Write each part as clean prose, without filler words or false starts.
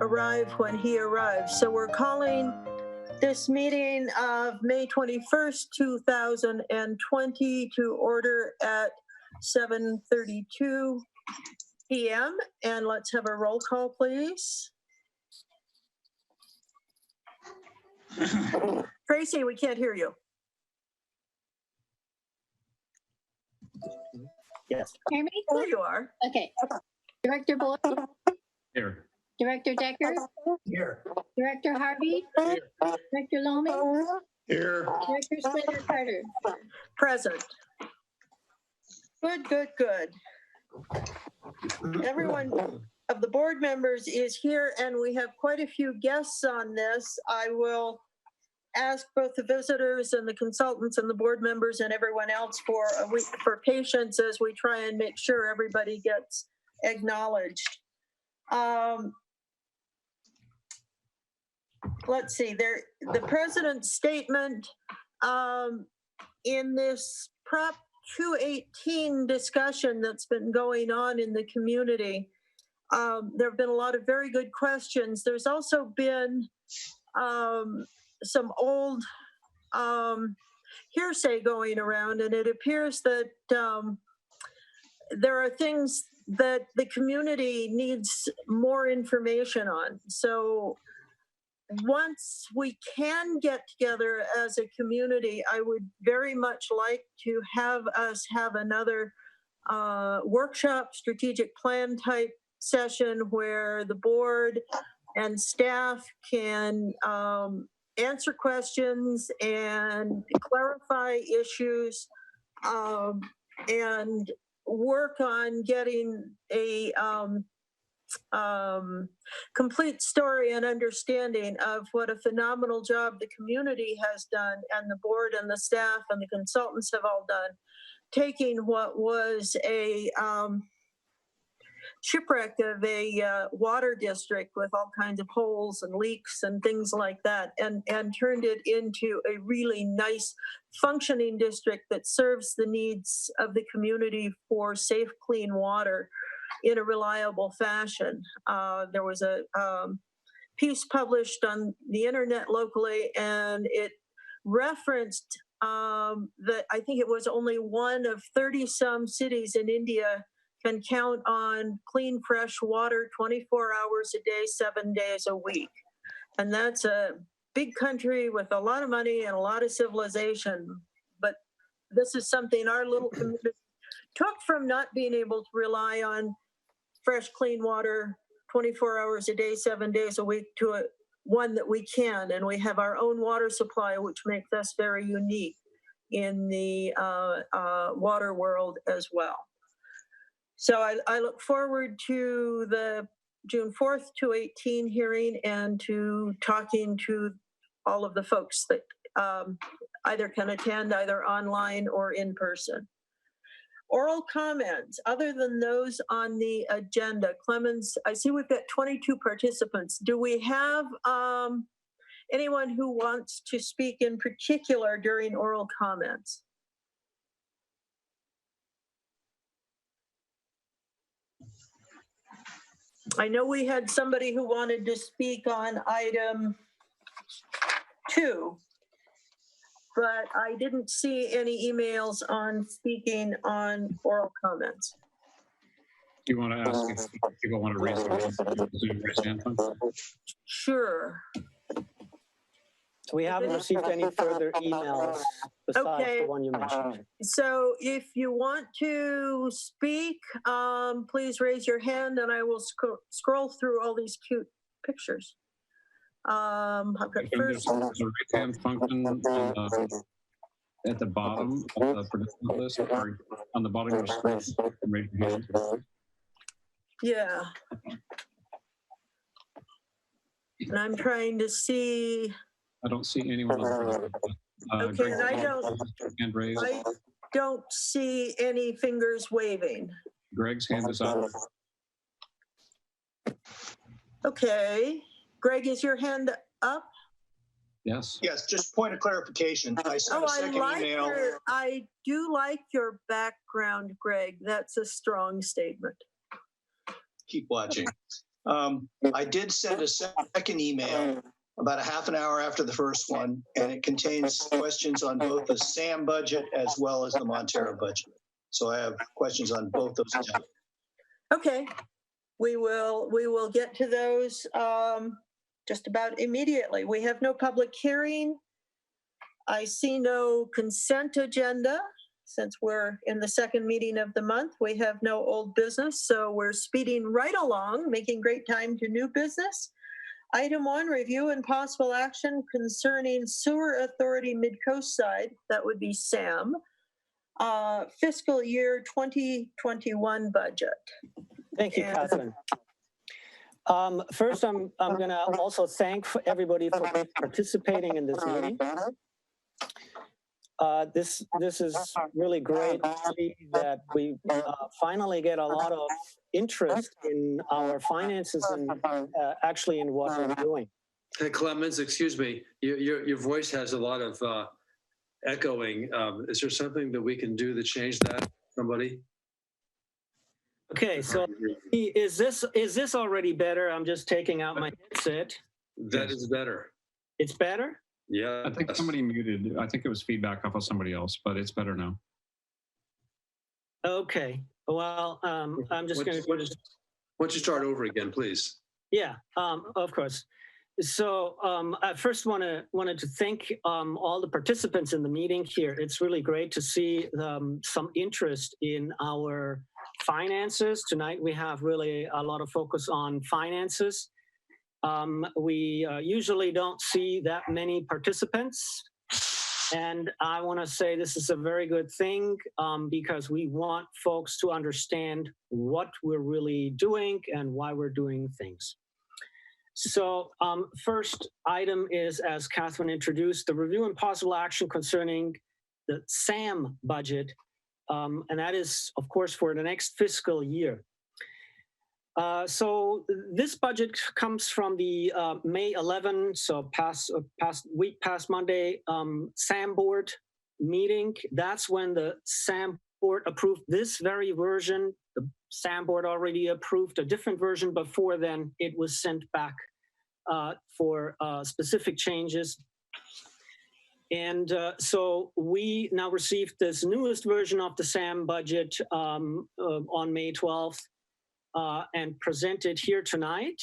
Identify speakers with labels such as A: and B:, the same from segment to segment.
A: arrive when he arrives. So we're calling this meeting of May 21st, 2020 to order at 7:32 p.m. And let's have a roll call, please. Tracy, we can't hear you.
B: Yes.
C: Hear me?
A: There you are.
C: Okay. Director Boyd?
D: Here.
C: Director Decker?
B: Here.
C: Director Harvey?
D: Here.
C: Director Loman?
D: Here.
C: Director Slater Carter?
A: Present. Good, good, good. Everyone of the board members is here, and we have quite a few guests on this. I will ask both the visitors and the consultants and the board members and everyone else for a week for patience as we try and make sure everybody gets acknowledged. Let's see, the president's statement in this Prop 218 discussion that's been going on in the community. There have been a lot of very good questions. There's also been some old hearsay going around, and it appears that there are things that the community needs more information on. So once we can get together as a community, I would very much like to have us have another workshop, strategic plan type session where the board and staff can answer questions and clarify issues and work on getting a complete story and understanding of what a phenomenal job the community has done and the board and the staff and the consultants have all done, taking what was a shipwreck of a water district with all kinds of holes and leaks and things like that, and turned it into a really nice functioning district that serves the needs of the community for safe, clean water in a reliable fashion. There was a piece published on the internet locally, and it referenced that I think it was only one of 30-some cities in India can count on clean, fresh water 24 hours a day, 7 days a week. And that's a big country with a lot of money and a lot of civilization. But this is something our little community took from not being able to rely on fresh, clean water 24 hours a day, 7 days a week to one that we can. And we have our own water supply, which makes us very unique in the water world as well. So I look forward to the June 4th, 2018 hearing and to talking to all of the folks that either can attend either online or in person. Oral comments, other than those on the agenda. Clemens, I see we've got 22 participants. Do we have anyone who wants to speak in particular during oral comments? I know we had somebody who wanted to speak on item 2, but I didn't see any emails on speaking on oral comments.
D: Do you want to ask if people want to raise their hand?
A: Sure.
B: So we haven't received any further emails besides
A: Okay.
B: the one you mentioned.
A: So if you want to speak, please raise your hand and I will scroll through all these cute pictures. I've got first.
D: There's a raise hand function at the bottom of the participant list, or on the bottom of your screen. Raise your hand.
A: Yeah. And I'm trying to see.
D: I don't see anyone else.
A: Okay, and I don't see any fingers waving.
D: Greg's hand is up.
A: Okay. Greg, is your hand up?
D: Yes.
E: Yes, just point of clarification. I sent a second email.
A: I do like your background, Greg. That's a strong statement.
E: Keep watching. I did send a second email about a half an hour after the first one, and it contains questions on both the SAM budget as well as the Montara budget. So I have questions on both those now.
A: Okay, we will get to those just about immediately. We have no public hearing. I see no consent agenda. Since we're in the second meeting of the month, we have no old business, so we're speeding right along, making great time to new business. Item 1, review and possible action concerning Sewer Authority Mid-Coast Side, that would be SAM, fiscal year 2021 budget.
B: Thank you, Catherine. First, I'm going to also thank everybody for participating in this meeting. This is really great to see that we finally get a lot of interest in our finances and actually in what we're doing.
F: Hey, Clemens, excuse me. Your voice has a lot of echoing. Is there something that we can do to change that? Somebody?
B: Okay, so is this already better? I'm just taking out my headset.
F: That is better.
B: It's better?
F: Yeah.
D: I think somebody muted. I think it was feedback off of somebody else, but it's better now.
B: Okay. Well, I'm just going to.
F: Why don't you start over again, please?
B: Yeah, of course. So I first wanted to thank all the participants in the meeting here. It's really great to see some interest in our finances. Tonight we have really a lot of focus on finances. We usually don't see that many participants. And I want to say this is a very good thing because we want folks to understand what we're really doing and why we're doing things. So first item is, as Catherine introduced, the review and possible action concerning the SAM budget. And that is, of course, for the next fiscal year. So this budget comes from the May 11, so past Monday, SAM board meeting. That's when the SAM board approved this very version. The SAM board already approved a different version before then. It was sent back for specific changes. And so we now received this newest version of the SAM budget on May 12th. And presented here tonight.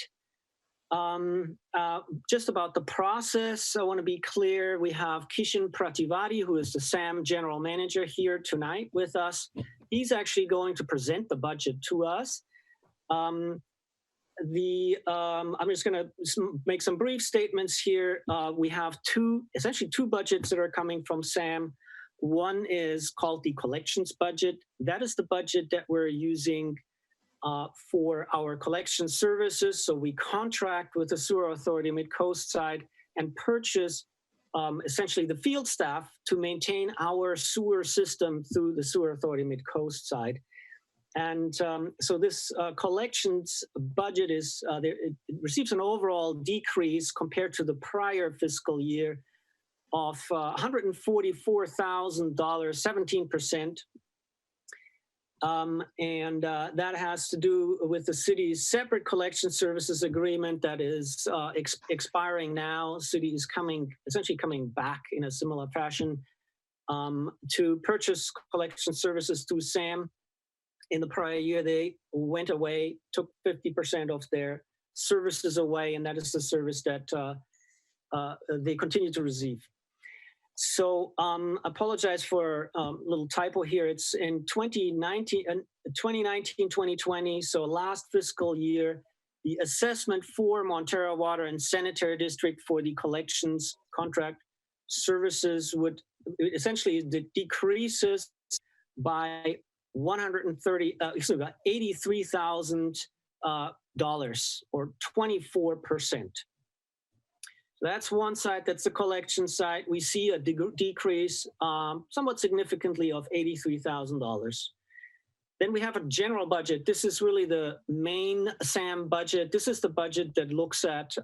B: Just about the process, I want to be clear. We have Kishan Prativadi, who is the SAM general manager, here tonight with us. He's actually going to present the budget to us. I'm just going to make some brief statements here. We have essentially two budgets that are coming from SAM. One is called the collections budget. That is the budget that we're using for our collection services. So we contract with the Sewer Authority Mid-Coast side and purchase essentially the field staff to maintain our sewer system through the Sewer Authority Mid-Coast side. And so this collections budget is, it receives an overall decrease compared to the prior fiscal year of $144,000, 17%. And that has to do with the city's separate collection services agreement that is expiring now. City is essentially coming back in a similar fashion to purchase collection services through SAM. In the prior year, they went away, took 50% of their services away, and that is the service that they continue to receive. So apologize for a little typo here. It's in 2019-2020, so last fiscal year, the assessment for Montara Water and Sanitary District for the collections contract services would essentially decreases by $83,000 or 24%. So that's one side, that's the collection side. We see a decrease somewhat significantly of $83,000. Then we have a general budget. This is really the main SAM budget. This is the budget that looks at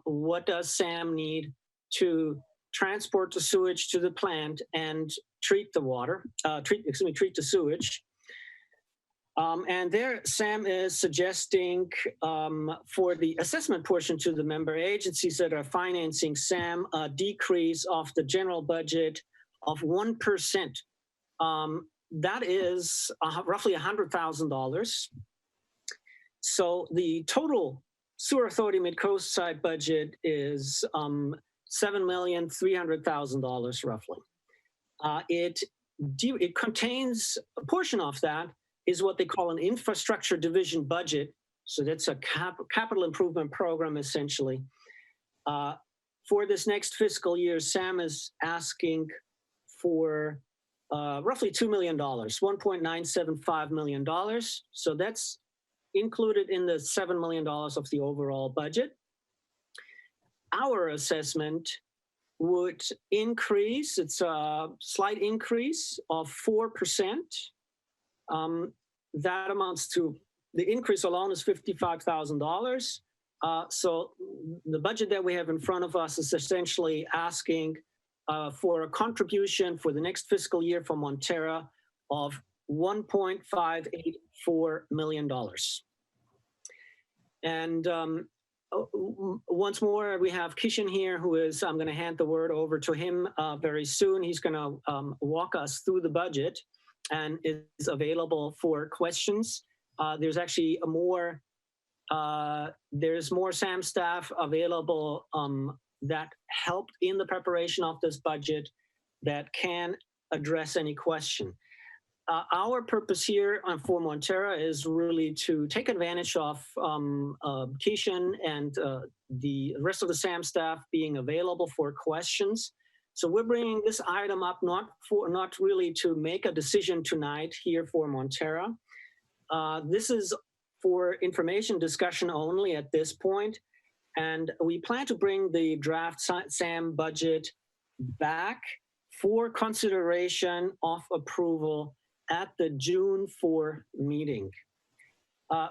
B: what does SAM need to transport the sewage to the plant and treat the water, treat the sewage. And there, Sam is suggesting for the assessment portion to the member agencies that are financing SAM a decrease of the general budget of 1%. That is roughly $100,000. So the total Sewer Authority Mid-Coast side budget is $7,300,000 roughly. It contains a portion of that is what they call an infrastructure division budget. So that's a capital improvement program, essentially. For this next fiscal year, Sam is asking for roughly $2 million, $1.975 million. So that's included in the $7 million of the overall budget. Our assessment would increase, it's a slight increase of 4%. That amounts to, the increase alone is $55,000. So the budget that we have in front of us is essentially asking for a contribution for the next fiscal year from Montara of $1.584 million. And once more, we have Kishan here, who is, I'm going to hand the word over to him very soon. He's going to walk us through the budget and is available for questions. There's actually there's more SAM staff available that helped in the preparation of this budget that can address any question. Our purpose here for Montara is really to take advantage of Kishan and the rest of the SAM staff being available for questions. So we're bringing this item up not really to make a decision tonight here for Montara. This is for information discussion only at this point. And we plan to bring the draft SAM budget back for consideration of approval at the June 4 meeting.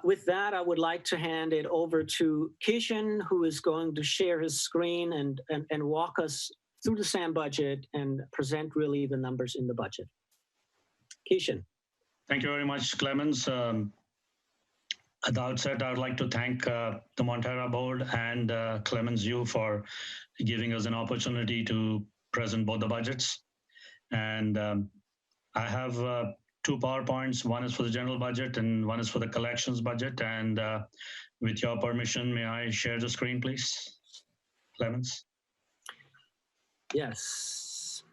B: With that, I would like to hand it over to Kishan, who is going to share his screen and walk us through the SAM budget and present really the numbers in the budget. Kishan.
G: Thank you very much, Clemens. At the outset, I would like to thank the Montara board and Clemens, you for giving us an opportunity to present both the budgets. And I have 2 PowerPoints. One is for the general budget and one is for the collections budget. And with your permission, may I share the screen, please, Clemens?
B: Yes.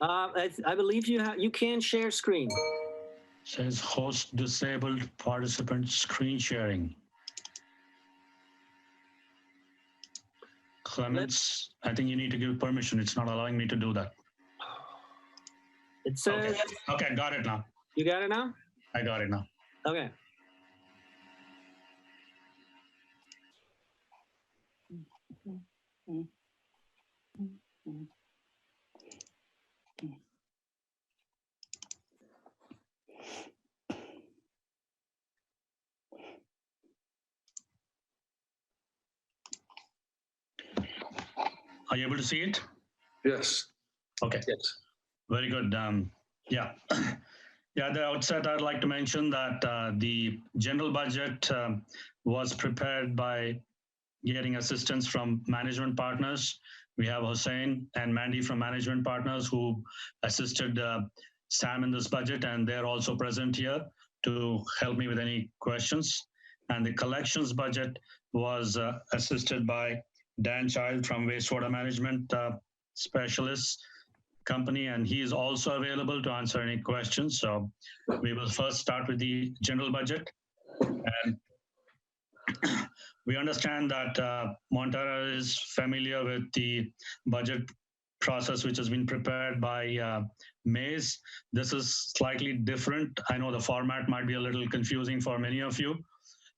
B: I believe you can share screen.
G: Says host disabled participant screen sharing. Clemens, I think you need to give permission. It's not allowing me to do that.
B: It says.
G: Okay, got it now.
B: You got it now?
G: I got it now.
B: Okay.
G: Are you able to see it?
F: Yes.
G: Okay.
F: Yes.
G: Very good. Yeah. Yeah, at the outset, I'd like to mention that the general budget was prepared by getting assistance from management partners. We have Hussein and Mandy from management partners who assisted Sam in this budget, and they're also present here to help me with any questions. And the collections budget was assisted by Dan Child from Wastewater Management Specialists Company, and he is also available to answer any questions. So we will first start with the general budget. And we understand that Montara is familiar with the budget process which has been prepared by Maze. This is slightly different. I know the format might be a little confusing for many of you,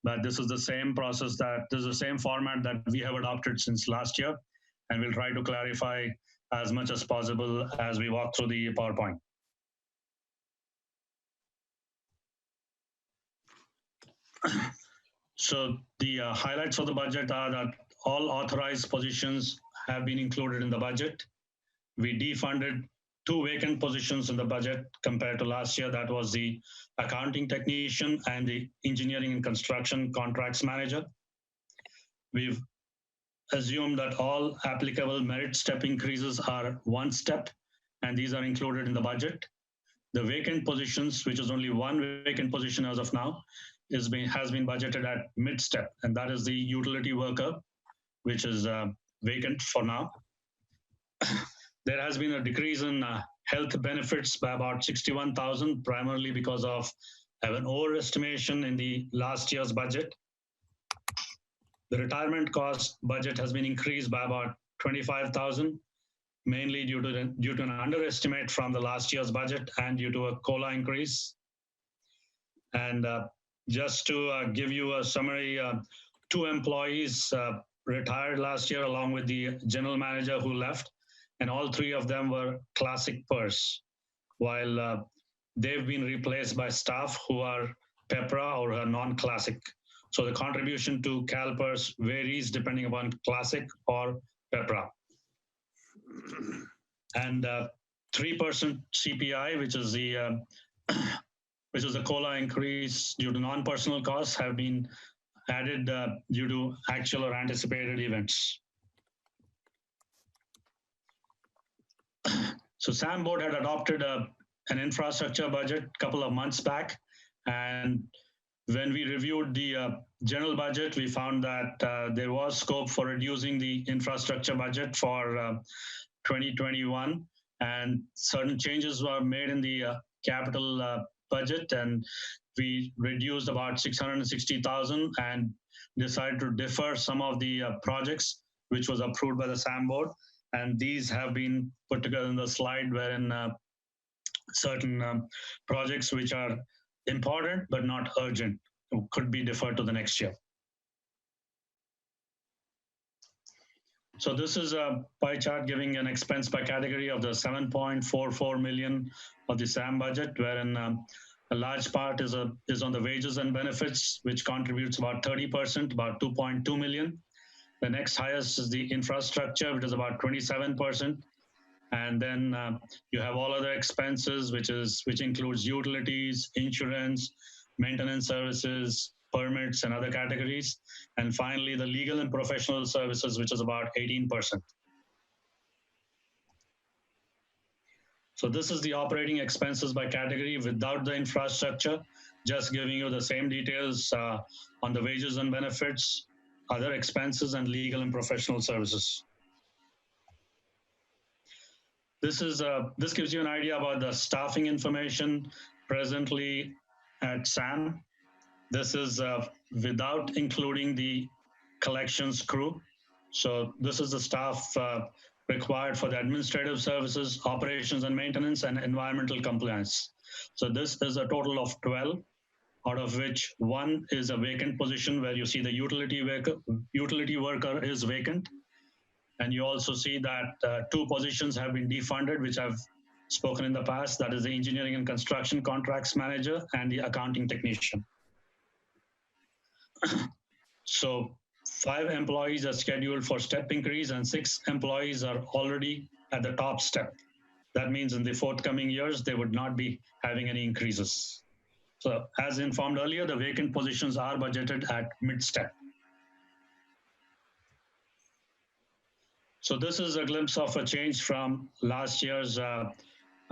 G: but this is the same process this is the same format that we have adopted since last year, and we'll try to clarify as much as possible as we walk through the PowerPoint. So the highlights for the budget are that all authorized positions have been included in the budget. We defunded two vacant positions in the budget compared to last year. That was the accounting technician and the engineering and construction contracts manager. We've assumed that all applicable merit step increases are one step, and these are included in the budget. The vacant positions, which is only one vacant position as of now, has been budgeted at mid-step, and that is the utility worker, which is vacant for now. There has been a decrease in health benefits by about 61,000, primarily because of an overestimation in the last year's budget. The retirement cost budget has been increased by about 25,000, mainly due to an underestimate from the last year's budget and due to a COLA increase. And just to give you a summary, 2 employees retired last year along with the general manager who left, and all 3 of them were classic PERS, while they've been replaced by staff who are PEPRA or are non-classic. So the contribution to CalPERS varies depending upon classic or PEPRA. And 3% CPI, which is the COLA increase due to non-personal costs, have been added due to actual or anticipated events. So SAM board had adopted an infrastructure budget a couple of months back, and when we reviewed the general budget, we found that there was scope for reducing the infrastructure budget for 2021, and certain changes were made in the capital budget, and we reduced about 660,000 and decided to defer some of the projects which was approved by the SAM board, and these have been put together in the slide wherein certain projects which are important but not urgent could be deferred to the next year. So this is a pie chart giving an expense by category of the 7.44 million of the SAM budget, wherein a large part is on the wages and benefits, which contributes about 30%, about 2.2 million. The next highest is the infrastructure, which is about 27%. And then you have all other expenses, which includes utilities, insurance, maintenance services, permits, and other categories. And finally, the legal and professional services, which is about 18%. So this is the operating expenses by category without the infrastructure, just giving you the same details on the wages and benefits, other expenses, and legal and professional services. This gives you an idea about the staffing information presently at SAM. This is without including the collections crew. So this is the staff required for the administrative services, operations and maintenance, and environmental compliance. So this is a total of 12, out of which 1 is a vacant position where you see the utility worker is vacant. And you also see that 2 positions have been defunded, which I've spoken in the past. That is the engineering and construction contracts manager and the accounting technician. So 5 employees are scheduled for step increase and 6 employees are already at the top step. That means in the forthcoming years, they would not be having any increases. So as informed earlier, the vacant positions are budgeted at mid-step. So this is a glimpse of a change from last year's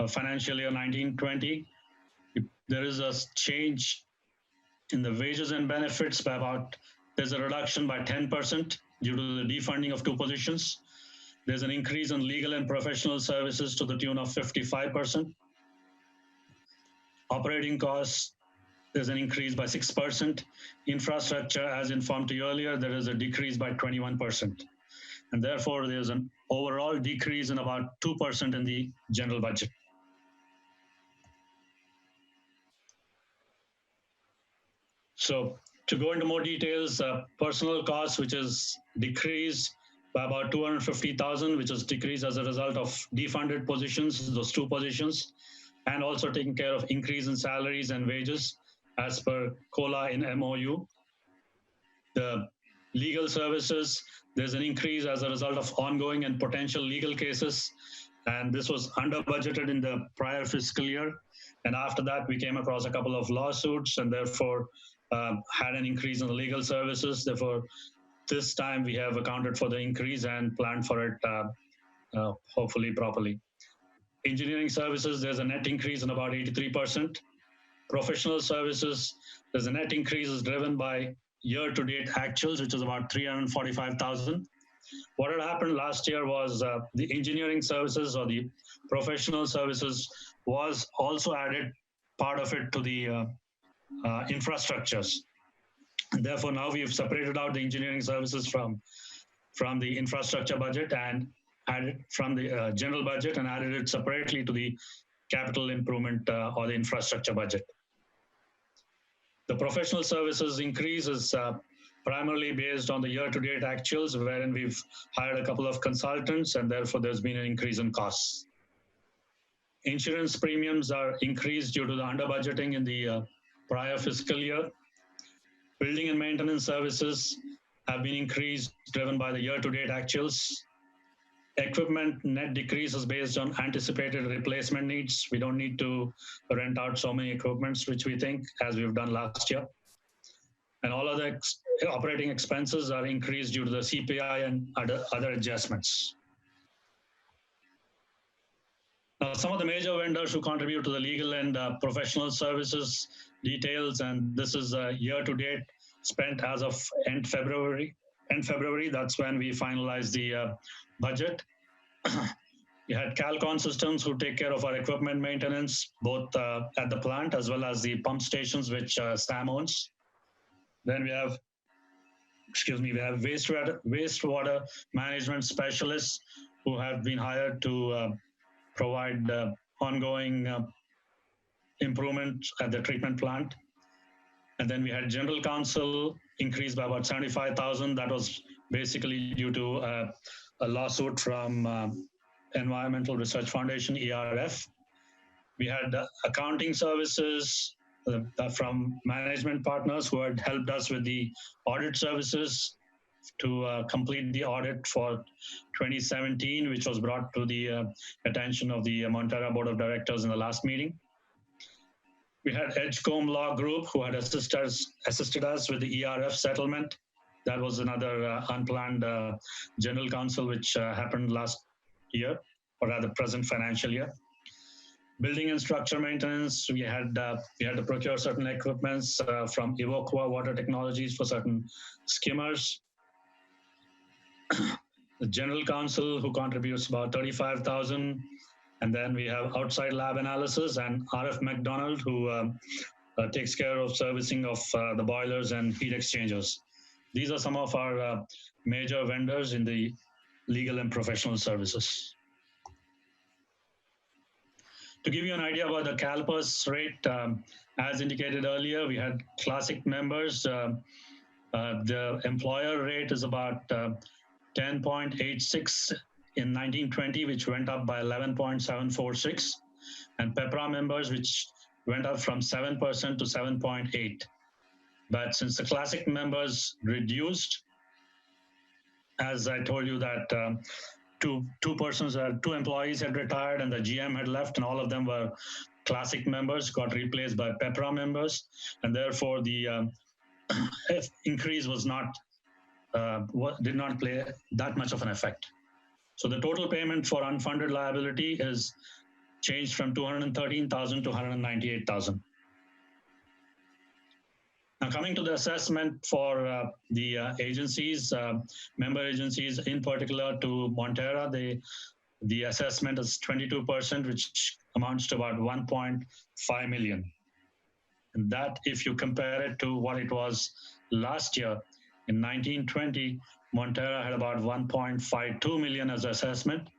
G: financial year 1920. There is a change in the wages and benefits by there's a reduction by 10% due to the defunding of 2 positions. There's an increase in legal and professional services to the tune of 55%. Operating costs, there's an increase by 6%. Infrastructure, as informed to you earlier, there is a decrease by 21%. And therefore, there's an overall decrease in about 2% in the general budget. So to go into more details, personal costs, which is decreased by about 250,000, which is decreased as a result of defunded positions, those 2 positions, and also taking care of increase in salaries and wages as per COLA in MOU. The legal services, there's an increase as a result of ongoing and potential legal cases And this was under budgeted in the prior fiscal year. And after that, we came across a couple of lawsuits and therefore had an increase in the legal services. Therefore, this time we have accounted for the increase and planned for it hopefully properly. Engineering services, there's a net increase in about 83%. Professional services, there's a net increase is driven by year-to-date actuals, which is about 345,000. What had happened last year was the engineering services or the professional services was also added part of it to the infrastructures. And therefore, now we've separated out the engineering services from the infrastructure budget and added from the general budget and added it separately to the capital improvement or the infrastructure budget. The professional services increase is primarily based on the year-to-date actuals, wherein we've hired a couple of consultants, and therefore there's been an increase in costs. Insurance premiums are increased due to the under budgeting in the prior fiscal year. Building and maintenance services have been increased, driven by the year-to-date actuals. Equipment net decrease is based on anticipated replacement needs. We don't need to rent out so many equipments, which we think, as we've done last year. And all other operating expenses are increased due to the CPI and other adjustments. Now, some of the major vendors who contribute to the legal and professional services details, and this is year-to-date spent as of end February. That's when we finalized the budget. We had Calcon Systems who take care of our equipment maintenance, both at the plant as well as the pump stations, which Sam owns. Then we have, we have wastewater management specialists who have been hired to provide ongoing improvement at the treatment plant. And then we had general counsel increased by about 75,000. That was basically due to a lawsuit from Environmental Research Foundation, ERF. We had accounting services from management partners who had helped us with the audit services to complete the audit for 2017, which was brought to the attention of the Montara Board of Directors in the last meeting. We had Edgecombe Law Group who had assisted us with the ERF settlement. That was another unplanned general counsel which happened last year, or rather present financial year. Building and structure maintenance, we had to procure certain equipments from Evoqua Water Technologies for certain skimmers. The general counsel who contributes about 35,000. And then we have outside lab analysis and RF McDonald who takes care of servicing of the boilers and heat exchangers. These are some of our major vendors in the legal and professional services. To give you an idea about the CalPERS rate, as indicated earlier, we had classic members. The employer rate is about 10.86 in 1920, which went up by 11.746, and PEPRA members, which went up from 7% to 7.8. But since the classic members reduced, as I told you that two employees had retired and the GM had left, and all of them were classic members, got replaced by PEPRA members, and therefore the increase was not did not play that much of an effect. So the total payment for unfunded liability is changed from 213,000 to 198,000. Now coming to the assessment for the agencies, member agencies in particular to Montara, the assessment is 22%, which amounts to about 1.5 million. And that, if you compare it to what it was last year, in 1920, Montara had about 1.52 million as assessment.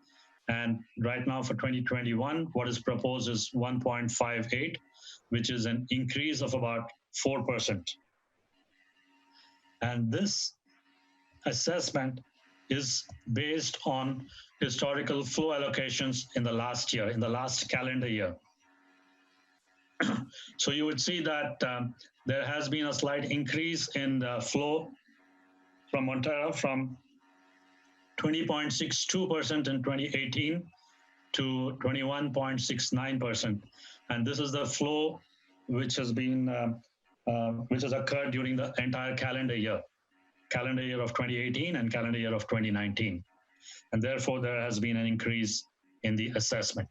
G: And right now for 2021, what is proposed is 1.58, which is an increase of about 4%. And this assessment is based on historical flow allocations in the last year, in the last calendar year. So you would see that there has been a slight increase in the flow from Montara from 20.62% in 2018 to 21.69%. And this is the flow which has been, which has occurred during the entire calendar year of 2018 and calendar year of 2019. And therefore, there has been an increase in the assessment.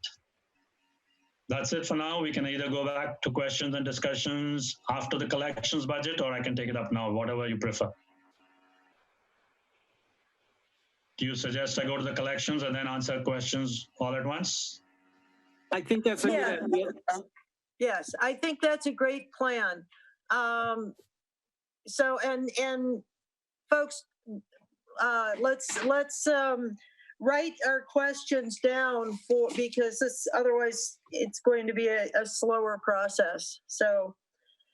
G: That's it for now. We can either go back to questions and discussions after the collections budget, or I can take it up now, whatever you prefer. Do you suggest I go to the collections and then answer questions all at once?
B: I think that's a
A: Yeah.
B: good idea.
A: Yes, I think that's a great plan. So, and folks, let's write our questions down because this, otherwise it's going to be a slower process. So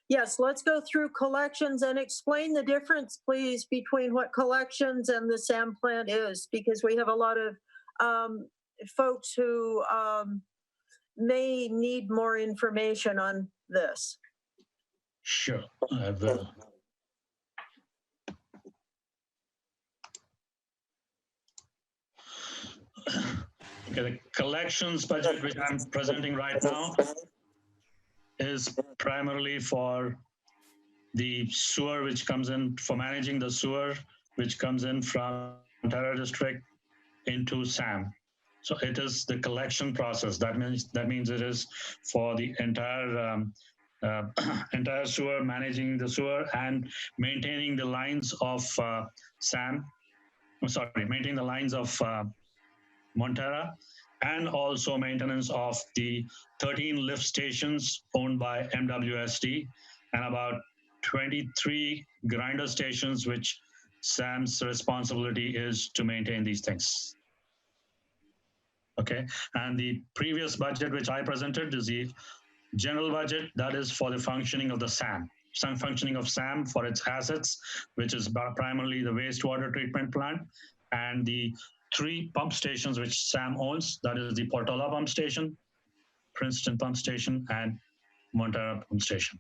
A: yes, let's go through collections and explain the difference, please, between what collections and the SAM plan is, because we have a lot of folks who may need more information on this.
G: Sure, I will. Okay, the collections budget, which I'm presenting right now, is primarily for the sewer, which comes in, for managing the sewer, which comes in from Montara district into SAM. So it is the collection process. That means it is for the entire entire sewer, managing the sewer and maintaining the lines of SAM. I'm sorry, maintaining the lines of Montara, and also maintenance of the 13 lift stations owned by MWSD and about 23 grinder stations, which SAM's responsibility is to maintain these things. Okay, and the previous budget which I presented is the general budget, that is for the functioning of the SAM. Some functioning of SAM for its assets, which is primarily the wastewater treatment plant and the 3 pump stations which SAM owns, that is the Portola pump station, Princeton pump station, and Montara pump station.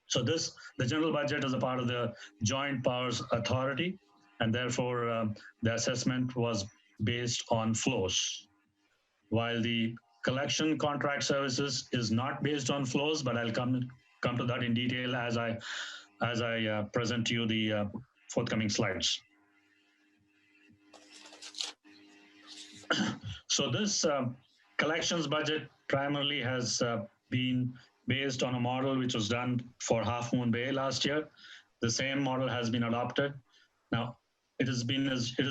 G: So this, the general budget is a part of the Joint Powers Authority, and therefore the assessment was based on flows. While the collection contract services is not based on flows, but I'll come to that in detail as I present to you the forthcoming slides. So this collections budget primarily has been based on a model which was done for Half Moon Bay last year. The same model has been adopted. Now, it is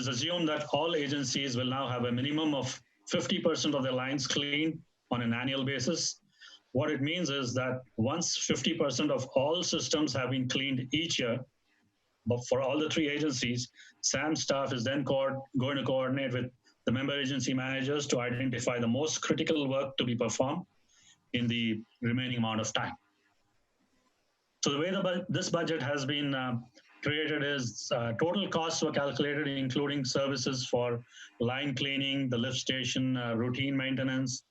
G: assumed that all agencies will now have a minimum of 50% of their lines cleaned on an annual basis. What it means is that once 50% of all systems have been cleaned each year, but for all the 3 agencies, SAM staff is then going to coordinate with the member agency managers to identify the most critical work to be performed in the remaining amount of time. So the way this budget has been created is total costs were calculated, including services for line cleaning, the lift station, routine maintenance,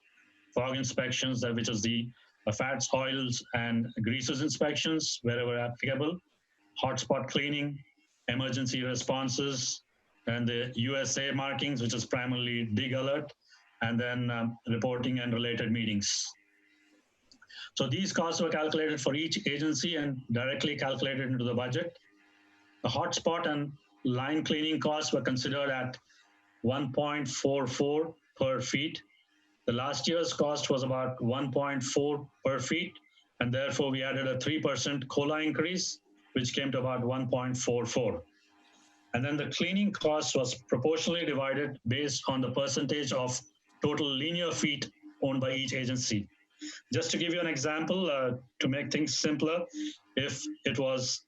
G: fog inspections, which is the fats, oils, and greases inspections wherever applicable, hotspot cleaning, emergency responses, and the USA markings, which is primarily dig alert, and then reporting and related meetings. So these costs were calculated for each agency and directly calculated into the budget. The hotspot and line cleaning costs were considered at 1.44 per feet. The last year's cost was about 1.4 per feet, and therefore we added a 3% COLA increase, which came to about 1.44. And then the cleaning cost was proportionally divided based on the percentage of total linear feet owned by each agency. Just to give you an example, to make things simpler, if it was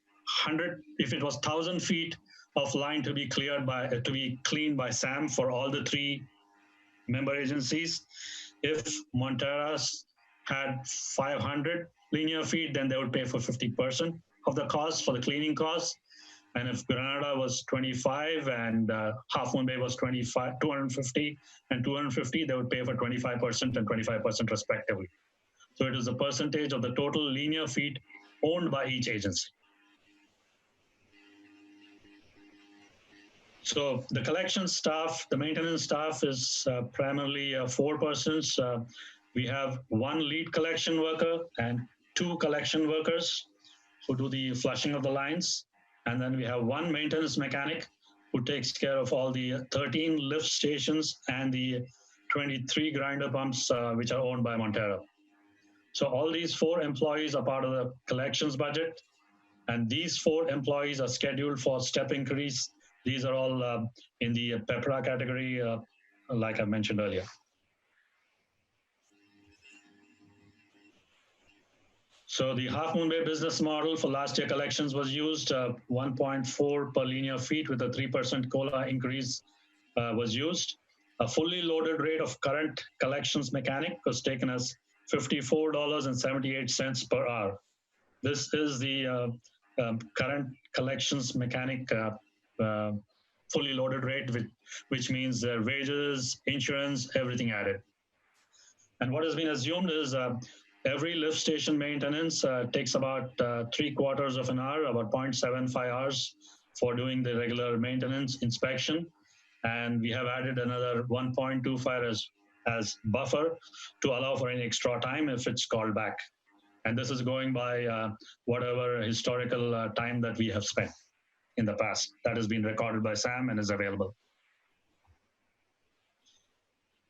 G: 1,000 feet of line to be cleaned by SAM for all the 3 member agencies, if Montara's had 500 linear feet, then they would pay for 50% of the cost for the cleaning costs. And if Granada was 25 and Half Moon Bay was 250 and 250, they would pay for 25% and 25% respectively. So it is a percentage of the total linear feet owned by each agency. So the collection staff, the maintenance staff is primarily 4 persons. We have 1 lead collection worker and 2 collection workers who do the flushing of the lines. And then we have 1 maintenance mechanic who takes care of all the 13 lift stations and the 23 grinder pumps, which are owned by Montara. So all these 4 employees are part of the collections budget. And these 4 employees are scheduled for step increase. These are all in the PEPRA category, like I mentioned earlier. So the Half Moon Bay business model for last year collections was used. 1.4 per linear feet with a 3% COLA increase was used. A fully loaded rate of current collections mechanic was taken as $54.78 per hour. This is the current collections mechanic fully loaded rate, which means their wages, insurance, everything added. And what has been assumed is every lift station maintenance takes about 3/4 of an hour, about 0.75 hours for doing the regular maintenance inspection. And we have added another 1.25 as buffer to allow for any extra time if it's called back. And this is going by whatever historical time that we have spent in the past. That has been recorded by Sam and is available.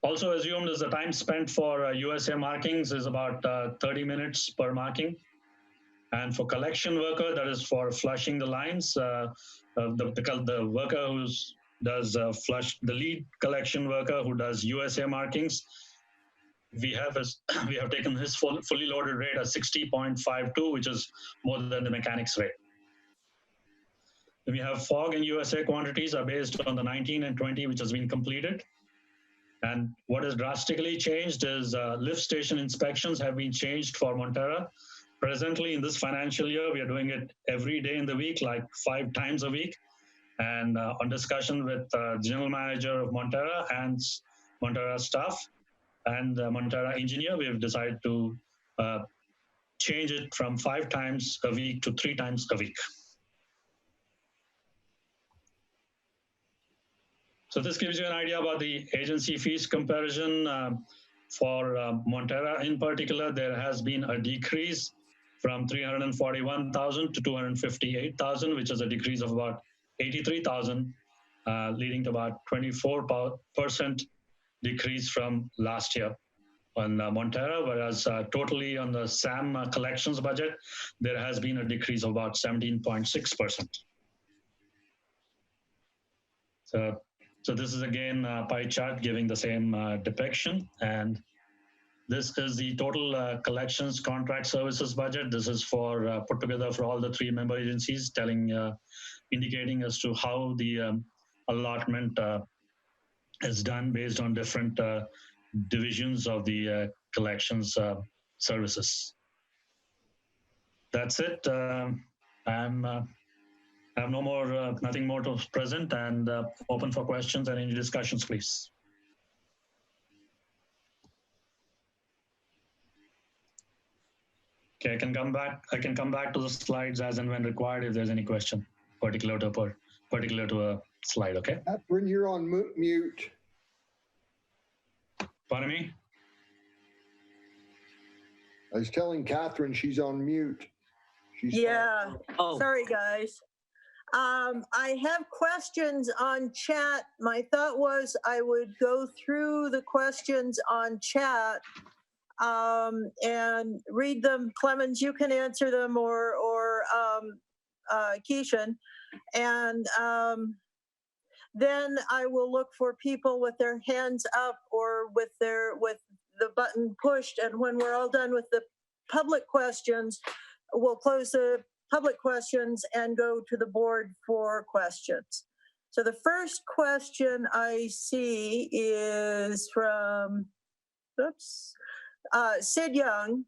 G: Also assumed is the time spent for USA markings is about 30 minutes per marking. And for collection worker, that is for flushing the lines, the worker who does flush, the lead collection worker who does USA markings, we have taken his fully loaded rate as 60.52, which is more than the mechanic's rate. We have fog and USA quantities are based on the 19 and 20, which has been completed. And what has drastically changed is lift station inspections have been changed for Montara. Presently in this financial year, we are doing it every day in the week, like 5 times a week. And on discussion with general manager of Montara and Montara staff and Montara engineer, we have decided to change it from 5 times a week to 3 times a week. So this gives you an idea about the agency fees comparison. For Montara in particular, there has been a decrease from 341,000 to 258,000, which is a decrease of about 83,000, leading to about 24% decrease from last year on Montara, whereas totally on the SAM collections budget, there has been a decrease of about 17.6%. So this is again a pie chart giving the same depiction, and this is the total collections contract services budget. This is for put together for all the 3 member agencies, indicating as to how the allotment is done based on different divisions of the collections services. That's it. I have nothing more to present, and open for questions and any discussions, please. Okay, I can come back to the slides as and when required if there's any question particular to a slide. Okay.
H: Catherine, you're on mute.
G: Pardon me?
H: I was telling Catherine she's on mute.
A: Yeah,
B: Oh,
A: sorry, guys. I have questions on chat. My thought was I would go through the questions on chat and read them. Clemens, you can answer them, or Keishan. And then I will look for people with their hands up or with the button pushed. And when we're all done with the public questions, we'll close the public questions and go to the board for questions. So the first question I see is from, Sid Young,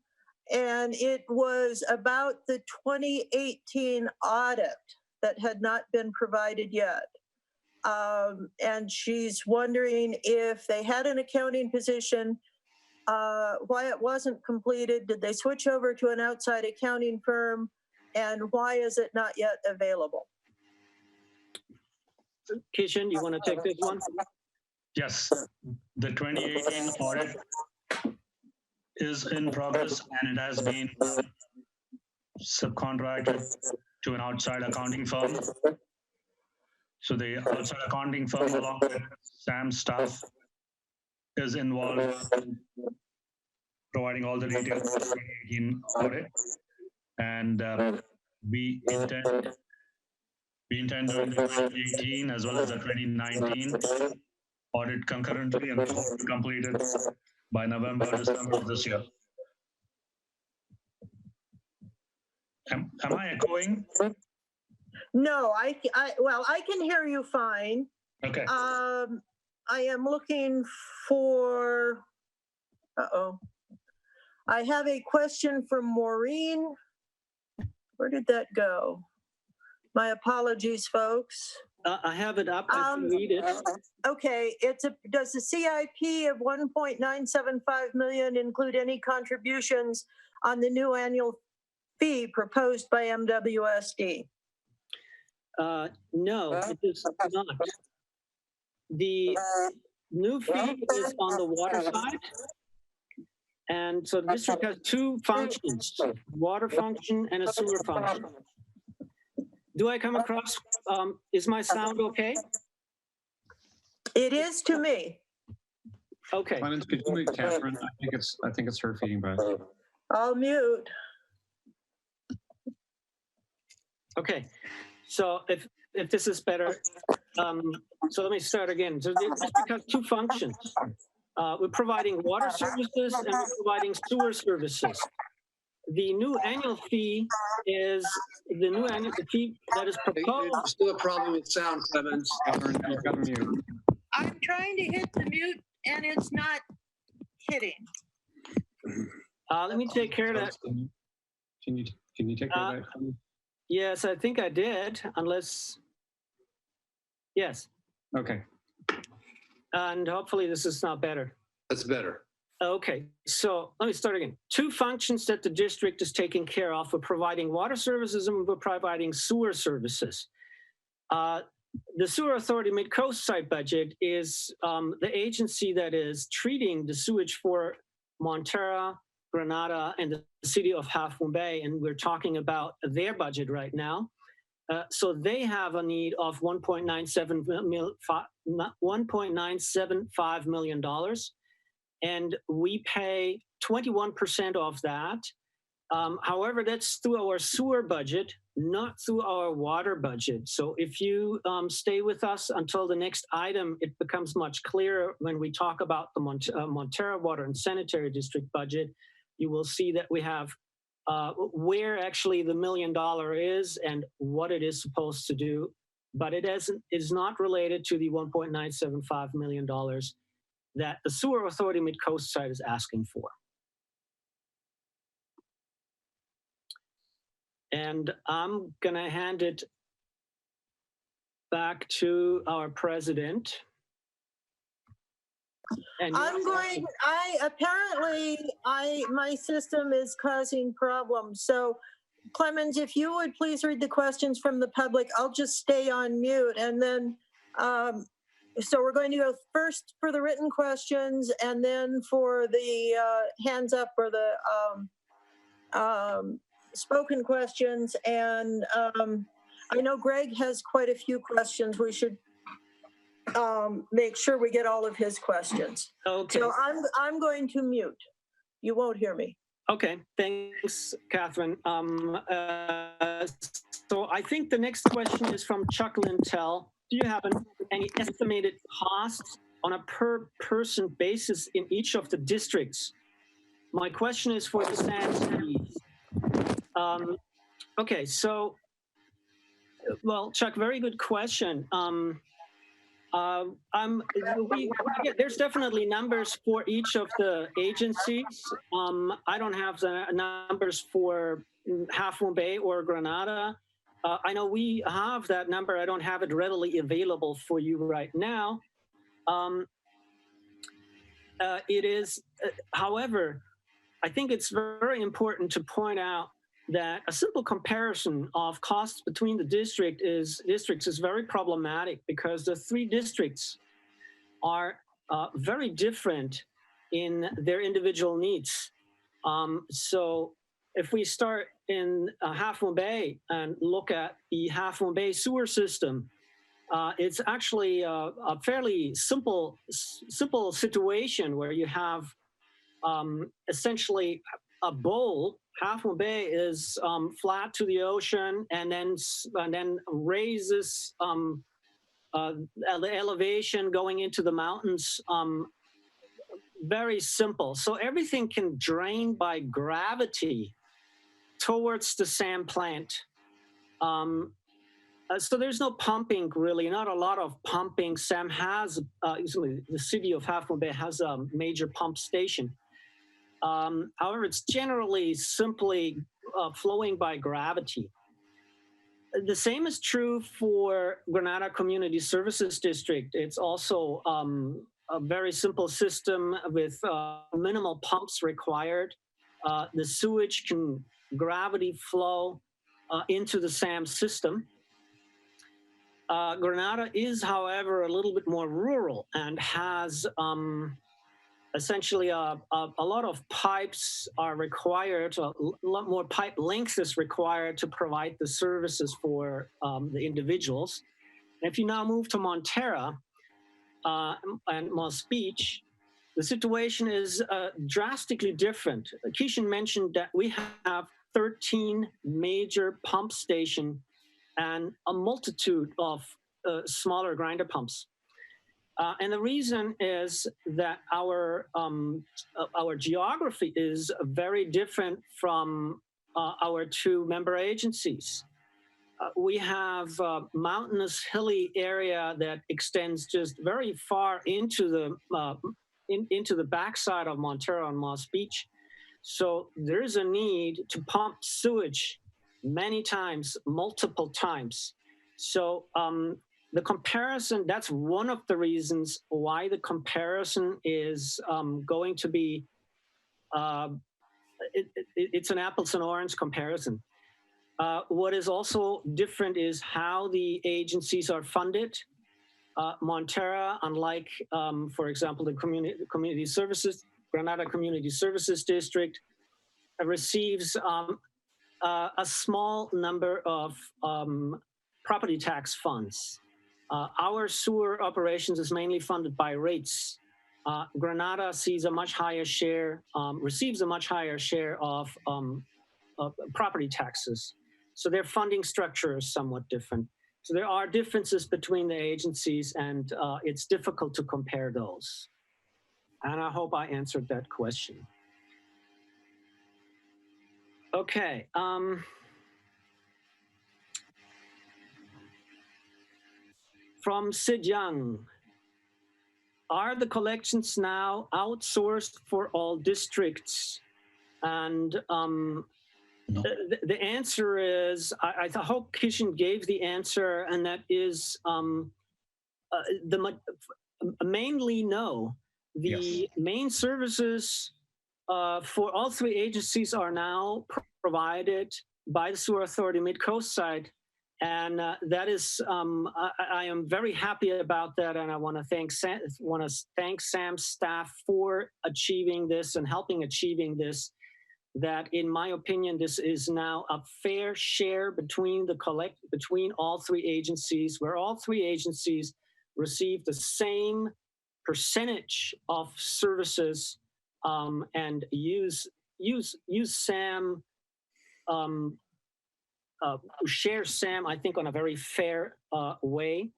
A: and it was about the 2018 audit that had not been provided yet. And she's wondering if they had an accounting position, why it wasn't completed, did they switch over to an outside accounting firm, and why is it not yet available?
B: Kishan, you want to take this one?
G: Yes, the 2018 audit is in progress and it has been subcontracted to an outside accounting firm. So the outside accounting firm, along with Sam's staff, is involved in providing all the details for the 2018 audit. And we intend doing the 2018 as well as the 2019 audit concurrently and completed by November, December of this year. Am I echoing?
A: No, well, I can hear you fine.
G: Okay.
A: I am looking for, uh-oh. I have a question from Maureen. Where did that go? My apologies, folks.
B: I have it up. I can read it.
A: Okay, does the CIP of 1.975 million include any contributions on the new annual fee proposed by MWSD?
B: No, it is not. The new fee is on the water side. And so the district has two functions, water function and a sewer function. Do I come across, is my sound okay?
A: It is to me.
B: Okay.
D: Clemens, could you mute Catherine? I think it's her feeding back.
A: I'll mute.
B: Okay. So if this is better, so let me start again. So the district has two functions. We're providing water services and we're providing sewer services. The new annual fee is the fee that is proposed.
F: There's still a problem with sound, Clemens.
D: Catherine, you've got to mute.
A: I'm trying to hit the mute and it's not hitting.
B: Let me take care of that.
D: Can you take care of that? Clemens?
B: Yes, I think I did, unless, yes.
D: Okay.
B: And hopefully this is not better.
F: That's better.
B: Okay, so let me start again. Two functions that the district is taking care of. We're providing water services and we're providing sewer services. The Sewer Authority Mid-Coast site budget is the agency that is treating the sewage for Montara, Granada, and the city of Half Moon Bay, and we're talking about their budget right now. So they have a need of $1.975 million. And we pay 21% of that. However, that's through our sewer budget, not through our water budget. So if you stay with us until the next item, it becomes much clearer when we talk about the Montara Water and Sanitary District budget. You will see that we have where actually the $1 million is and what it is supposed to do, but it is not related to the $1.975 million that the Sewer Authority Mid-Coast site is asking for. And I'm gonna hand it back to our president. And
A: my system is causing problems. So Clemens, if you would please read the questions from the public, I'll just stay on mute. And then, so we're going to go first for the written questions and then for the hands up or the spoken questions. And I know Greg has quite a few questions. We should make sure we get all of his questions.
B: okay.
A: So I'm going to mute. You won't hear me.
B: Okay, thanks, Catherine. So I think the next question is from Chuck Lintel. Do you have any estimated costs on a per person basis in each of the districts? My question is for the SANS fees. Okay, so, well, Chuck, very good question. There's definitely numbers for each of the agencies. I don't have the numbers for Half Moon Bay or Granada. I know we have that number. I don't have it readily available for you right now. It is, however, I think it's very important to point out that a simple comparison of costs between the districts is very problematic because the three districts are very different in their individual needs. So if we start in Half Moon Bay and look at the Half Moon Bay sewer system, it's actually a fairly simple situation where you have essentially a bowl. Half Moon Bay is flat to the ocean, and then raises the elevation going into the mountains. Very simple. So everything can drain by gravity towards the SAM plant. So there's no pumping really, not a lot of pumping. SAM has, the city of Half Moon Bay has a major pump station. However, it's generally simply flowing by gravity. The same is true for Granada Community Services District. It's also a very simple system with minimal pumps required. The sewage can gravity flow into the SAM system. Granada is, however, a little bit more rural and has essentially a lot of pipes are required, a lot more pipe length is required to provide the services for the individuals. And if you now move to Montara and Moss Beach, the situation is drastically different. Keishan mentioned that we have 13 major pump stations and a multitude of smaller grinder pumps. And the reason is that our geography is very different from our two member agencies. We have a mountainous, hilly area that extends just very far into the backside of Montara and Moss Beach. So there's a need to pump sewage many times, multiple times. So the comparison, that's one of the reasons why the comparison is going to be, it's an apples and orange comparison. What is also different is how the agencies are funded. Montara, unlike, for example, the community services, Granada Community Services District, receives a small number of property tax funds. Our sewer operations is mainly funded by rates. Granada sees a much higher share, receives a much higher share of property taxes. So their funding structure is somewhat different. So there are differences between the agencies, and it's difficult to compare those. And I hope I answered that question. Okay. From Sid Young, are the collections now outsourced for all districts? And
G: No.
B: the answer is, I hope Kishan gave the answer, and that is mainly no. The main services for all three agencies are now provided by the Sewer Authority Mid-Coast side. And that is, I am very happy about that, and I want to thank SAM's staff for achieving this and helping achieving this. That, in my opinion, this is now a fair share between all three agencies, where all three agencies receive the same percentage of services and use SAM. Share SAM, I think, on a very fair way.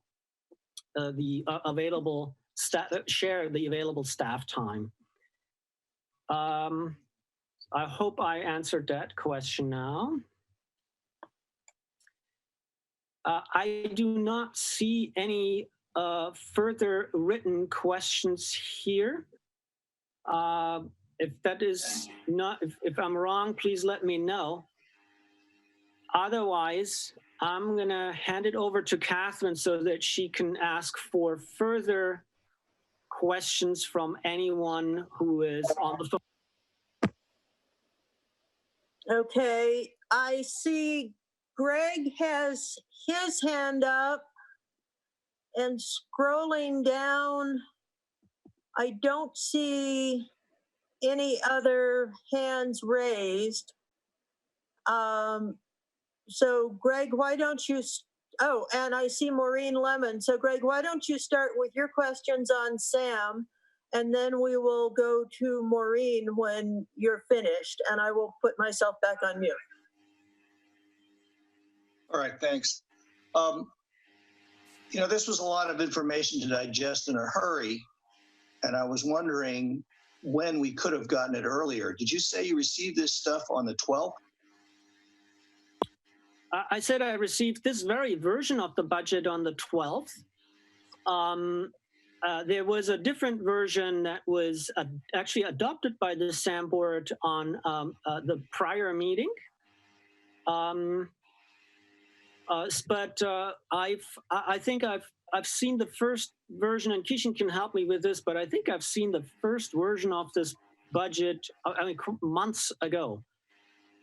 B: The available share the available staff time. I hope I answered that question now. I do not see any further written questions here. If that is not, if I'm wrong, please let me know. Otherwise, I'm going to hand it over to Catherine so that she can ask for further questions from anyone who is on the phone.
A: Okay, I see Greg has his hand up, and scrolling down, I don't see any other hands raised. So Greg, why don't you, oh, and I see Maureen Lemon. So Greg, why don't you start with your questions on Sam, and then we will go to Maureen when you're finished, and I will put myself back on mute.
E: All right, thanks. You know, this was a lot of information to digest in a hurry, and I was wondering when we could have gotten it earlier. Did you say you received this stuff on the 12th?
B: I said I received this very version of the budget on the 12th. There was a different version that was actually adopted by the SAM board on the prior meeting. But I think I've seen the first version, and Kishan can help me with this, but I think I've seen the first version of this budget, I mean, months ago.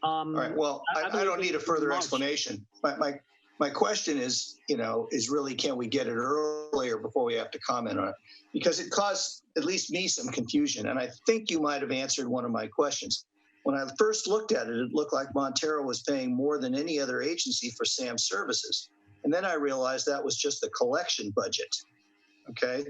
E: All right, well, I don't need a further
B: March.
E: explanation. My question is, you know, is really, can we get it earlier before we have to comment on it? Because it caused at least me some confusion, and I think you might have answered one of my questions. When I first looked at it, it looked like Montara was paying more than any other agency for SAM services. And then I realized that was just the collection budget, okay?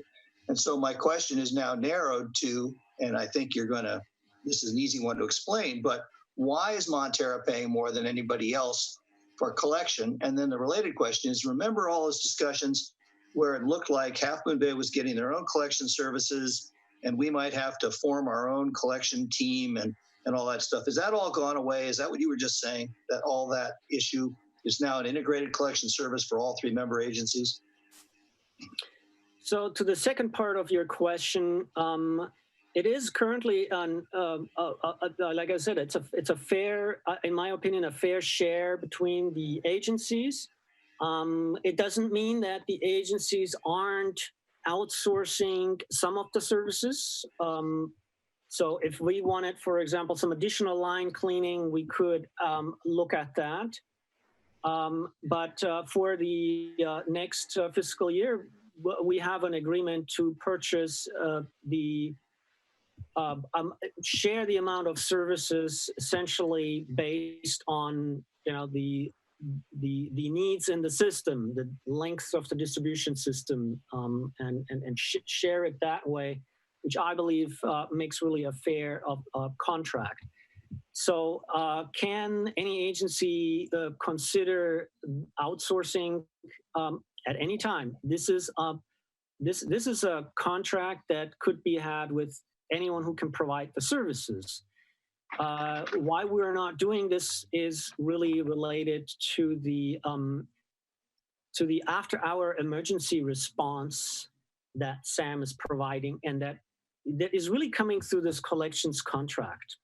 E: And so my question is now narrowed to, and I think you're gonna, this is an easy one to explain, but why is Montara paying more than anybody else for collection? And then the related question is, remember all those discussions where it looked like Half Moon Bay was getting their own collection services and we might have to form our own collection team and all that stuff. Is that all gone away? Is that what you were just saying? That all that issue is now an integrated collection service for all 3 member agencies?
B: So to the second part of your question, it is currently on, like I said, it's a fair, in my opinion, a fair share between the agencies. It doesn't mean that the agencies aren't outsourcing some of the services. So if we wanted, for example, some additional line cleaning, we could look at that. But for the next fiscal year, we have an agreement to purchase share the amount of services essentially based on, you know, the needs in the system, the length of the distribution system, and share it that way, which I believe makes really a fair contract. So can any agency consider outsourcing at any time? This is a contract that could be had with anyone who can provide the services. Why we're not doing this is really related to the after-hour emergency response that SAM is providing, and that is really coming through this collections contract.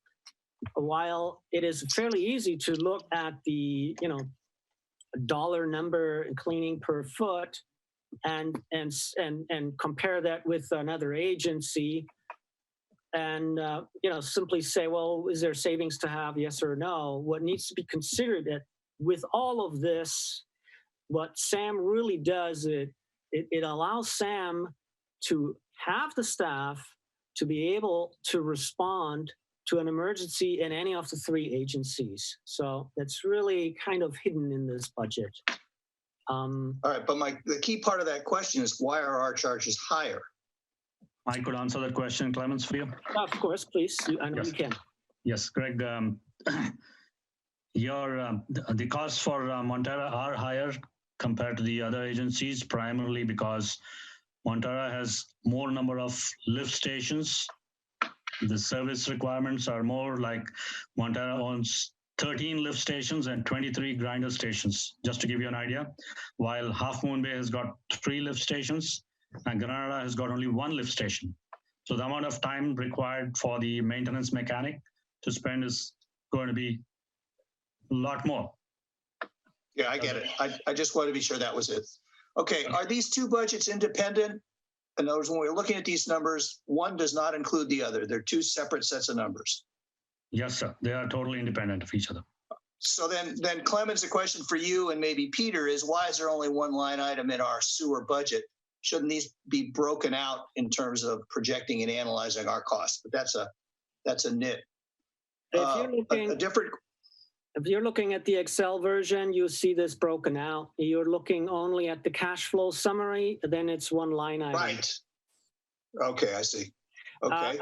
B: While it is fairly easy to look at the, you know, dollar number in cleaning per foot and compare that with another agency, and you know, simply say, well, is there savings to have, yes or no? What needs to be considered that with all of this, what SAM really does, it allows SAM to have the staff to be able to respond to an emergency in any of the 3 agencies. So that's really kind of hidden in this budget.
E: All right, but the key part of that question is, why are our charges higher?
G: I could answer that question, Clemens, for you.
B: Of course, please. I know
G: Yes.
B: you can.
G: Yes, Greg. The costs for Montara are higher compared to the other agencies, primarily because Montara has more number of lift stations. The service requirements are more, like Montara owns 13 lift stations and 23 grinder stations, just to give you an idea, while Half Moon Bay has got 3 lift stations and Granada has got only 1 lift station. So the amount of time required for the maintenance mechanic to spend is going to be a lot more.
E: Yeah, I get it. I just wanted to be sure that was it. Okay, are these 2 budgets independent? In other words, when we're looking at these numbers, one does not include the other. They're 2 separate sets of numbers.
G: Yes, sir. They are totally independent of each other.
E: So then Clemens, a question for you and maybe Peter is, why is there only one line item in our sewer budget? Shouldn't these be broken out in terms of projecting and analyzing our costs? But that's a nit.
B: If you're looking,
E: A different.
B: if you're looking at the Excel version, you see this broken out. You're looking only at the cash flow summary, then it's one line item.
E: Right. Okay, I see. Okay.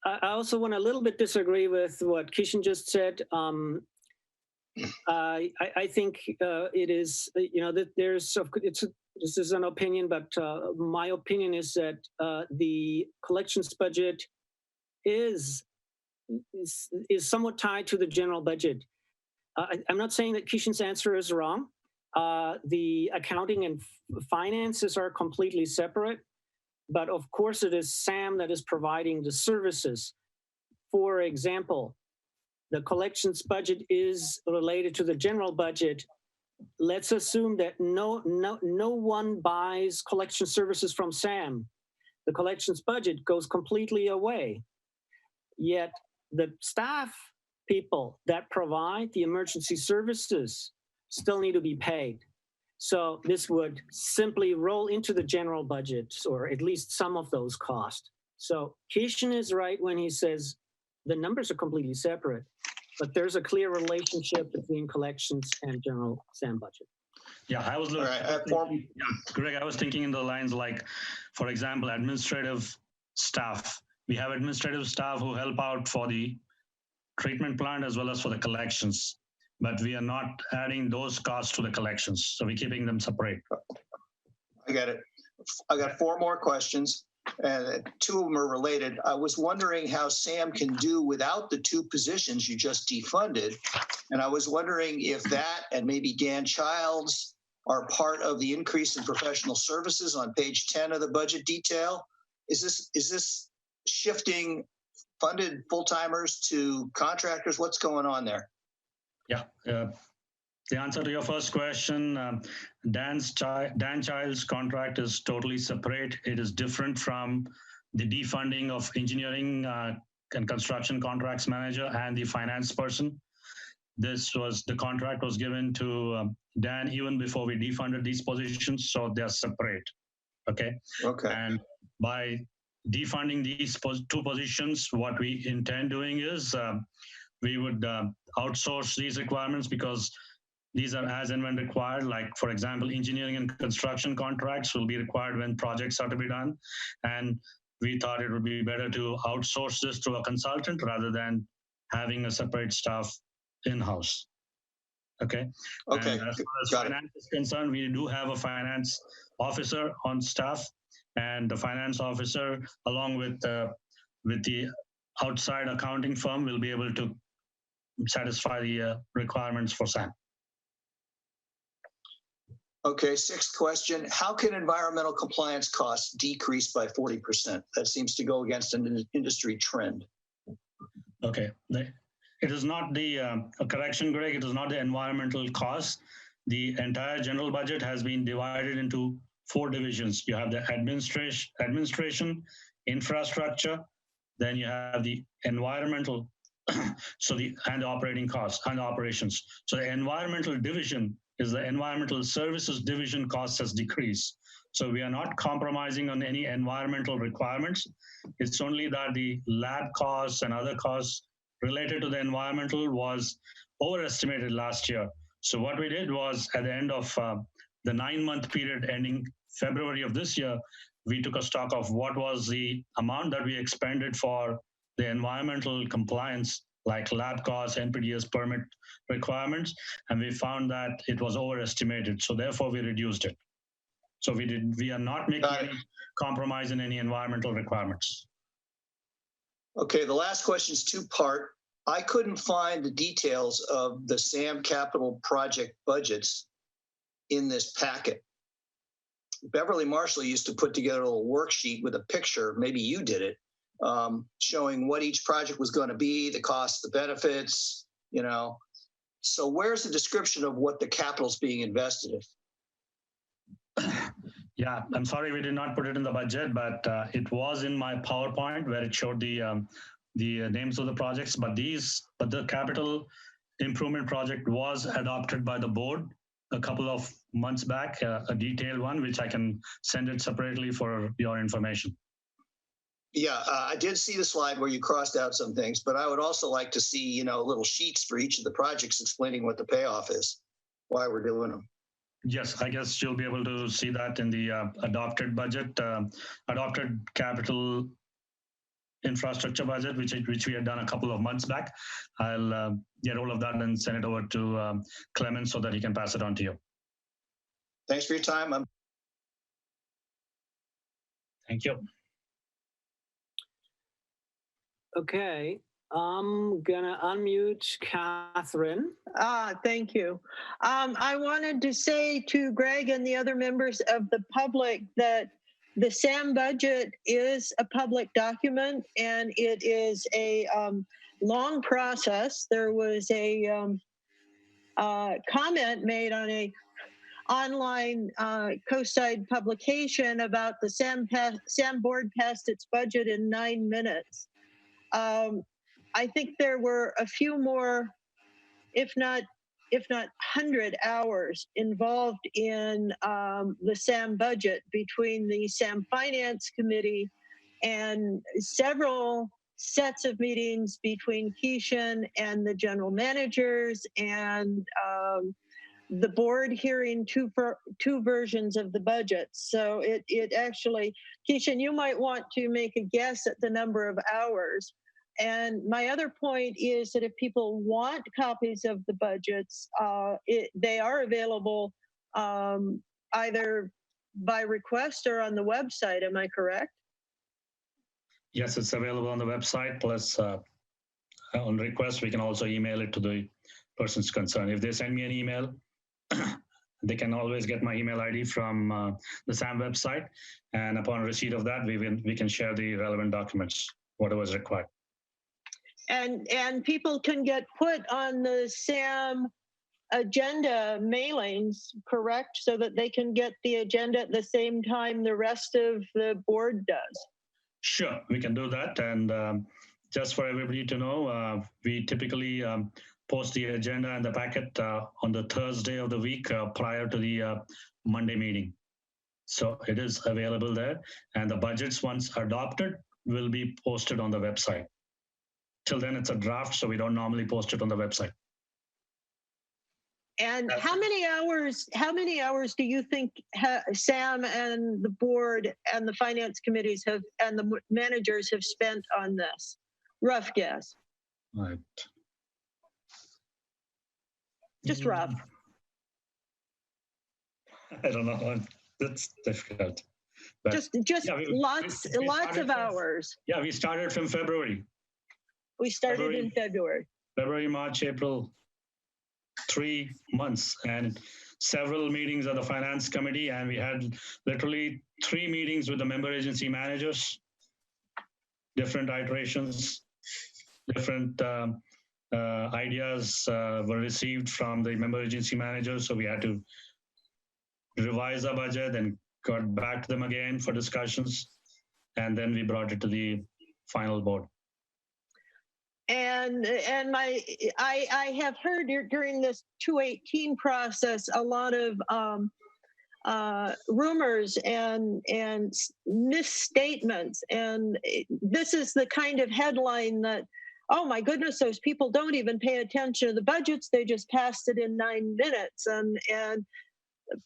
B: I also want to a little bit disagree with what Kishan just said. I think it is, that this is an opinion, but my opinion is that the collections budget is somewhat tied to the general budget. I'm not saying that Kishan's answer is wrong. The accounting and finances are completely separate, but of course it is SAM that is providing the services. For example, the collections budget is related to the general budget. Let's assume that no one buys collection services from SAM. The collections budget goes completely away. Yet the staff people that provide the emergency services still need to be paid. So this would simply roll into the general budget, or at least some of those costs. So Kishan is right when he says the numbers are completely separate, but there's a clear relationship between collections and general SAM budget.
G: Yeah, I was looking, Greg, I was thinking in the lines like, for example, administrative staff. We have administrative staff who help out for the treatment plant as well as for the collections, but we are not adding those costs to the collections. So we're keeping them separate.
E: I got it. I got 4 more questions, and 2 of them are related. I was wondering how SAM can do without the 2 positions you just defunded. And I was wondering if that and maybe Dan Childs are part of the increase in professional services on page 10 of the budget detail. Is this shifting funded full-timers to contractors? What's going on there?
G: Yeah, the answer to your first question, Dan Child's contract is totally separate. It is different from the defunding of engineering and construction contracts manager and the finance person. The contract was given to Dan even before we defunded these positions, so they're separate. Okay.
E: Okay.
G: And by defunding these 2 positions, what we intend doing is we would outsource these requirements because these are as and when required. Like, for example, engineering and construction contracts will be required when projects are to be done. And we thought it would be better to outsource this to a consultant rather than having a separate staff in-house. Okay.
E: Okay.
G: And as far as finance is concerned, we do have a finance officer on staff, and the finance officer, along with the outside accounting firm, will be able to satisfy the requirements for SAM.
E: Okay, 6th question. How can environmental compliance costs decrease by 40%? That seems to go against an industry trend.
G: Okay. It is not the correction, Greg. It is not the environmental costs. The entire general budget has been divided into 4 divisions. You have the administration, infrastructure, then you have the environmental, and the operating costs and operations. So the environmental division is the environmental services division costs has decreased. So we are not compromising on any environmental requirements. It's only that the lab costs and other costs related to the environmental was overestimated last year. So what we did was, at the end of the 9-month period ending February of this year, we took a stock of what was the amount that we expended for the environmental compliance, like lab costs, NPDES permit requirements, and we found that it was overestimated. So therefore we reduced it. So we are not making any compromise in any environmental requirements.
E: Okay, the last question is 2-part. I couldn't find the details of the SAM capital project budgets in this packet. Beverly Marshall used to put together a little worksheet with a picture, maybe you did it, showing what each project was going to be, the costs, the benefits, So where's the description of what the capital is being invested in?
G: Yeah, I'm sorry we did not put it in the budget, but it was in my PowerPoint where it showed the the names of the projects, but the capital improvement project was adopted by the board a couple of months back, a detailed one, which I can send it separately for your information.
E: Yeah, I did see the slide where you crossed out some things, but I would also like to see, little sheets for each of the projects explaining what the payoff is, why we're doing them.
G: Yes, I guess you'll be able to see that in the adopted budget, adopted capital infrastructure budget, which we had done a couple of months back. I'll get all of that and send it over to Clement so that he can pass it on to you.
E: Thanks for your time.
G: Thank you.
B: Okay, I'm gonna unmute Catherine.
A: Thank you. I wanted to say to Greg and the other members of the public that the SAM budget is a public document and it is a long process. There was a comment made on a online coast-side publication about the SAM board passed its budget in 9 minutes. I think there were a few more, if not 100 hours involved in the SAM budget between the SAM Finance Committee and several sets of meetings between Keishan and the general managers and the board hearing two versions of the budget. So it actually, Keishan, you might want to make a guess at the number of hours. And my other point is that if people want copies of the budgets, they are available either by request or on the website. Am I correct?
G: Yes, it's available on the website. Plus, on request, we can also email it to the persons concerned. If they send me an email, they can always get my email ID from the SAM website. And upon receipt of that, we can share the relevant documents, whatever is required.
A: And people can get put on the SAM agenda mailings, correct? So that they can get the agenda at the same time the rest of the board does.
G: Sure, we can do that. And just for everybody to know, we typically post the agenda and the packet on the Thursday of the week prior to the Monday meeting. So it is available there. And the budgets, once adopted, will be posted on the website. Till then, it's a draft, so we don't normally post it on the website.
A: And how many hours do you think Sam and the board and the finance committees have and the managers have spent on this? Rough guess.
G: Right.
A: Just rough.
G: I don't know. That's difficult. But
A: Just yeah, lots of hours.
G: Yeah, we started from February.
A: We started in February.
G: February, March, April, 3 months, and several meetings of the finance committee. And we had literally 3 meetings with the member agency managers, different iterations, different ideas were received from the member agency managers. So we had to revise our budget and got back to them again for discussions. And then we brought it to the final board.
A: And I have heard during this 218 process a lot of rumors and misstatements, and this is the kind of headline that, oh my goodness, those people don't even pay attention to the budgets, they just passed it in 9 minutes. And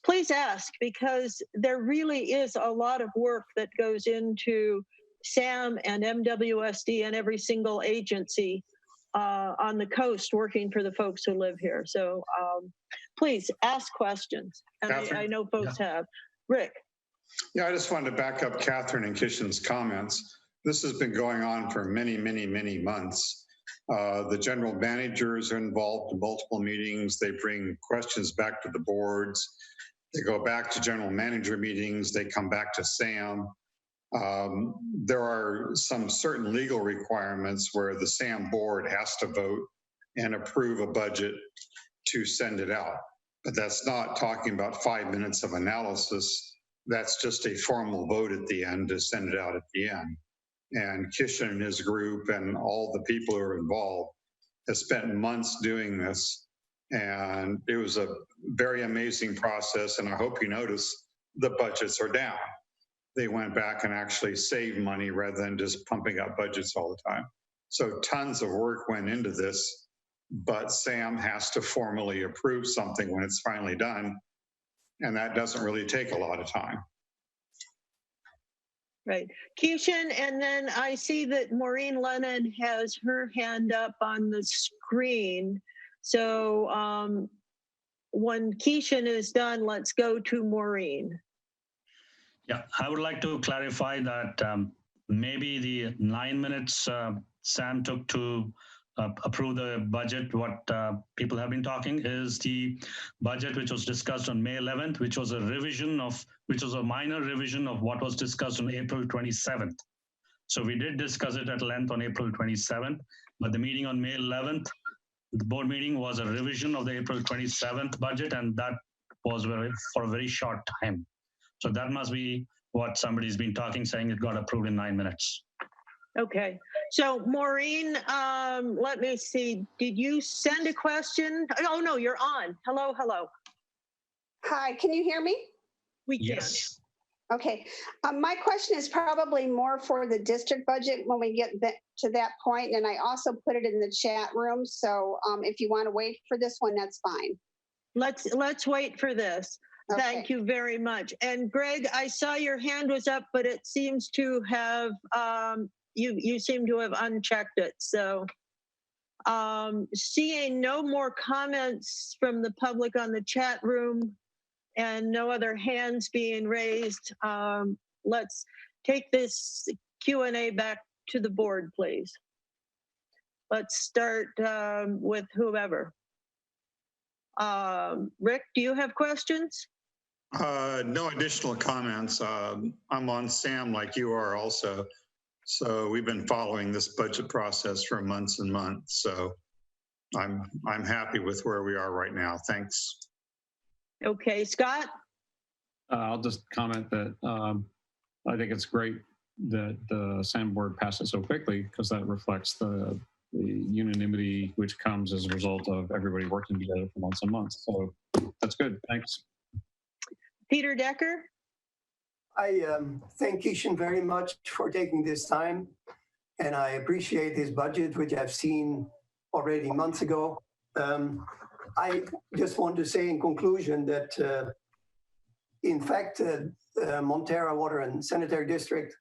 A: please ask, because there really is a lot of work that goes into SAM and MWSD and every single agency on the coast working for the folks who live here. So please ask questions. And I know folks have. Rick.
I: Yeah, I just wanted to back up Catherine and Kishan's comments. This has been going on for many, many, many months. The general managers are involved in multiple meetings. They bring questions back to the boards. They go back to general manager meetings. They come back to SAM. There are some certain legal requirements where the SAM board has to vote and approve a budget to send it out. But that's not talking about 5 minutes of analysis. That's just a formal vote at the end to send it out at the end. And Kishan and his group and all the people who are involved have spent months doing this. And it was a very amazing process. And I hope you notice the budgets are down. They went back and actually saved money rather than just pumping up budgets all the time. So tons of work went into this, but Sam has to formally approve something when it's finally done. And that doesn't really take a lot of time.
A: Right. Keishan, and then I see that Maureen Lennon has her hand up on the screen. So when Keishan is done, let's go to Maureen.
G: Yeah, I would like to clarify that maybe the 9 minutes Sam took to approve the budget, what people have been talking is the budget which was discussed on May 11th, which was a minor revision of what was discussed on April 27th. So we did discuss it at length on April 27th, but the meeting on May 11th, the board meeting was a revision of the April 27th budget, and that was for a very short time. So that must be what somebody's been talking, saying it got approved in 9 minutes.
A: Okay. So Maureen, let me see. Did you send a question? Oh, no, you're on. Hello, hello.
J: Hi, can you hear me?
A: We can.
G: Yes.
J: Okay. My question is probably more for the district budget when we get to that point, and I also put it in the chat room. So if you want to wait for this one, that's fine.
A: Let's wait for this.
J: Okay.
A: Thank you very much. And Greg, I saw your hand was up, but it seems to have, you seem to have unchecked it. So seeing no more comments from the public on the chat room and no other hands being raised, let's take this Q&A back to the board, please. Let's start with whoever. Rick, do you have questions?
I: No additional comments. I'm on Sam like you are also. So we've been following this budget process for months and months. So I'm happy with where we are right now. Thanks.
A: Okay, Scott?
D: I'll just comment that I think it's great that the SAM board passed it so quickly, because that reflects the unanimity which comes as a result of everybody working together for months and months. So that's good. Thanks.
A: Peter Decker?
K: I thank Keishan very much for taking this time, and I appreciate this budget, which I've seen already months ago. I just want to say in conclusion that, in fact, Montara Water and Sanitary District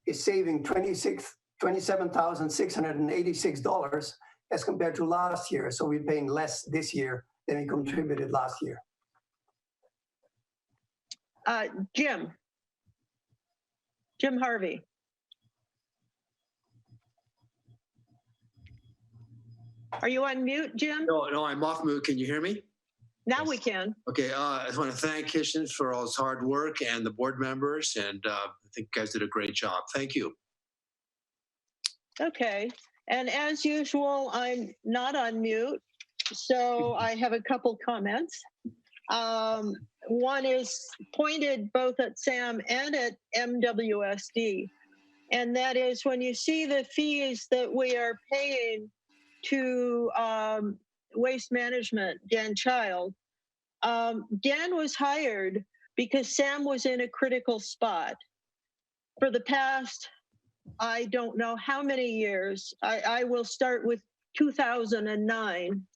K: is saving $27,686 as compared to last year. So we're paying less this year than we contributed last year. Jim Harvey.
A: Are you on mute, Jim?
F: No, I'm off mute. Can you hear me?
A: Now we can.
F: Okay, I just want to thank Kishan for all his hard work and the board members, and I think you guys did a great job. Thank you.
A: Okay, and as usual, I'm not on mute, so I have a couple comments. One is pointed both at Sam and at MWSD, and that is when you see the fees that we are paying to Waste Management, Dan Child. Dan was hired because Sam was in a critical spot. For the past, I don't know how many years, I will start with 2009,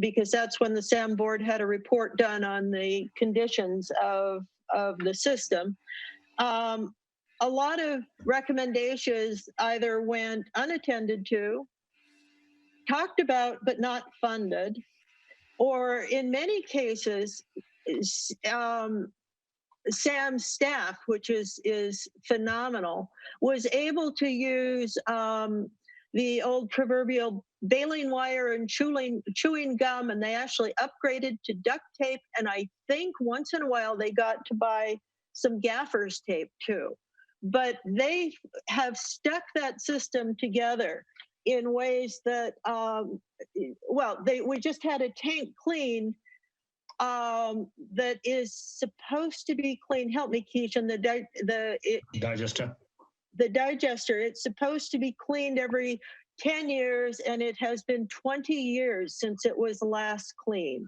A: because that's when the SAM board had a report done on the conditions of the system. A lot of recommendations either went unattended to, talked about but not funded, or in many cases, Sam's staff, which is phenomenal, was able to use the old proverbial baling wire and chewing gum, and they actually upgraded to duct tape, and I think once in a while they got to buy some gaffer's tape too. But they have stuck that system together in ways that, we just had a tank clean that is supposed to be clean. Help me, Keishan.
G: Digester.
A: the digester, it's supposed to be cleaned every 10 years, and it has been 20 years since it was last cleaned.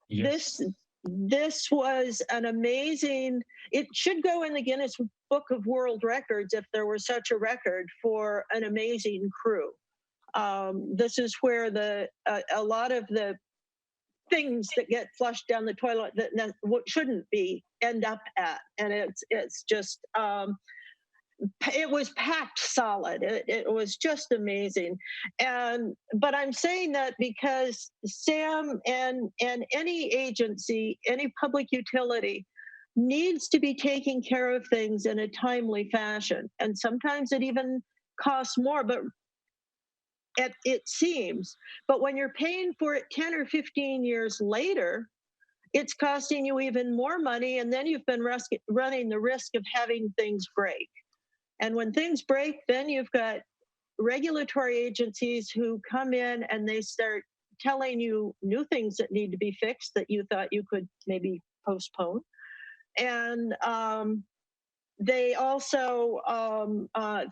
G: Yes.
A: This was an amazing, it should go in the Guinness Book of World Records if there were such a record for an amazing crew. This is where a lot of the things that get flushed down the toilet that shouldn't be end up at, and it's just it was packed solid. It was just amazing. But I'm saying that because SAM and any agency, any public utility needs to be taking care of things in a timely fashion. And sometimes it even costs more, but it seems. But when you're paying for it 10 or 15 years later, it's costing you even more money. And then you've been running the risk of having things break. And when things break, then you've got regulatory agencies who come in and they start telling you new things that need to be fixed that you thought you could maybe postpone. And they also,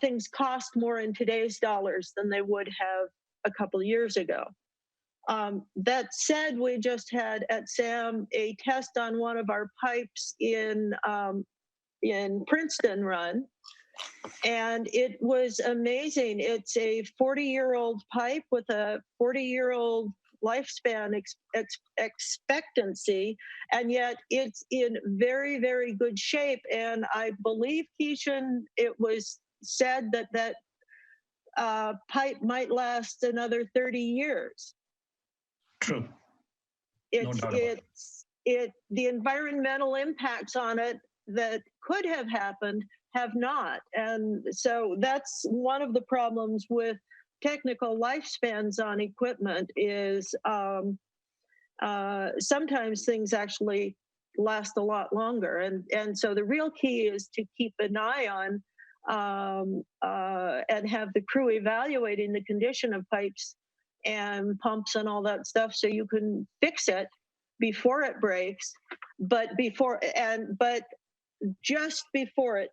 A: things cost more in today's dollars than they would have a couple of years ago. That said, we just had at SAM a test on one of our pipes in Princeton run. And it was amazing. It's a 40-year-old pipe with a 40-year-old lifespan expectancy, and yet it's in very, very good shape. And I believe, Keishan, it was said that pipe might last another 30 years.
G: True.
A: The environmental impacts on it that could have happened have not. And so that's one of the problems with technical lifespans on equipment is sometimes things actually last a lot longer. And so the real key is to keep an eye on and have the crew evaluating the condition of pipes and pumps and all that stuff so you can fix it before it breaks, but just before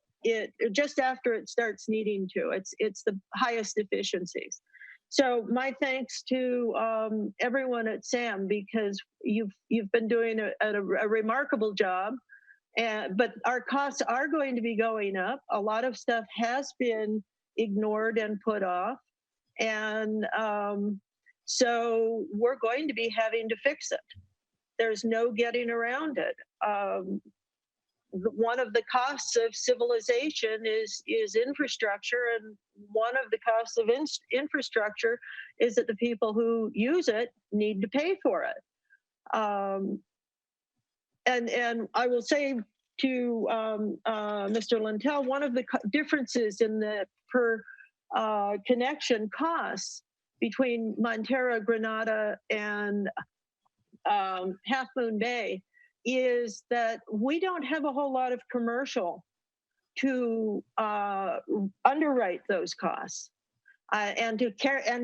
A: just after it starts needing to. It's the highest efficiencies. So my thanks to everyone at SAM, because you've been doing a remarkable job. But our costs are going to be going up. A lot of stuff has been ignored and put off. And so we're going to be having to fix it. There's no getting around it. One of the costs of civilization is infrastructure, and one of the costs of infrastructure is that the people who use it need to pay for it. And I will say to Mr. Lintel, one of the differences in the per connection costs between Montara, Grenada, and Half Moon Bay is that we don't have a whole lot of commercial to underwrite those costs and to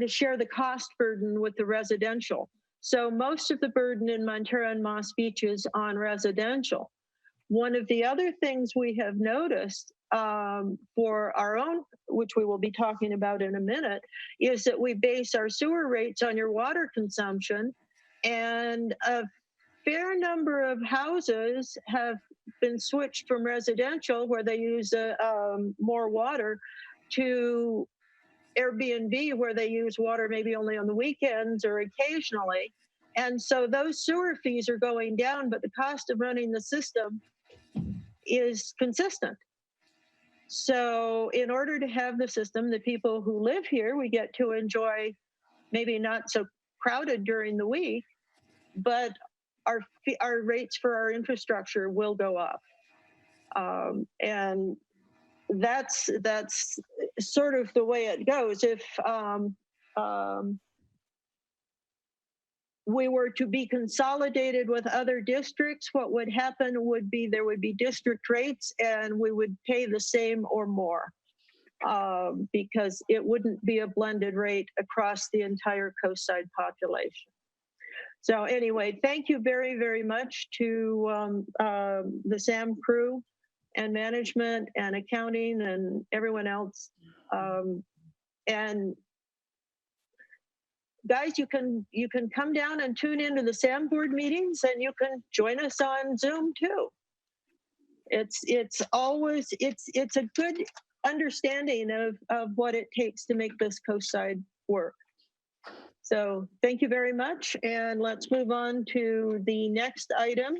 A: share the cost burden with the residential. So most of the burden in Montara and Moss Beach is on residential. One of the other things we have noticed for our own, which we will be talking about in a minute, is that we base our sewer rates on your water consumption, and a fair number of houses have been switched from residential, where they use more water, to Airbnb, where they use water maybe only on the weekends or occasionally. And so those sewer fees are going down, but the cost of running the system is consistent. So in order to have the system, the people who live here, we get to enjoy maybe not so crowded during the week, but our rates for our infrastructure will go up. And that's sort of the way it goes. If we were to be consolidated with other districts, what would happen would be there would be district rates, and we would pay the same or more because it wouldn't be a blended rate across the entire coastside population. So anyway, thank you very, very much to the SAM crew and management and accounting and everyone else. And guys, you can come down and tune into the SAM board meetings, and you can join us on Zoom too. It's always it's a good understanding of what it takes to make this coast side work. So thank you very much, and let's move on to the next item,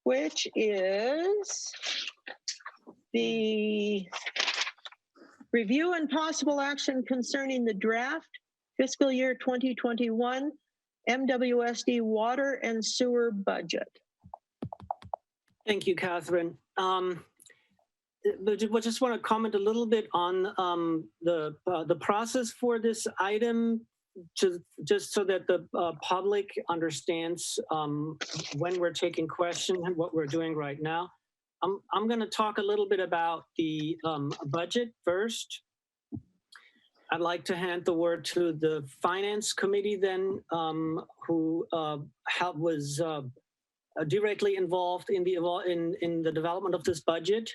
A: which is the review and possible action concerning the draft fiscal year 2021 MWSD water and sewer budget.
B: Thank you, Catherine. But I just want to comment a little bit on the process for this item, just so that the public understands when we're taking questions and what we're doing right now. I'm going to talk a little bit about the budget first. I'd like to hand the word to the Finance Committee then, who was directly involved in the development of this budget,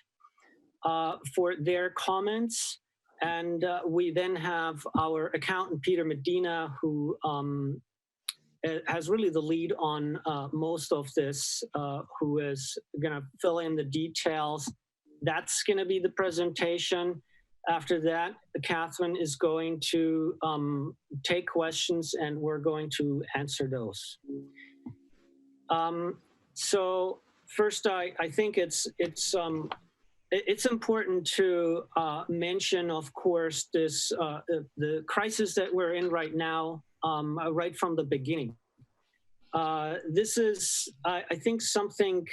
B: for their comments. And we then have our accountant, Peter Medina, who has really the lead on most of this, who is going to fill in the details. That's going to be the presentation. After that, Catherine is going to take questions, and we're going to answer those. So first, I think it's important to mention, of course, this the crisis that we're in right now, right from the beginning. This is, I think, something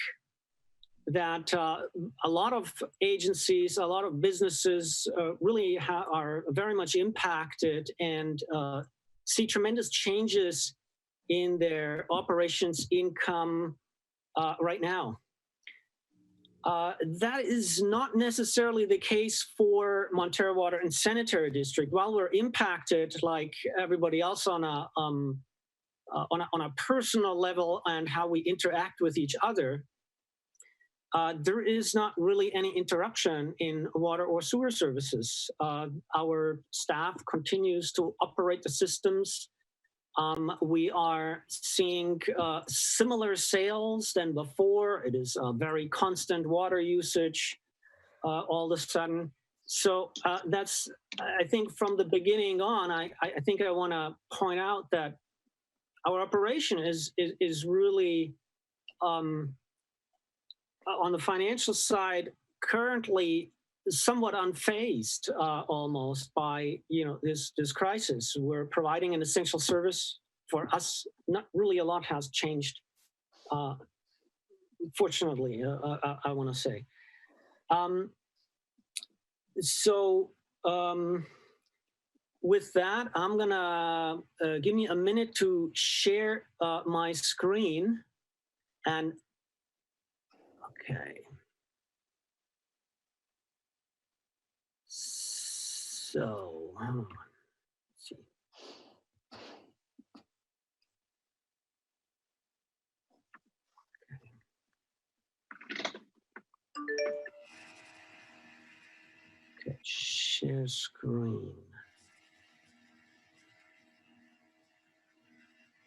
B: that a lot of agencies, a lot of businesses really are very much impacted and see tremendous changes in their operations income right now. That is not necessarily the case for Montara Water and Sanitary District. While we're impacted like everybody else on a personal level and how we interact with each other, there is not really any interruption in water or sewer services. Our staff continues to operate the systems. We are seeing similar sales than before. It is a very constant water usage all of a sudden. So that's, I think, from the beginning on, I think I want to point out that our operation is really, on the financial side, currently somewhat unfazed almost by this crisis. We're providing an essential service. For us, not really a lot has changed, fortunately, I want to say. With that, I'm gonna give me a minute to share my screen. And okay. So, let's see. Okay, share screen.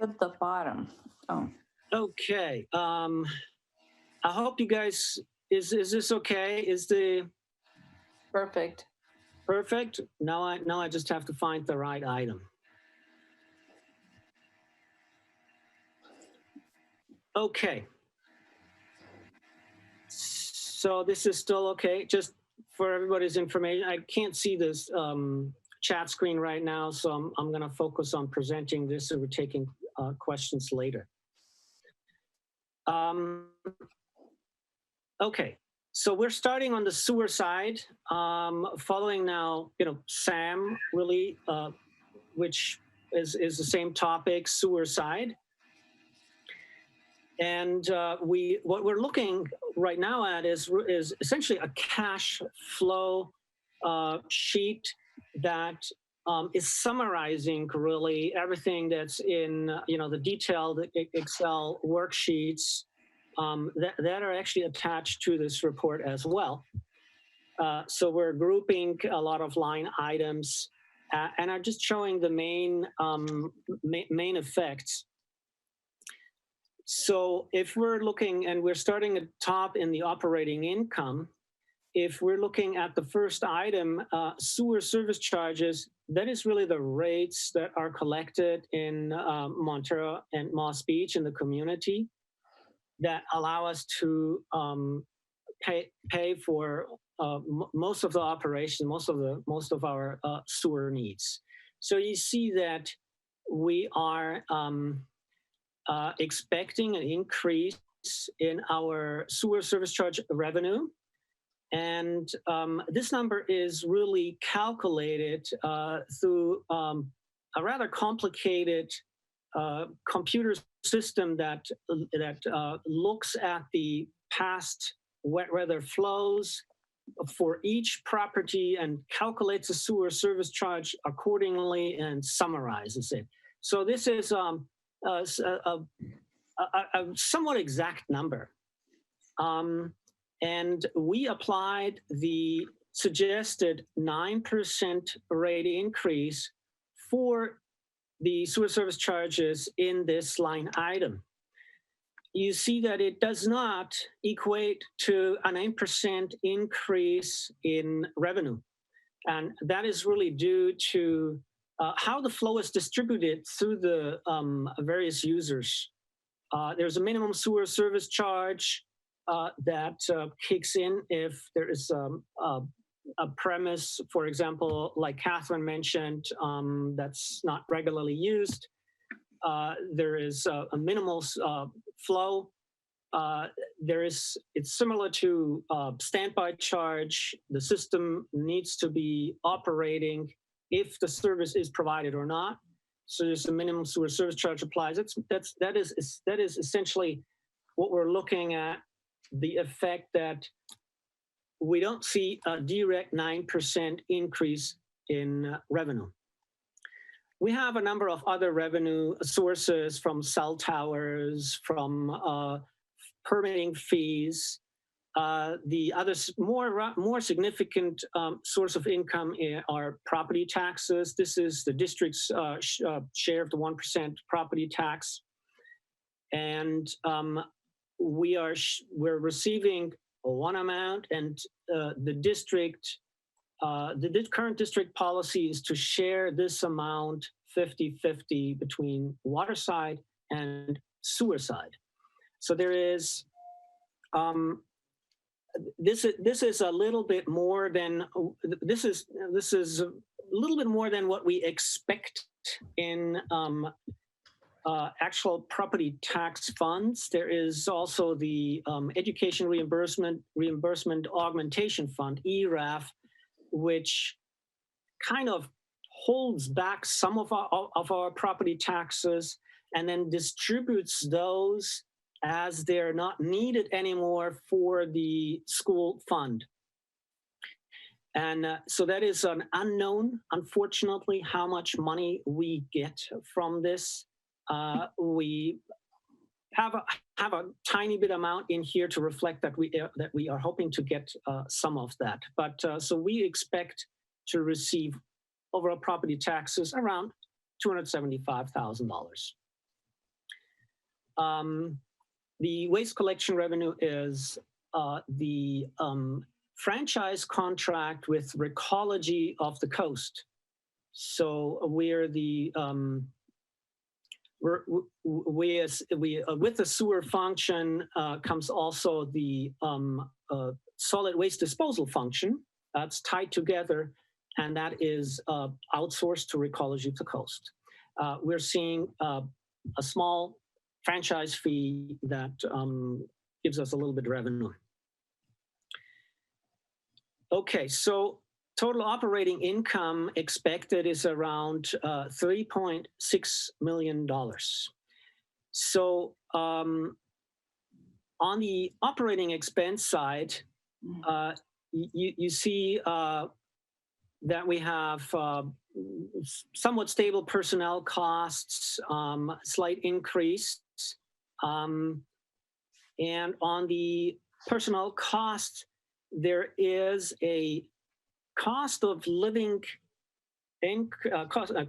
L: At the bottom. Oh.
B: Okay. I hope you guys, is this okay? Is the
L: Perfect.
B: Perfect. Now I just have to find the right item. Okay. So this is still okay. Just for everybody's information, I can't see this chat screen right now, so I'm going to focus on presenting this, and we're taking questions later. Okay. So we're starting on the sewer side, following now, SAM really, which is the same topic, sewer side. And what we're looking right now at is essentially a cash flow sheet that is summarizing really everything that's in the detailed Excel worksheets that are actually attached to this report as well. So we're grouping a lot of line items and are just showing the main effects. So if we're looking, and we're starting at top in the operating income, if we're looking at the first item, sewer service charges, that is really the rates that are collected in Montara and Moss Beach in the community that allow us to pay for most of the operation, most of our sewer needs. So you see that we are expecting an increase in our sewer service charge revenue. And this number is really calculated through a rather complicated computer system that looks at the past wet weather flows for each property and calculates the sewer service charge accordingly and summarizes it. So this is a somewhat exact number. And we applied the suggested 9% rate increase for the sewer service charges in this line item. You see that it does not equate to a 9% increase in revenue. And that is really due to how the flow is distributed through the various users. There's a minimum sewer service charge that kicks in if there is a premise, for example, like Catherine mentioned, that's not regularly used. There is a minimal flow. It's similar to standby charge. The system needs to be operating if the service is provided or not. So there's a minimum sewer service charge applies. That is essentially what we're looking at. The effect that we don't see a direct 9% increase in revenue. We have a number of other revenue sources from cell towers, from permitting fees. The other more significant source of income are property taxes. This is the district's share of the 1% property tax. And we're receiving one amount, and the current district policy is to share this amount 50-50 between water side and sewer side. So there is this is a little bit more than what we expect in actual property tax funds. There is also the Education Reimbursement Augmentation Fund, ERAF, which kind of holds back some of our property taxes and then distributes those as they're not needed anymore for the school fund. And so that is an unknown, unfortunately, how much money we get from this. We have a tiny bit amount in here to reflect that we are hoping to get some of that. But so we expect to receive overall property taxes around $275,000. The waste collection revenue is the franchise contract with Recology of the Coast. So we're the with the sewer function comes also the solid waste disposal function. That's tied together, and that is outsourced to Recology of the Coast. We're seeing a small franchise fee that gives us a little bit of revenue. Okay, so total operating income expected is around $3.6 million. So on the operating expense side, you see that we have somewhat stable personnel costs, slight increase. And on the personnel cost, there is a cost of living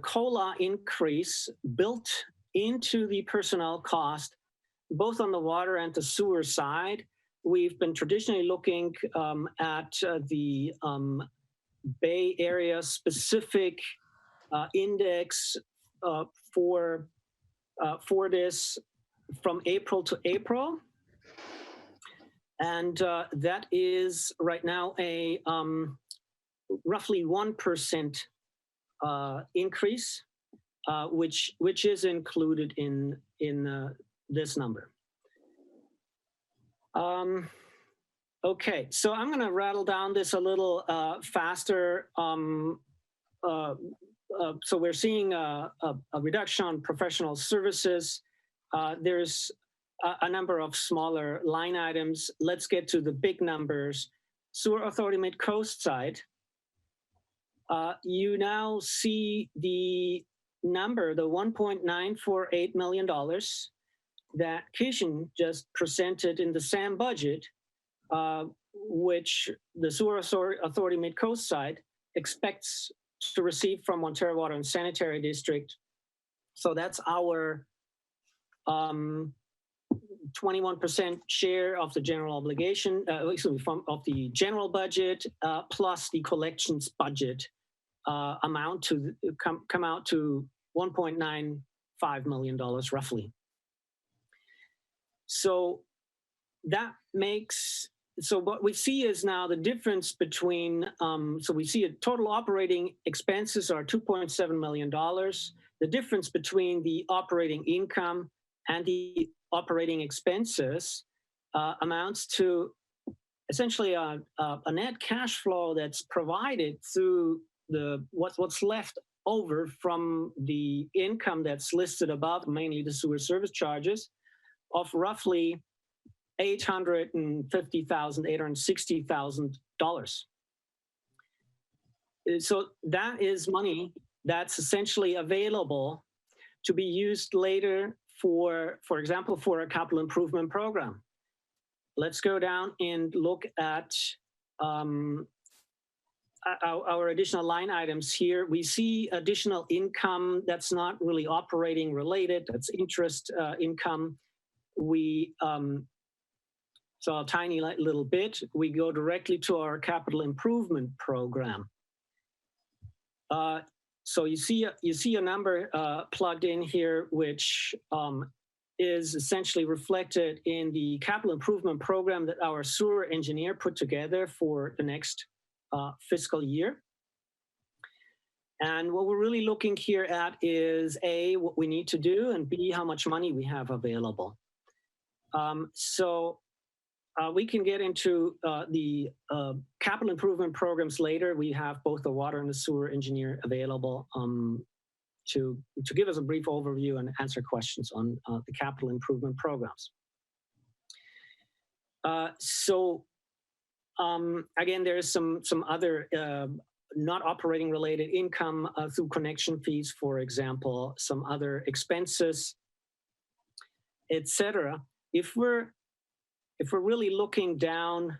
B: COLA increase built into the personnel cost, both on the water and the sewer side. We've been traditionally looking at the Bay Area specific index for this from April to April. And that is right now a roughly 1% increase, which is included in this number. Okay, so I'm going to rattle down this a little faster. So we're seeing a reduction on professional services. There's a number of smaller line items. Let's get to the big numbers. Sewer Authority Mid-Coast side. You now see the number, the $1.948 million that Kishan just presented in the SAM budget, which the Sewer Authority Mid-Coast side expects to receive from Montara Water and Sanitary District. So that's our 21% share of the general obligation, of the general budget, plus the collections budget amount to come out to $1.95 million roughly. So that makes, so what we see is now the difference between, so we see a total operating expenses are $2.7 million. The difference between the operating income and the operating expenses amounts to essentially a net cash flow that's provided through the what's left over from the income that's listed above, mainly the sewer service charges, of roughly $850,000, $860,000. So that is money that's essentially available to be used later for example, for a capital improvement program. Let's go down and look at our additional line items here. We see additional income that's not really operating related, that's interest income. We saw a tiny little bit. We go directly to our capital improvement program. So you see a number plugged in here, which is essentially reflected in the capital improvement program that our sewer engineer put together for the next fiscal year. And what we're really looking here at is A, what we need to do, and B, how much money we have available. We can get into the capital improvement programs later. We have both the water and the sewer engineer available to give us a brief overview and answer questions on the capital improvement programs. Again, there is some other not operating related income through connection fees, for example, some other expenses, etc. If we're really looking down,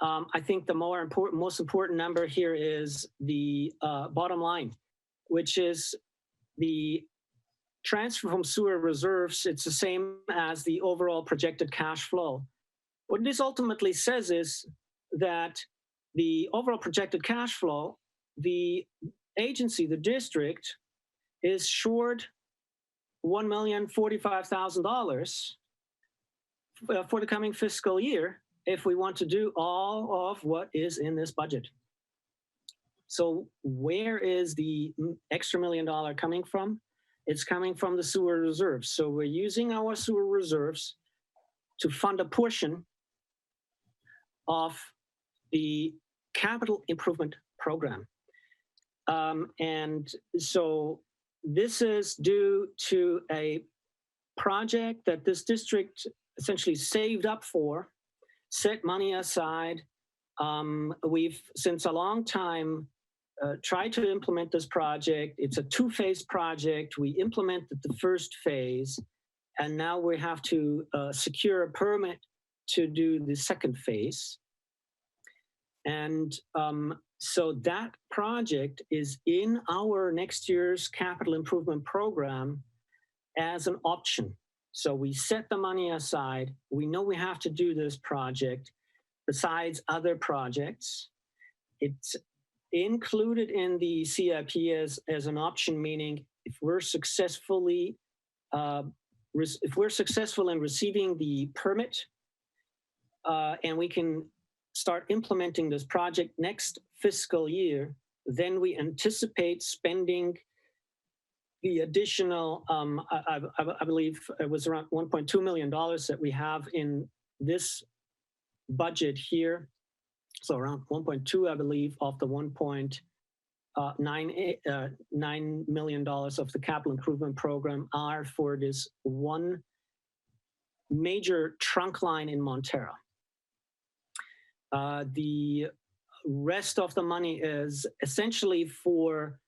B: I think the most important number here is the bottom line, which is the transfer from sewer reserves. It's the same as the overall projected cash flow. What this ultimately says is that the overall projected cash flow, the agency, the district, is short $1,045,000 for the coming fiscal year if we want to do all of what is in this budget. So where is the extra $1 million coming from? It's coming from the sewer reserves. So we're using our sewer reserves to fund a portion of the capital improvement program. And so this is due to a project that this district essentially saved up for, set money aside. We've, since a long time, tried to implement this project. It's a two-phase project. We implemented the first phase, And now we have to secure a permit to do the second phase. And so that project is in our next year's capital improvement program as an option. So we set the money aside. We know we have to do this project besides other projects. It's included in the CIP as an option, meaning if we're successful in receiving the permit and we can start implementing this project next fiscal year, then we anticipate spending the additional, I believe it was around $1.2 million that we have in this budget here. So around 1.2, I believe, of the $1.9 million of the capital improvement program are for this one major trunk line in Montara. The rest of the money is essentially for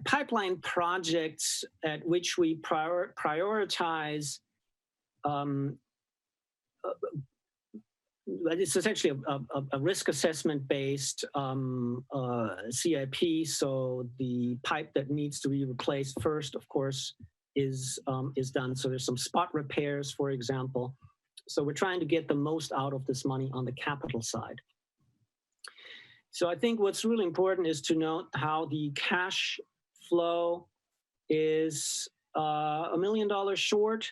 B: pipeline projects at which we prioritize. It's essentially a risk assessment based CIP. So the pipe that needs to be replaced first, of course, is done. So there's some spot repairs, for example. So we're trying to get the most out of this money on the capital side. So I think what's really important is to note how the cash flow is $1 million short.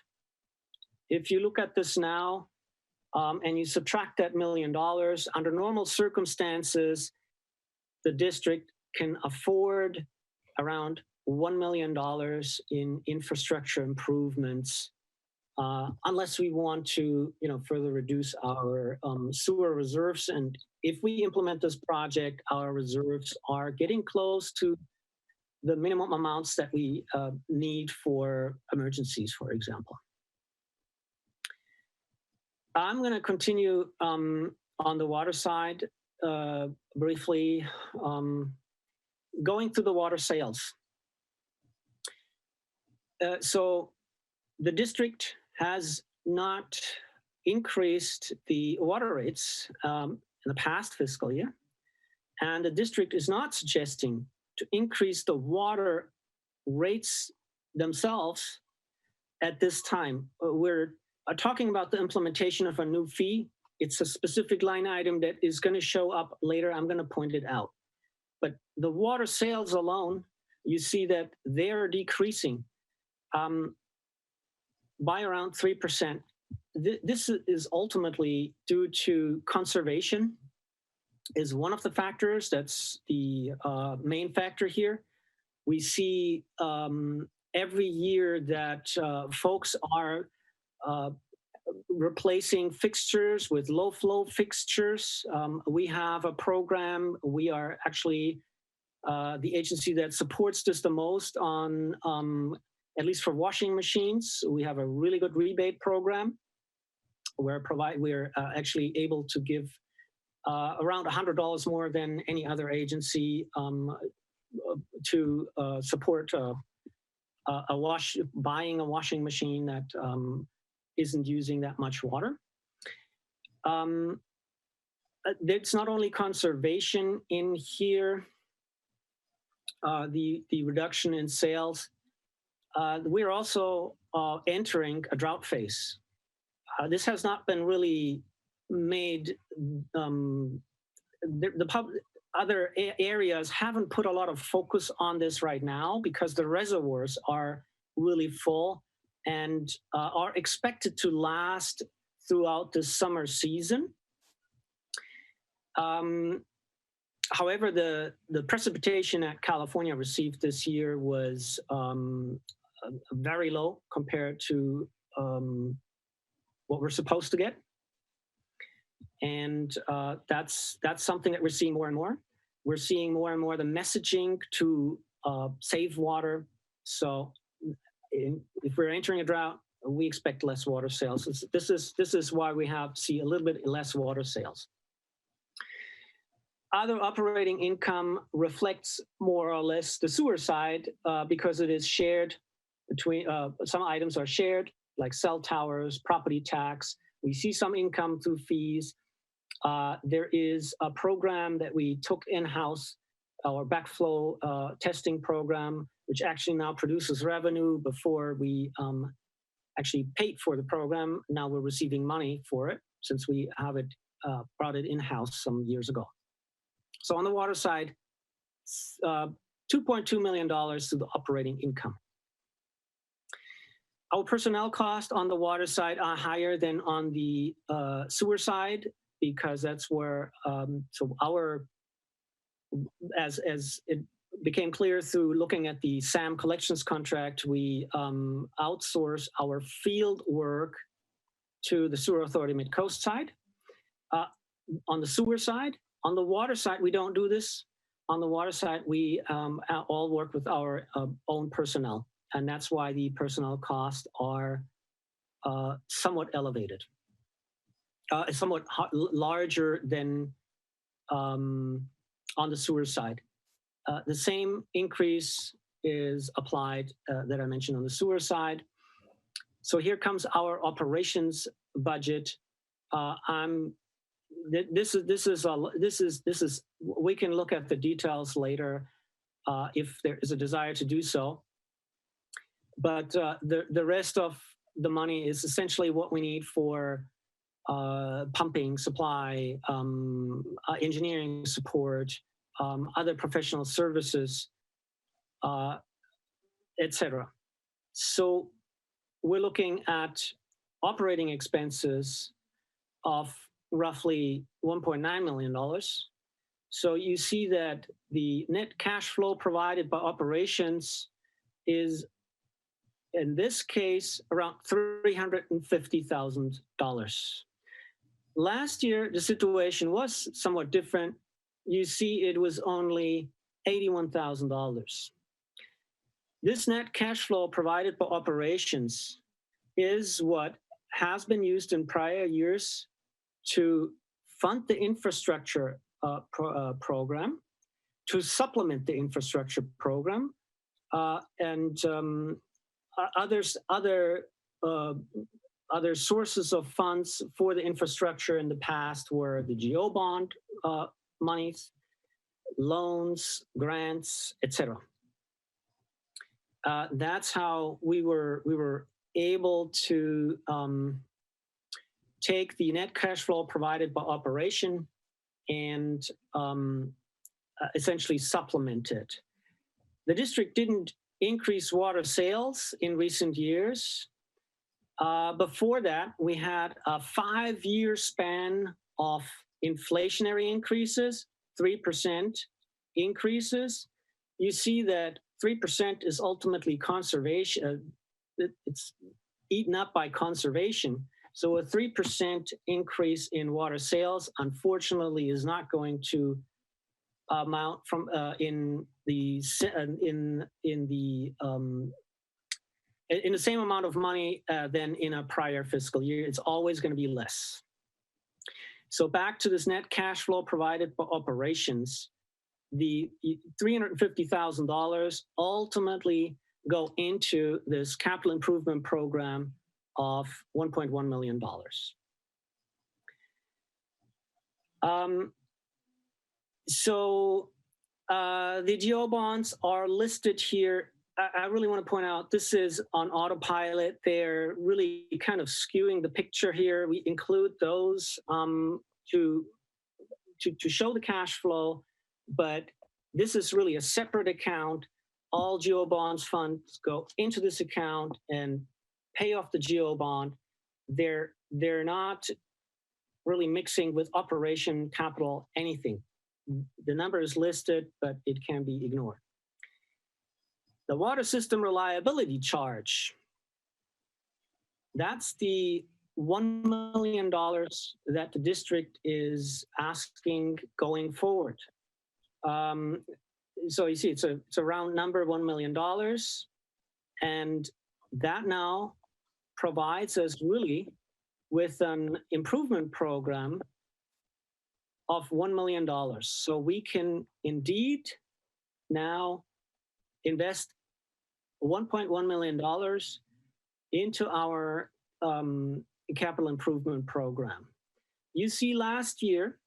B: If you look at this now and you subtract that $1 million, under normal circumstances, the district can afford around $1 million in infrastructure improvements, unless we want to, further reduce our sewer reserves. And if we implement this project, our reserves are getting close to the minimum amounts that we need for emergencies, for example. I'm going to continue on the water side briefly, going through the water sales. So the district has not increased the water rates in the past fiscal year, and the district is not suggesting to increase the water rates themselves at this time. We're talking about the implementation of a new fee. It's a specific line item that is going to show up later. I'm going to point it out. But the water sales alone, you see that they're decreasing by around 3%. This is ultimately due to conservation is one of the factors. That's the main factor here. We see every year that folks are replacing fixtures with low flow fixtures. We have a program. We are actually the agency that supports this the most on, at least for washing machines. We have a really good rebate program where we're actually able to give around $100 more than any other agency to support buying a washing machine that isn't using that much water. It's not only conservation in here, the reduction in sales. We're also entering a drought phase. This has not been really made, other areas haven't put a lot of focus on this right now because the reservoirs are really full and are expected to last throughout the summer season. However, the precipitation that California received this year was very low compared to what we're supposed to get. And that's something that we're seeing more and more. We're seeing more and more the messaging to save water. So if we're entering a drought, we expect less water sales. This is why we see a little bit less water sales. Other operating income reflects more or less the sewer side because it is shared between some items are shared, like cell towers, property tax. We see some income through fees. There is a program that we took in-house, our backflow testing program, which actually now produces revenue. Before we actually paid for the program, now we're receiving money for it since we have it brought it in-house some years ago. So on the water side, $2.2 million to the operating income. Our personnel costs on the water side are higher than on the sewer side, because that's where as it became clear through looking at the SAM collections contract, we outsource our field work to the Sewer Authority Mid-Coast side. On the sewer side, on the water side, we don't do this. On the water side, we all work with our own personnel, and that's why the personnel costs are somewhat elevated, somewhat larger than on the sewer side. The same increase is applied that I mentioned on the sewer side. So here comes our operations budget. This is we can look at the details later if there is a desire to do so. But the rest of the money is essentially what we need for pumping, supply, engineering support, other professional services, etc. So we're looking at operating expenses of roughly $1.9 million. So you see that the net cash flow provided by operations is, in this case, around $350,000. Last year, the situation was somewhat different. You see, it was only $81,000. This net cash flow provided by operations is what has been used in prior years to fund the infrastructure program, to supplement the infrastructure program, and other sources of funds for the infrastructure in the past were the GO bond monies, loans, grants, etc. That's how we were able to take the net cash flow provided by operation and essentially supplement it. The district didn't increase water sales in recent years. Before that, we had a 5-year span of inflationary increases, 3% increases. You see that 3% is ultimately conservation. It's eaten up by conservation. So a 3% increase in water sales, unfortunately, is not going to amount from in the same amount of money than in a prior fiscal year. It's always going to be less. So back to this net cash flow provided by operations, the $350,000 ultimately go into this capital improvement program of $1.1 million. The GO bonds are listed here. I really want to point out this is on autopilot. They're really kind of skewing the picture here. We include those to show the cash flow, but this is really a separate account. All GO bonds funds go into this account and pay off the GO bond. They're not really mixing with operation capital anything. The number is listed, but it can be ignored. The water system reliability charge, that's the $1 million that the district is asking going forward. So you see, it's a round number, $1 million. And that now provides us really with an improvement program of $1 million. So we can indeed now invest $1.1 million into our capital improvement program. You see, last year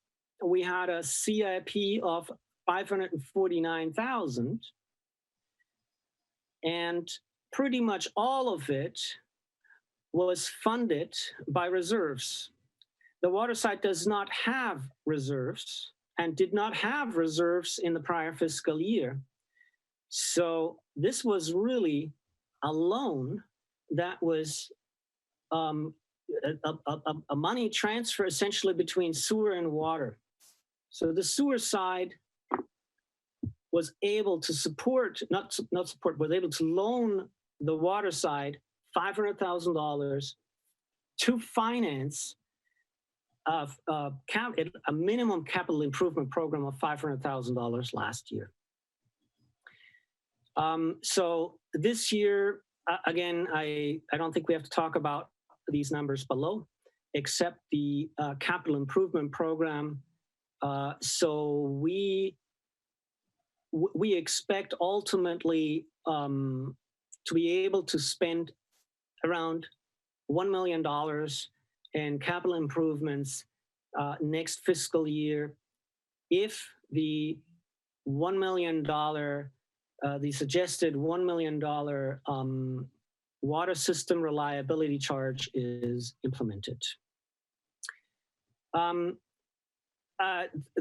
B: we had a CIP of 549,000, and pretty much all of it was funded by reserves. The water side does not have reserves and did not have reserves in the prior fiscal year. So this was really a loan that was a money transfer essentially between sewer and water. So the sewer side was able to support, was able to loan the water side $500,000 to finance a minimum capital improvement program of $500,000 last year. So this year, again, I don't think we have to talk about these numbers below, except the capital improvement program. So we expect ultimately to be able to spend around $1 million in capital improvements next fiscal year if the $1 million, the suggested $1 million water system reliability charge is implemented.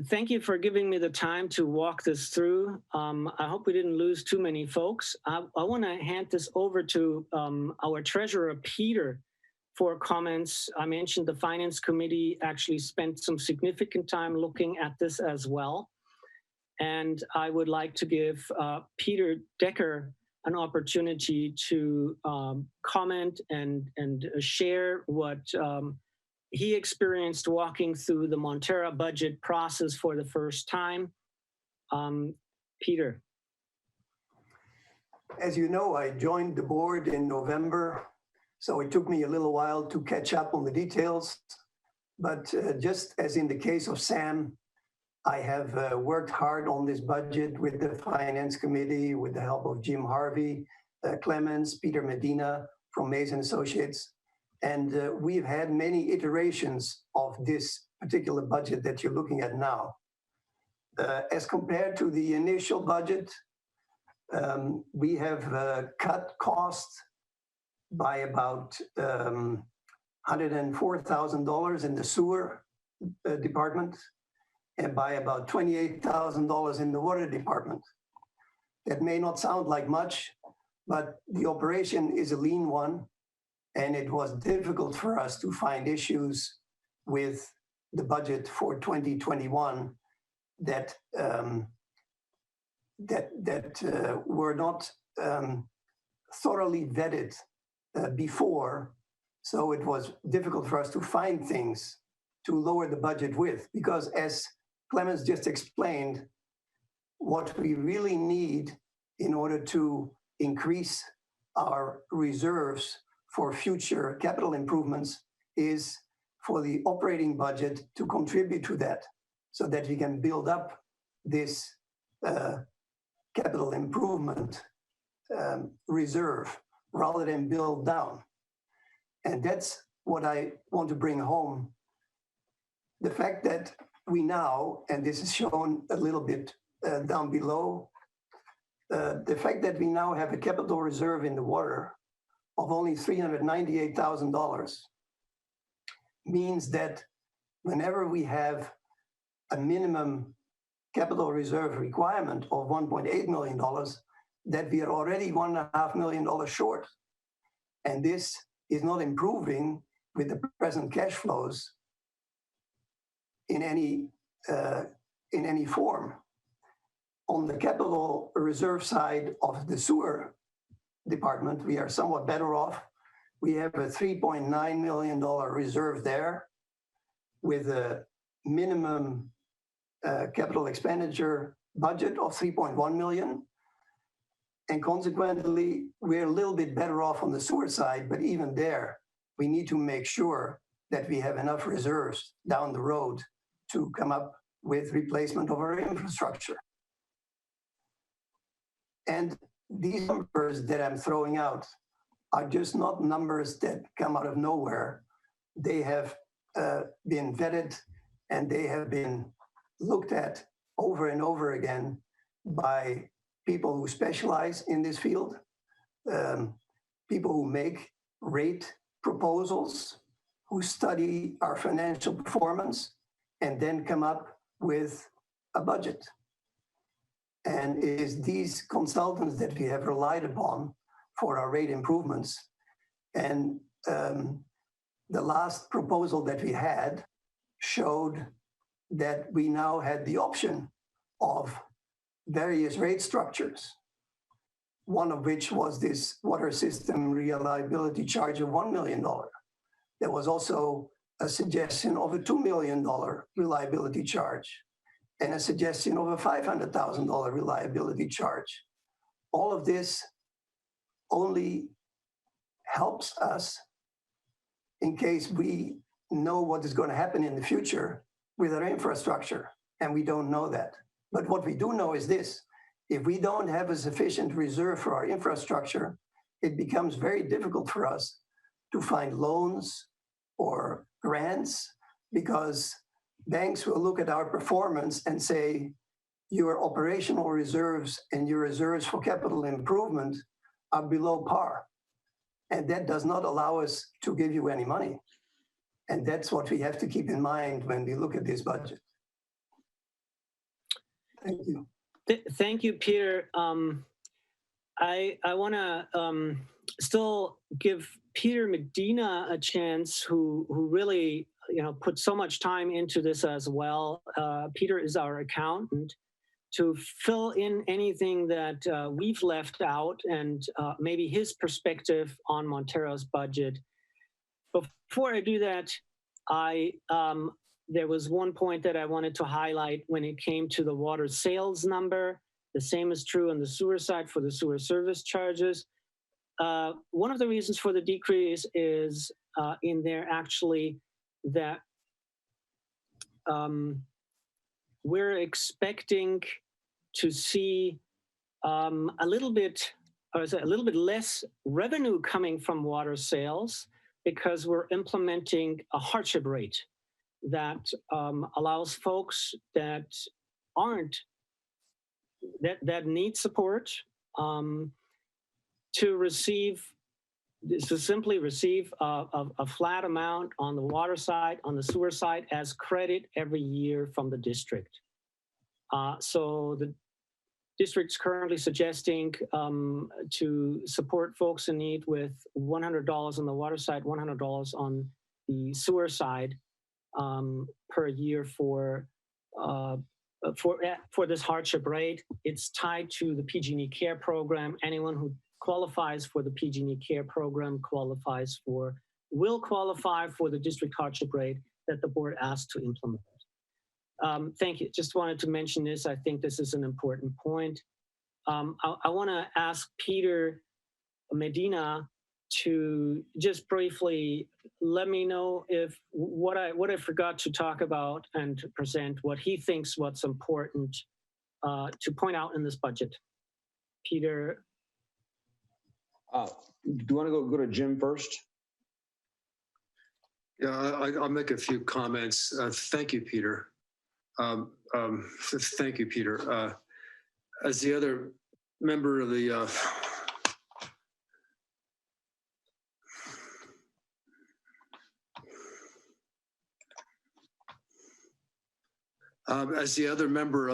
B: Thank you for giving me the time to walk this through. I hope we didn't lose too many folks. I want to hand this over to our treasurer, Peter, for comments. I mentioned the Finance Committee actually spent some significant time looking at this as well. And I would like to give Peter Decker an opportunity to comment and share what he experienced walking through the Montara budget process for the first time. Peter.
K: As you know, I joined the board in November, so it took me a little while to catch up on the details. But just as in the case of Sam, I have worked hard on this budget with the Finance Committee, with the help of Jim Harvey, Clemens, Peter Medina from Mason Associates. And we've had many iterations of this particular budget that you're looking at now. As compared to the initial budget, we have cut costs by about $104,000 in the sewer department and by about $28,000 in the water department. That may not sound like much, but the operation is a lean one. And it was difficult for us to find issues with the budget for 2021 that were not thoroughly vetted before. So it was difficult for us to find things to lower the budget with, because as Clemens just explained, what we really need in order to increase our reserves for future capital improvements is for the operating budget to contribute to that, so that we can build up this capital improvement reserve rather than build down. And that's what I want to bring home. The fact that we now, and this is shown a little bit down below, the fact that we now have a capital reserve in the water of only $398,000 means that whenever we have a minimum capital reserve requirement of $1.8 million, that we are already $1.5 million short. And this is not improving with the present cash flows in any form. On the capital reserve side of the sewer department, we are somewhat better off. We have a $3.9 million reserve there with a minimum capital expenditure budget of $3.1 million. And consequently, we're a little bit better off on the sewer side, but even there, we need to make sure that we have enough reserves down the road to come up with replacement of our infrastructure. And these numbers that I'm throwing out are just not numbers that come out of nowhere. They have been vetted and they have been looked at over and over again by people who specialize in this field, people who make rate proposals, who study our financial performance, and then come up with a budget. And it is these consultants that we have relied upon for our rate improvements. And the last proposal that we had showed that we now had the option of various rate structures, one of which was this water system reliability charge of $1 million. There was also a suggestion of a $2 million reliability charge and a suggestion of a $500,000 reliability charge. All of this only helps us in case we know what is going to happen in the future with our infrastructure, and we don't know that. But what we do know is this: if we don't have a sufficient reserve for our infrastructure, it becomes very difficult for us to find loans or grants, because banks will look at our performance and say, your operational reserves and your reserves for capital improvement are below par. And that does not allow us to give you any money. And that's what we have to keep in mind when we look at this budget. Thank you.
B: Thank you, Peter. I want to still give Peter Medina a chance, who really put so much time into this as well. Peter is our accountant, to fill in anything that we've left out, and maybe his perspective on Montara's budget. Before I do that, there was one point that I wanted to highlight when it came to the water sales number. The same is true on the sewer side for the sewer service charges. One of the reasons for the decrease is in there actually that we're expecting to see a little bit less revenue coming from water sales, because we're implementing a hardship rate that allows folks that need support to simply receive a flat amount on the water side, on the sewer side, as credit every year from the district. So the district's currently suggesting to support folks in need with $100 on the water side, $100 on the sewer side per year for this hardship rate. It's tied to the PG&E Care program. Anyone who qualifies for the PG&E Care program will qualify for the district hardship rate that the board asked to implement. Thank you. Just wanted to mention this. I think this is an important point. I want to ask Peter Medina to just briefly let me know if what I forgot to talk about and to present, what he thinks what's important to point out in this budget. Peter.
M: Do you want to go to Jim first?
F: Yeah, I'll make a few comments. Thank you, Peter. Thank you, Peter. As the other member of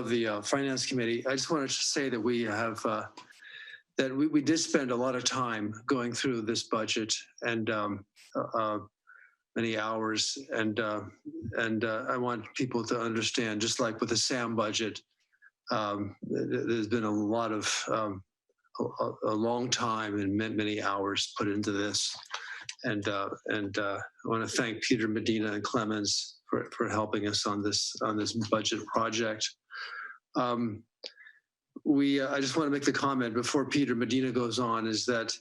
F: the Finance Committee, I just wanted to say that we have that we did spend a lot of time going through this budget, and many hours, and I want people to understand, just like with the SAM budget, there's been a lot of a long time and many hours put into this, and I want to thank Peter Medina and Clemens for helping us on this budget project. I just want to make the comment before Peter Medina goes on, is that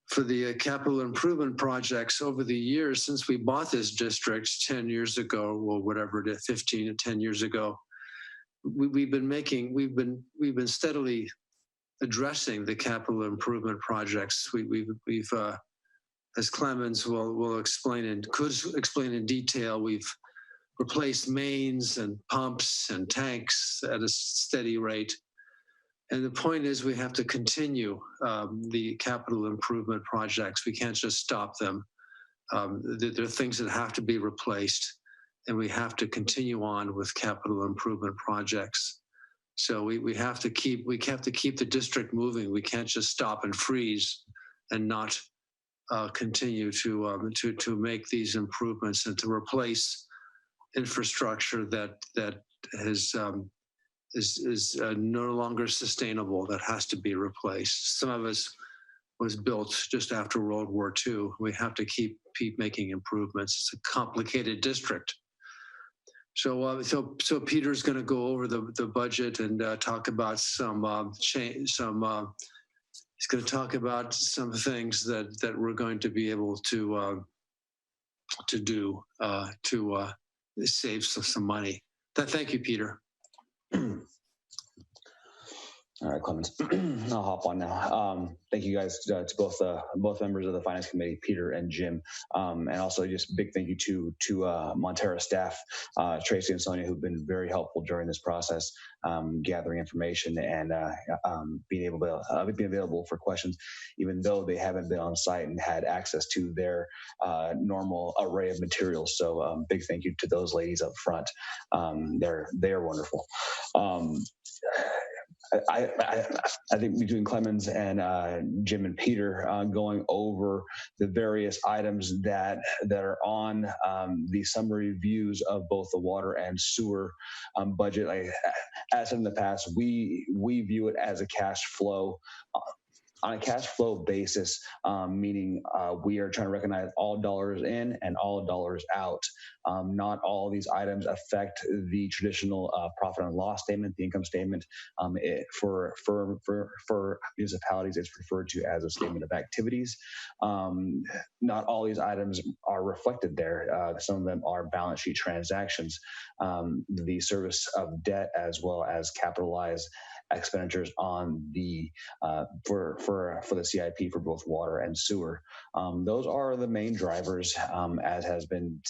F: for the capital improvement projects over the years since we bought this district 10 years ago, or whatever it is, 15 or 10 years ago, we've been steadily addressing the capital improvement projects. We've as Clemens will explain and could explain in detail, we've replaced mains and pumps and tanks at a steady rate. And the point is we have to continue the capital improvement projects. We can't just stop them. There are things that have to be replaced, and we have to continue on with capital improvement projects. So we have to keep the district moving. We can't just stop and freeze and not continue to make these improvements and to replace infrastructure that is no longer sustainable, that has to be replaced. Some of us was built just after World War II. We have to keep making improvements. It's a complicated district. So Peter's going to go over the budget and talk about he's going to talk about some things that we're going to be able to do to save some money. Thank you, Peter.
N: All right, Clemens, I'll hop on now. Thank you guys to both members of the Finance Committee, Peter and Jim, and also just big thank you to Montara staff, Tracy and Sonia, who've been very helpful during this process, gathering information and being available for questions, even though they haven't been on site and had access to their normal array of materials. So big thank you to those ladies up front. They're wonderful. I think between Clemens and Jim and Peter going over the various items that are on the summary views of both the water and sewer budget. As in the past, we view it as a cash flow. On a cash flow basis, meaning we are trying to recognize all dollars in and all dollars out. Not all these items affect the traditional profit and loss statement, the income statement. For municipalities, it's referred to as a statement of activities. Not all these items are reflected there. Some of them are balance sheet transactions. The service of debt as well as capitalized expenditures on the for the CIP for both water and sewer. Those are the main drivers, as has been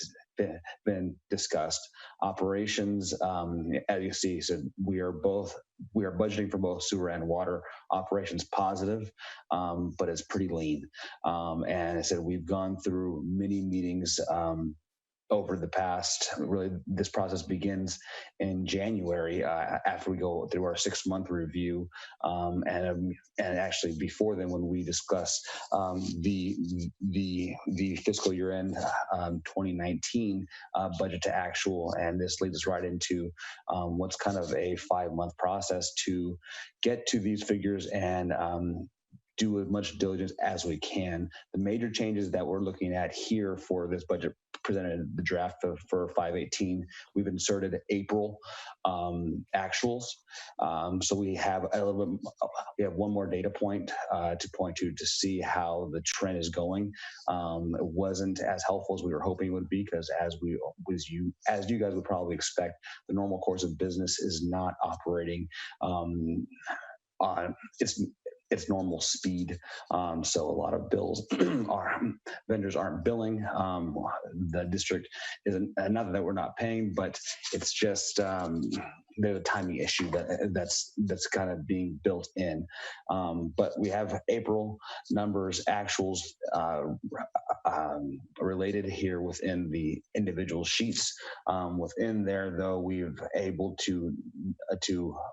N: discussed. Operations, as you see, so we are budgeting for both sewer and water. Operations positive, but it's pretty lean. And I said we've gone through many meetings over the past, really this process begins in January after we go through our 6-month review, and actually before then when we discuss the fiscal year end 2019 budget to actual, and this leads us right into what's kind of a 5-month process to get to these figures and do as much diligence as we can. The major changes that we're looking at here for this budget presented in the draft for 518, we've inserted April actuals. So we have a little bit, we have one more data point to point to see how the trend is going. It wasn't as helpful as we were hoping it would be, because as you guys would probably expect, the normal course of business is not operating on its normal speed. So a lot of bills vendors aren't billing. The district isn't, not that we're not paying, but it's just there's a timing issue that's kind of being built in. But we have April numbers, actuals related here within the individual sheets. Within there, though, we've able to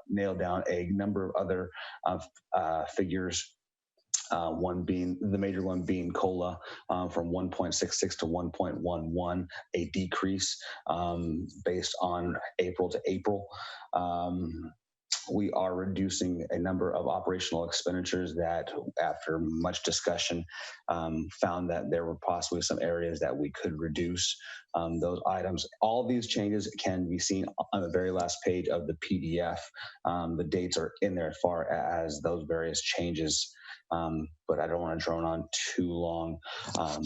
N: nail down a number of other figures. One being the major one being COLA from 1.66 to 1.11, a decrease based on April to April. We are reducing a number of operational expenditures that, after much discussion, found that there were possibly some areas that we could reduce those items. All these changes can be seen on the very last page of the PDF. The dates are in there as far as those various changes, but I don't want to drone on too long. I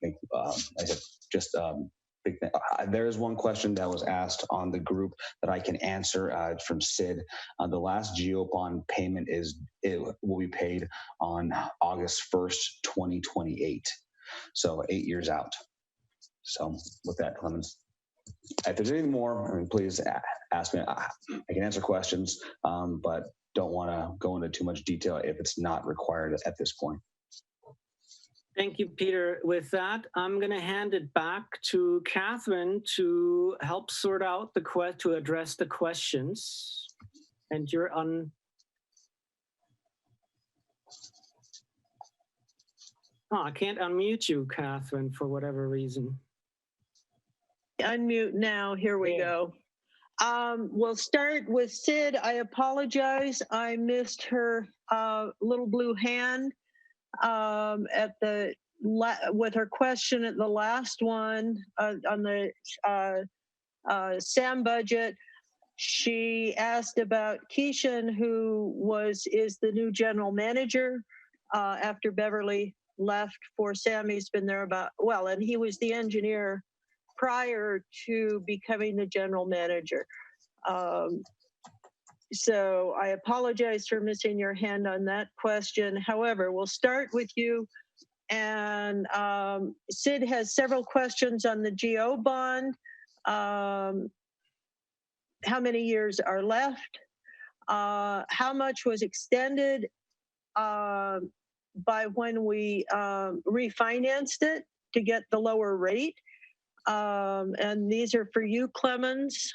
N: think I said just big thing. There is one question that was asked on the group that I can answer from Sid. The last GeoBond payment will be paid on August 1st, 2028. So 8 years out. So with that, Clemens, if there's anything more, I mean, please ask me. I can answer questions, but don't want to go into too much detail if it's not required at this point.
B: Thank you, Peter. With that, I'm going to hand it back to Catherine to help sort out to address the questions. And you're on. Oh, I can't unmute you, Catherine, for whatever reason.
A: Unmute now. Here we go. We'll start with Sid. I apologize. I missed her little blue hand with her question at the last one on the SAM budget. She asked about Keishan, who is the new general manager after Beverly left for SAM. He's been there and he was the engineer prior to becoming the general manager. So I apologize for missing your hand on that question. However, we'll start with you. And Sid has several questions on the GO bond. How many years are left? How much was extended by when we refinanced it to get the lower rate? And these are for you, Clemens.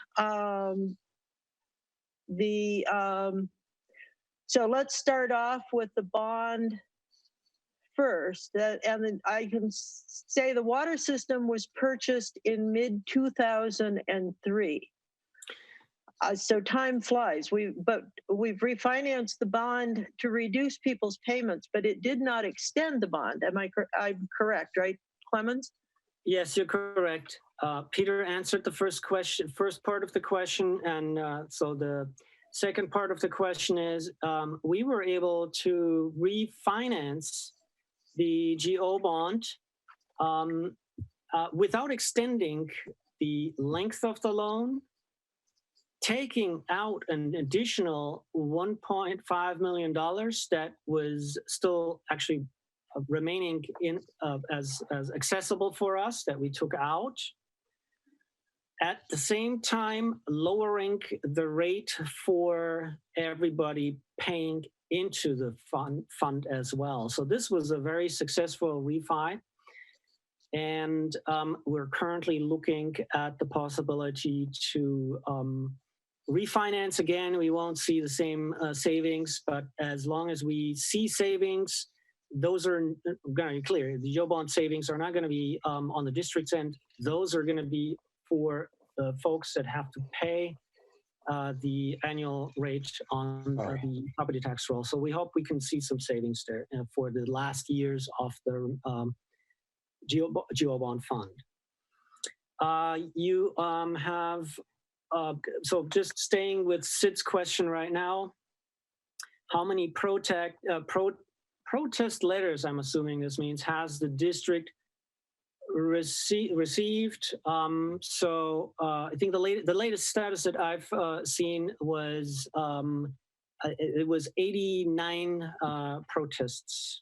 A: So let's start off with the bond first. And then I can say the water system was purchased in mid-2003. So time flies. We've refinanced the bond to reduce people's payments, but it did not extend the bond. I'm correct, right, Clemens?
B: Yes, you're correct. Peter answered the first part of the question, and so the second part of the question is we were able to refinance the GO bond without extending the length of the loan, taking out an additional $1.5 million that was still actually remaining in as accessible for us that we took out. At the same time, lowering the rate for everybody paying into the fund as well. So this was a very successful refi. And we're currently looking at the possibility to refinance again. We won't see the same savings, but as long as we see savings, those are going to be clear. The GO bond savings are not going to be on the district's end. Those are going to be for the folks that have to pay the annual rate on the property tax roll. So we hope we can see some savings there for the last years of the GO bond fund. You have, so just staying with Sid's question right now, how many protest letters, I'm assuming this means, has the district received? So I think the latest status that I've seen was it was 89 protests.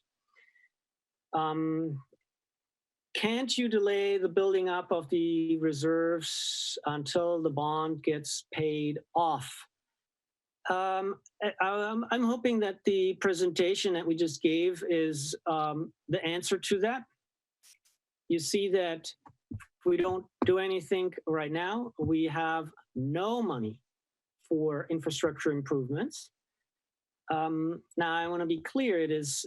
B: Can't you delay the building up of the reserves until the bond gets paid off? I'm hoping that the presentation that we just gave is the answer to that. You see that if we don't do anything right now, we have no money for infrastructure improvements. Now, I want to be clear, it is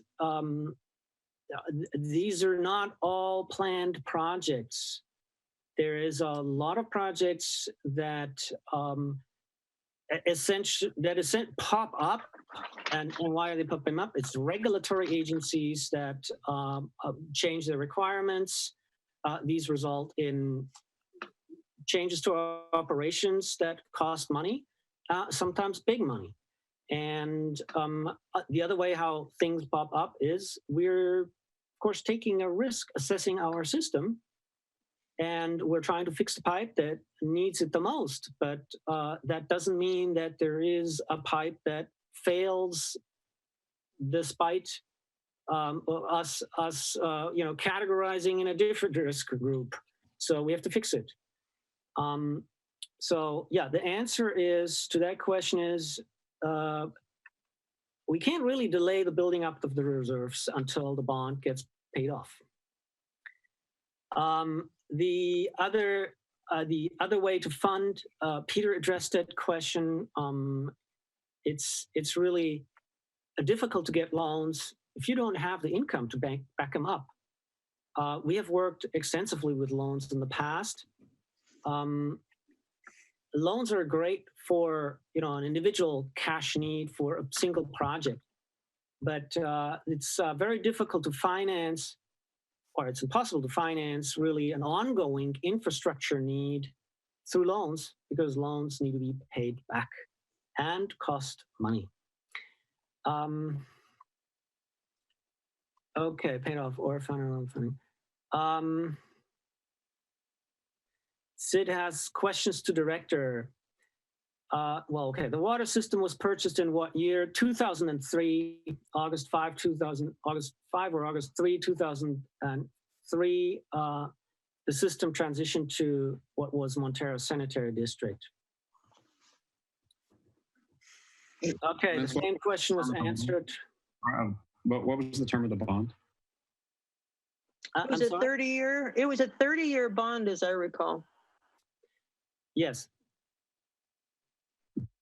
B: these are not all planned projects. There is a lot of projects that essentially pop up, and why are they popping up? It's regulatory agencies that change their requirements. These result in changes to our operations that cost money, sometimes big money. And the other way how things pop up is we're, of course, taking a risk assessing our system and we're trying to fix the pipe that needs it the most. But that doesn't mean that there is a pipe that fails despite us categorizing in a different risk group. So we have to fix it. So yeah, the answer is to that question is we can't really delay the building up of the reserves until the bond gets paid off. The other way to fund, Peter addressed that question. It's really difficult to get loans if you don't have the income to back them up. We have worked extensively with loans in the past. Loans are great for an individual cash need for a single project, but it's very difficult to finance, or it's impossible to finance really an ongoing infrastructure need through loans, because loans need to be paid back and cost money. Okay, paid off or funding. Sid has questions to director. Okay, the water system was purchased in what year? 2003, August 5, 2000, August 5 or August 3, 2003. The system transitioned to what was Montara Sanitary District. Okay, the same question was answered.
D: What was the term of the bond?
A: It was a 30-year. It was a 30-year bond, as I recall.
B: Yes.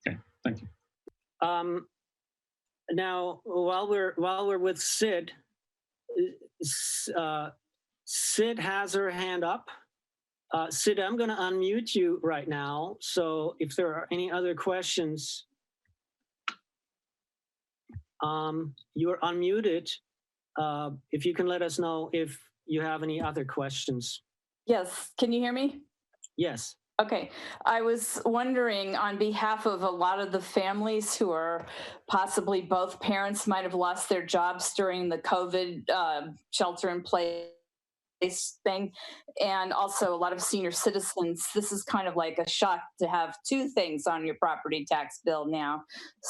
D: Okay, thank you.
B: Now, while we're with Sid, Sid has her hand up. Sid, I'm going to unmute you right now. So if there are any other questions, you are unmuted. If you can let us know if you have any other questions.
L: Yes, can you hear me?
B: Yes.
L: Okay, I was wondering on behalf of a lot of the families who are possibly both parents might have lost their jobs during the COVID shelter in place thing, and also a lot of senior citizens. This is kind of like a shock to have two things on your property tax bill now.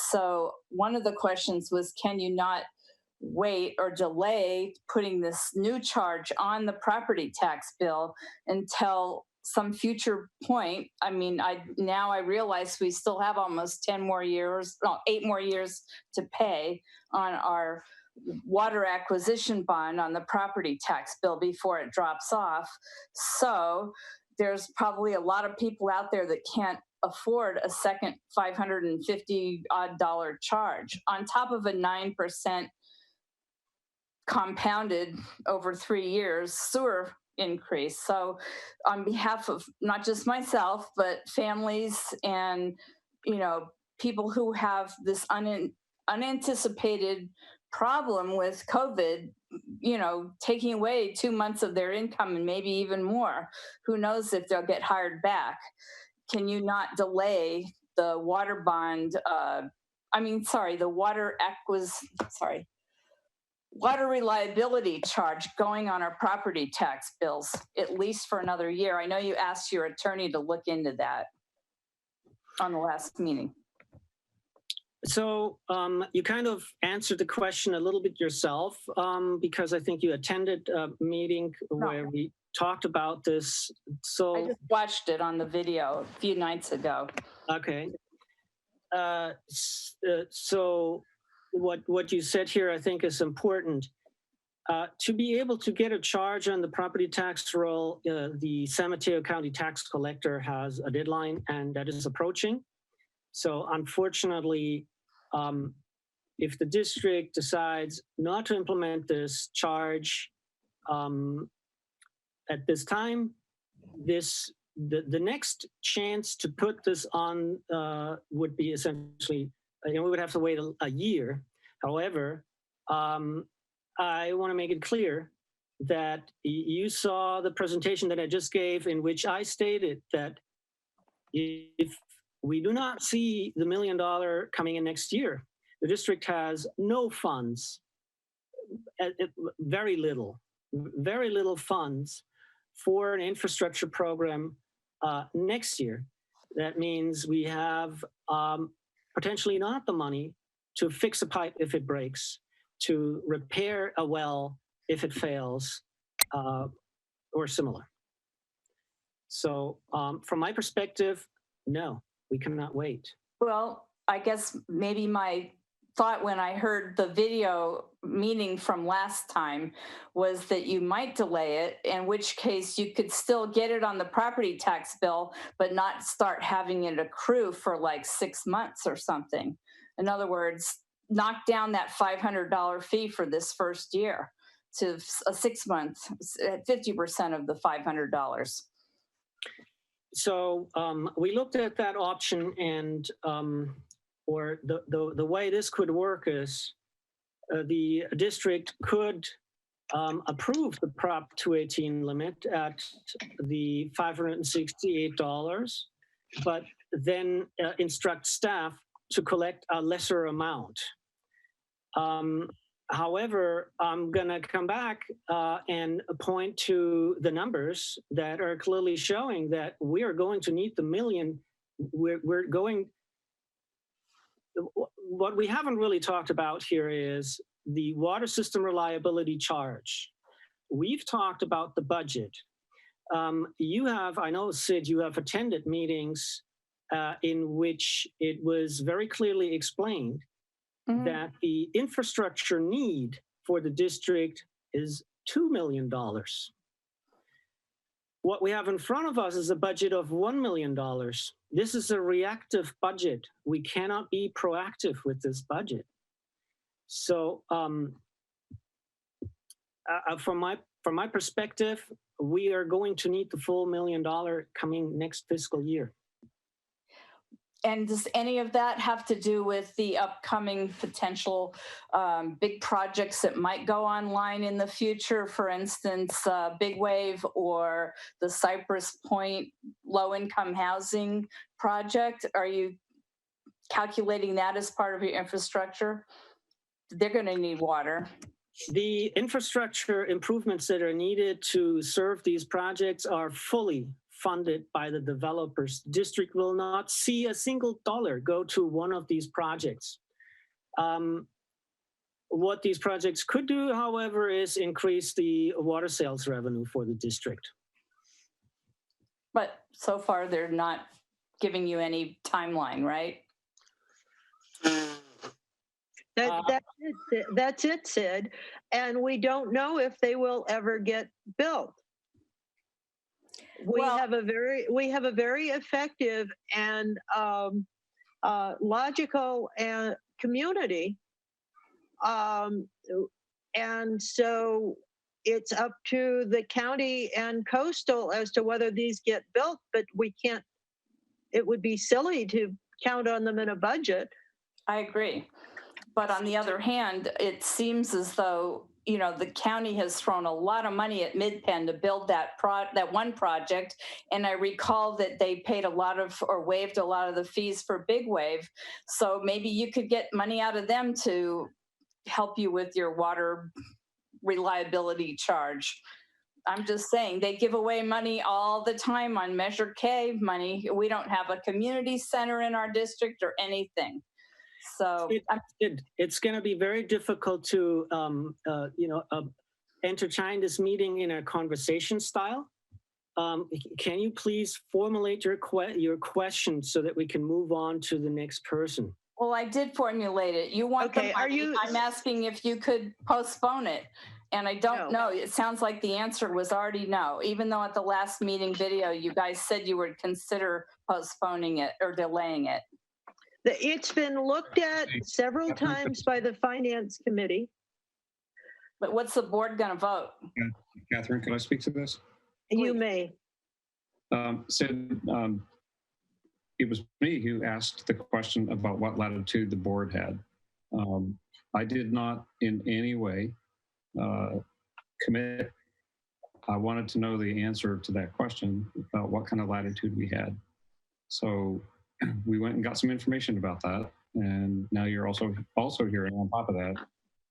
L: So one of the questions was, can you not wait or delay putting this new charge on the property tax bill until some future point? I mean, now I realize we still have almost 8 more years to pay on our water acquisition bond on the property tax bill before it drops off. So there's probably a lot of people out there that can't afford a second $550 odd charge on top of a 9% compounded over 3 years sewer increase. So on behalf of not just myself, but families and, people who have this unanticipated problem with COVID, taking away 2 months of their income and maybe even more, who knows if they'll get hired back. Can you not delay the water bond? Water reliability charge going on our property tax bills, at least for another year. I know you asked your attorney to look into that on the last meeting.
B: So you kind of answered the question a little bit yourself, because I think you attended a meeting where we talked about this. So
L: I just watched it on the video a few nights ago.
B: Okay. So what you said here, I think, is important. To be able to get a charge on the property tax roll, the San Mateo County tax collector has a deadline, and that is approaching. So unfortunately, if the district decides not to implement this charge at this time, the next chance to put this on would be essentially, we would have to wait a year. However, I want to make it clear that you saw the presentation that I just gave, in which I stated that if we do not see the $1 million coming in next year, the district has no funds, very little funds for an infrastructure program next year. That means we have potentially not the money to fix a pipe if it breaks, to repair a well if it fails, or similar. So from my perspective, no, we cannot wait.
L: Well, I guess maybe my thought when I heard the video meeting from last time was that you might delay it, in which case you could still get it on the property tax bill, but not start having it accrue for like 6 months or something. In other words, knock down that $500 fee for this first year to a 6 month, 50% of the $500.
B: So we looked at that option, and or the way this could work is the district could approve the Prop 218 limit at the $568, but then instruct staff to collect a lesser amount. However, I'm going to come back and point to the numbers that are clearly showing that we are going to need the million. We're going. What we haven't really talked about here is the water system reliability charge. We've talked about the budget. You have, I know, Sid, you have attended meetings in which it was very clearly explained that the infrastructure need for the district is $2 million. What we have in front of us is a budget of $1 million. This is a reactive budget. We cannot be proactive with this budget. So from my perspective, we are going to need the full $1 million coming next fiscal year.
L: And does any of that have to do with the upcoming potential big projects that might go online in the future? For instance, Big Wave or the Cypress Point low-income housing project? Are you calculating that as part of your infrastructure? They're going to need water.
B: The infrastructure improvements that are needed to serve these projects are fully funded by the developers. District will not see a single dollar go to one of these projects. What these projects could do, however, is increase the water sales revenue for the district.
L: But so far, they're not giving you any timeline, right?
A: That's it, Sid. And we don't know if they will ever get built. We have a very effective and logical community, and so it's up to the county and coastal as to whether these get built. But we can't. It would be silly to count on them in a budget.
L: I agree, but on the other hand, it seems as though, you know, the county has thrown a lot of money at Mid-Penn to build that one project. And I recall that they paid a lot of, or waived a lot of the fees for Big Wave. So maybe you could get money out of them to help you with your water reliability charge. I'm just saying, they give away money all the time on Measure K money. We don't have a community center in our district or anything. So
B: it's going to be very difficult to, entertain this meeting in a conversation style. Can you please formulate your question so that we can move on to the next person?
L: Well, I did formulate it. You want the money. I'm asking if you could postpone it. And I don't know. It sounds like the answer was already no, even though at the last meeting video, you guys said you would consider postponing it or delaying it.
A: It's been looked at several times by the Finance Committee.
L: But what's the board going to vote?
D: Catherine, can I speak to this?
A: You may.
D: Sid, it was me who asked the question about what latitude the board had. I did not in any way commit. I wanted to know the answer to that question about what kind of latitude we had. So we went and got some information about that, and now you're also hearing on top of that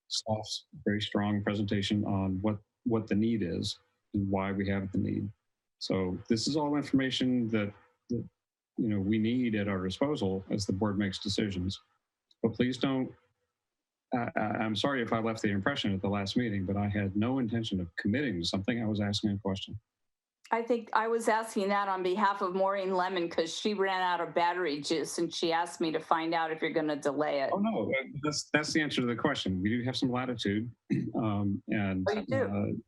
D: staff's very strong presentation on what the need is. and why we have the need. So this is all information that we need at our disposal as the board makes decisions. But please don't. I'm sorry if I left the impression at the last meeting, but I had no intention of committing to something. I was asking a question.
L: I think I was asking that on behalf of Maureen Lemon because she ran out of battery juice and she asked me to find out if you're going to delay it.
D: Oh no, that's the answer to the question. We do have some latitude, and
L: Oh, you do?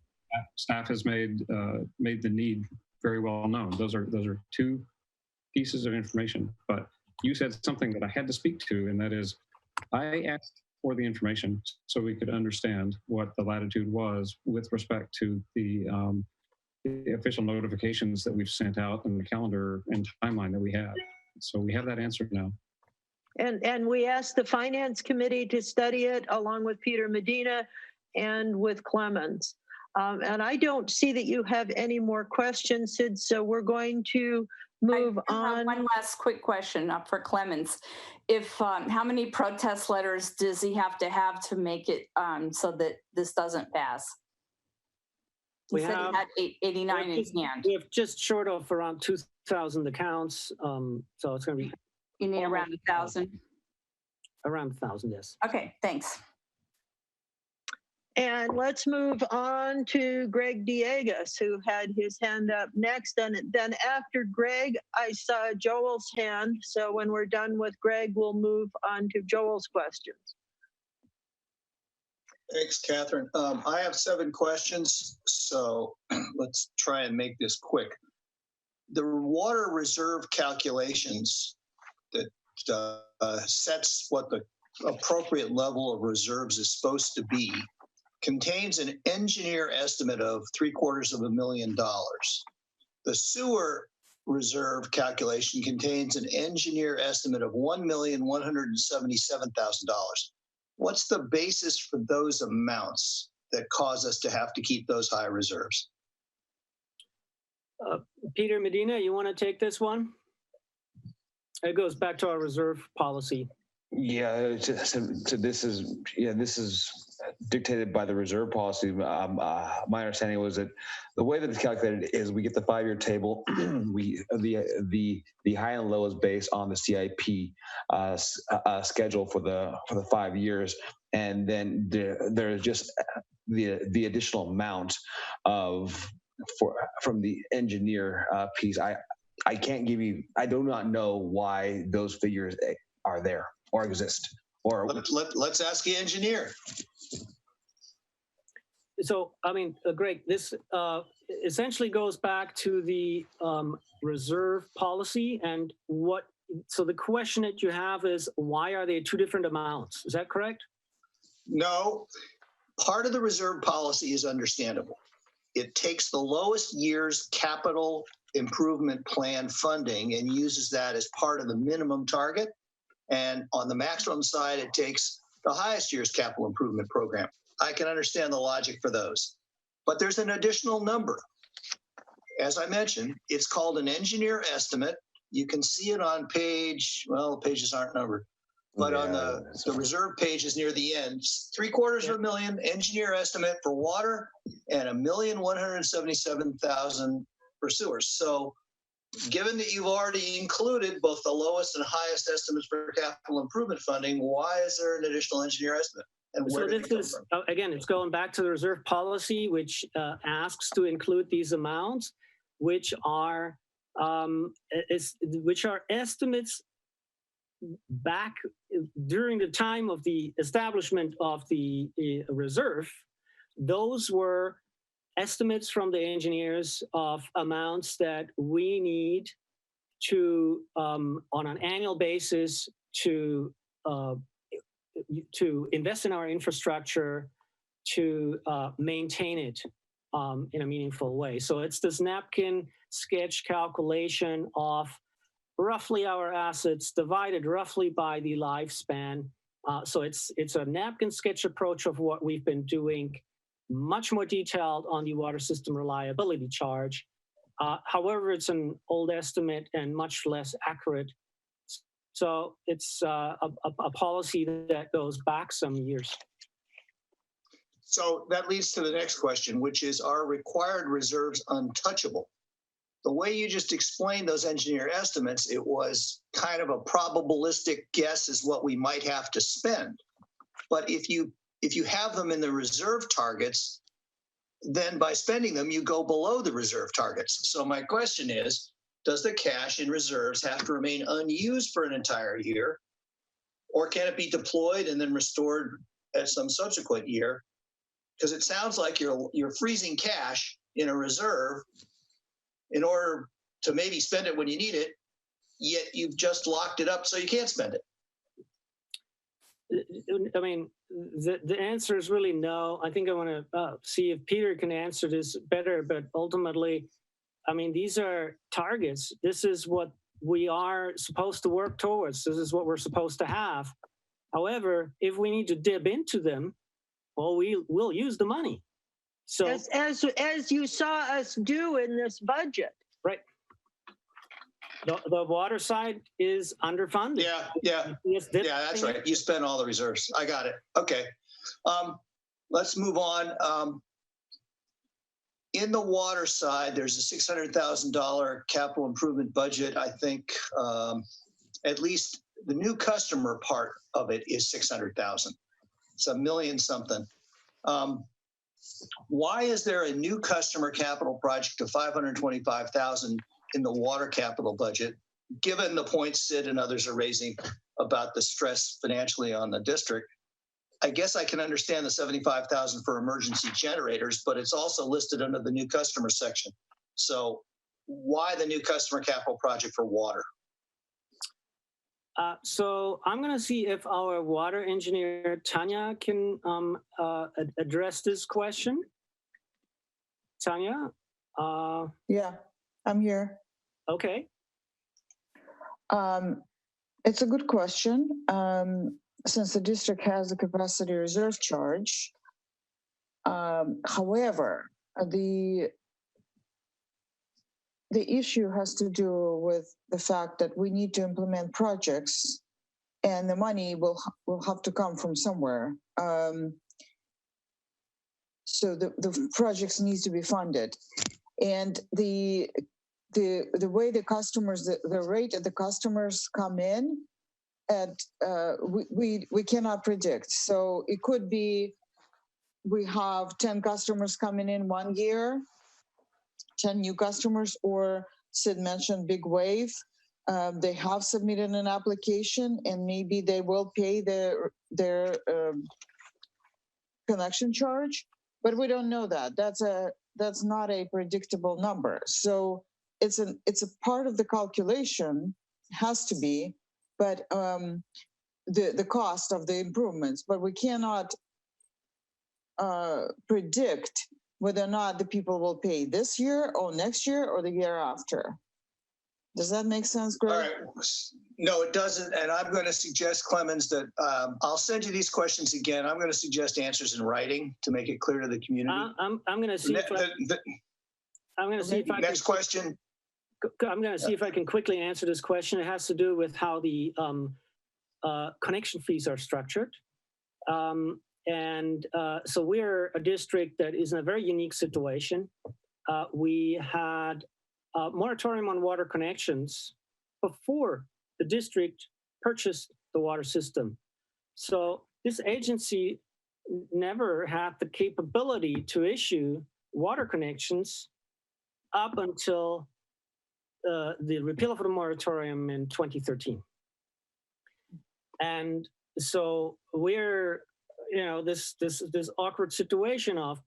D: Staff has made the need very well known. Those are two pieces of information. But you said something that I had to speak to, and that is, I asked for the information so we could understand what the latitude was with respect to the official notifications that we've sent out and the calendar and timeline that we have. So we have that answer now.
A: And we asked the Finance Committee to study it along with Peter Medina and with Clemens. And I don't see that you have any more questions, Sid, so we're going to move on.
L: One last quick question for Clemens. If how many protest letters does he have to make it so that this doesn't pass? He said he had 89 in his hand.
B: We have just short of around 2,000 accounts, so it's going to be.
L: You need around 1,000.
B: Around 1,000, yes.
L: Okay, thanks.
A: And let's move on to Greg Diegas, who had his hand up next. And then after Greg, I saw Joel's hand. So when we're done with Greg, we'll move on to Joel's questions.
E: Thanks, Catherine. I have 7 questions, so let's try and make this quick. The water reserve calculations that sets what the appropriate level of reserves is supposed to be contains an engineer estimate of $750,000. The sewer reserve calculation contains an engineer estimate of $1,177,000. What's the basis for those amounts that cause us to have to keep those high reserves?
B: Peter Medina, you want to take this one? It goes back to our reserve policy.
N: Yeah, so this is dictated by the reserve policy. My understanding was that the way that it's calculated is we get the 5-year table. The high and low is based on the CIP schedule for the 5 years, and then there's just the additional amount from the engineer piece. I can't give you. I do not know why those figures are there or exist. Or
E: let's ask the engineer.
B: So, I mean, Greg, this essentially goes back to the reserve policy and so the question that you have is, why are they 2 different amounts? Is that correct?
E: No, part of the reserve policy is understandable. It takes the lowest year's capital improvement plan funding and uses that as part of the minimum target. And on the maximum side, it takes the highest year's capital improvement program. I can understand the logic for those, but there's an additional number. As I mentioned, it's called an engineer estimate. You can see it on the pages aren't numbered, but on the reserve pages near the end, $750,000 engineer estimate for water and $1,177,000 for sewers. So given that you've already included both the lowest and highest estimates for capital improvement funding, why is there an additional engineer estimate? And where did it come from?
B: Again, it's going back to the reserve policy, which asks to include these amounts, which are estimates back during the time of the establishment of the reserve. Those were estimates from the engineers of amounts that we need to, on an annual basis, to invest in our infrastructure, to maintain it in a meaningful way. So it's this napkin sketch calculation of roughly our assets divided roughly by the lifespan. So it's a napkin sketch approach of what we've been doing, much more detailed on the water system reliability charge. However, it's an old estimate and much less accurate. So it's a policy that goes back some years.
E: So that leads to the next question, which is, are required reserves untouchable? The way you just explained those engineer estimates, it was kind of a probabilistic guess is what we might have to spend. But if you have them in the reserve targets, then by spending them, you go below the reserve targets. So my question is, does the cash in reserves have to remain unused for an entire year? Or can it be deployed and then restored at some subsequent year? Because it sounds like you're freezing cash in a reserve in order to maybe spend it when you need it, yet you've just locked it up so you can't spend it.
B: I mean, the answer is really no. I think I want to see if Peter can answer this better, but ultimately, I mean, these are targets. This is what we are supposed to work towards. This is what we're supposed to have. However, if we need to dip into them, well, we'll use the money. So
A: as you saw us do in this budget.
B: Right. The water side is underfunded.
E: Yeah, that's right. You spent all the reserves. I got it. Okay. Let's move on. In the water side, there's a $600,000 capital improvement budget. I think at least the new customer part of it is 600,000. It's $1 million something. Why is there a new customer capital project of 525,000 in the water capital budget, given the points Sid and others are raising about the stress financially on the district? I guess I can understand the 75,000 for emergency generators, but it's also listed under the new customer section. So why the new customer capital project for water?
B: So I'm going to see if our water engineer, Tanya, can address this question. Tanya?
O: Yeah, I'm here.
B: Okay.
O: It's a good question. Since the district has the capacity reserve charge, however, the issue has to do with the fact that we need to implement projects and the money will have to come from somewhere. So the projects needs to be funded. And the way the customers, the rate that the customers come in at, we cannot predict. So it could be, we have 10 customers coming in 1 year, 10 new customers, or Sid mentioned Big Wave. They have submitted an application and maybe they will pay their connection charge, but we don't know that. That's not a predictable number. So it's a part of the calculation, has to be, but the cost of the improvements, but we cannot predict whether or not the people will pay this year or next year or the year after. Does that make sense, Greg?
E: All right. No, it doesn't. And I'm going to suggest, Clemens, that I'll send you these questions again. I'm going to suggest answers in writing to make it clear to the community.
B: I'm going to see if I'm going to see if I
E: next question.
B: I'm going to see if I can quickly answer this question. It has to do with how the connection fees are structured. So we're a district that is in a very unique situation. We had a moratorium on water connections before the district purchased the water system. So this agency never had the capability to issue water connections up until the repeal of the moratorium in 2013. And so we're, this awkward situation of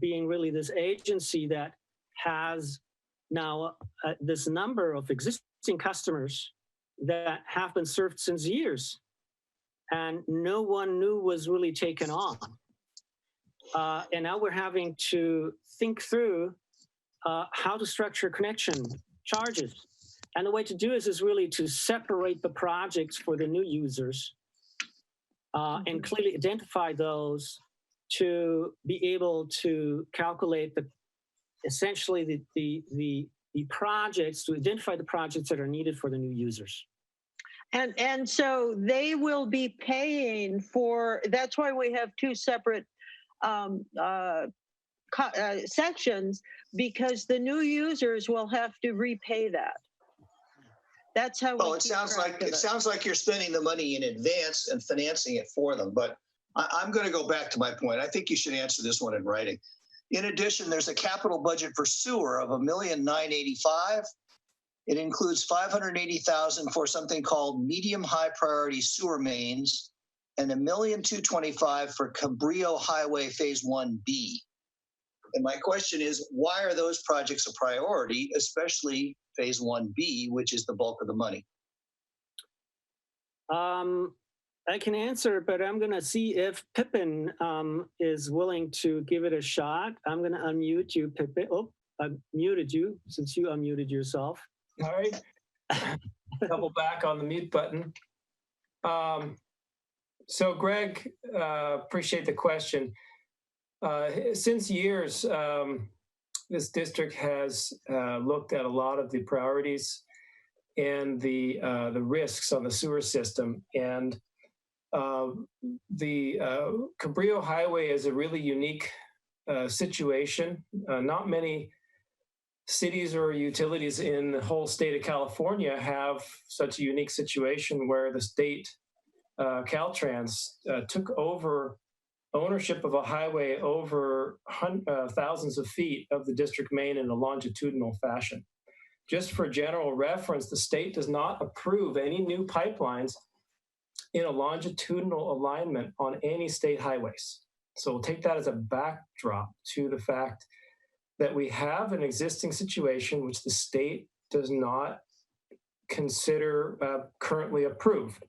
B: being really this agency that has now this number of existing customers that have been served since years, and no one knew was really taken on. And now we're having to think through how to structure connection charges. And the way to do this is really to separate the projects for the new users and clearly identify those to be able to calculate essentially the projects, to identify the projects that are needed for the new users.
A: And so they will be paying for, that's why we have two separate sections, because the new users will have to repay that. That's how.
E: Well, it sounds like you're spending the money in advance and financing it for them. But I'm going to go back to my point. I think you should answer this one in writing. In addition, there's a capital budget for sewer of $1,985,000. It includes $580,000 for something called medium high priority sewer mains and $1,225,000 for Cabrillo Highway Phase 1B. And my question is, why are those projects a priority, especially Phase 1B, which is the bulk of the money?
B: I can answer, but I'm going to see if Pippin is willing to give it a shot. I'm going to unmute you, Pippin. Oh, I muted you since you unmuted yourself.
P: All right. Double back on the mute button. So Greg, appreciate the question. Since years, this district has looked at a lot of the priorities and the risks on the sewer system. And the Cabrillo Highway is a really unique situation. Not many cities or utilities in the whole state of California have such a unique situation where the state Caltrans took over ownership of a highway over thousands of feet of the district main in a longitudinal fashion. Just for general reference, the state does not approve any new pipelines in a longitudinal alignment on any state highways. So we'll take that as a backdrop to the fact that we have an existing situation which the state does not consider currently approved.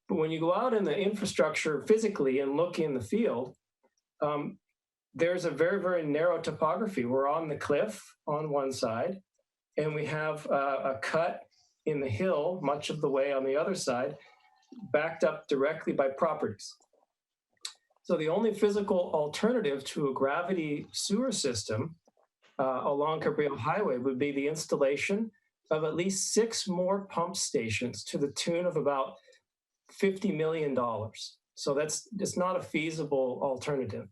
P: But when you go out in the infrastructure physically and look in the field, there's a very, very narrow topography. We're on the cliff on one side, and we have a cut in the hill much of the way on the other side, backed up directly by properties. So the only physical alternative to a gravity sewer system along Cabrillo Highway would be the installation of at least 6 more pump stations to the tune of about $50 million. So it's not a feasible alternative.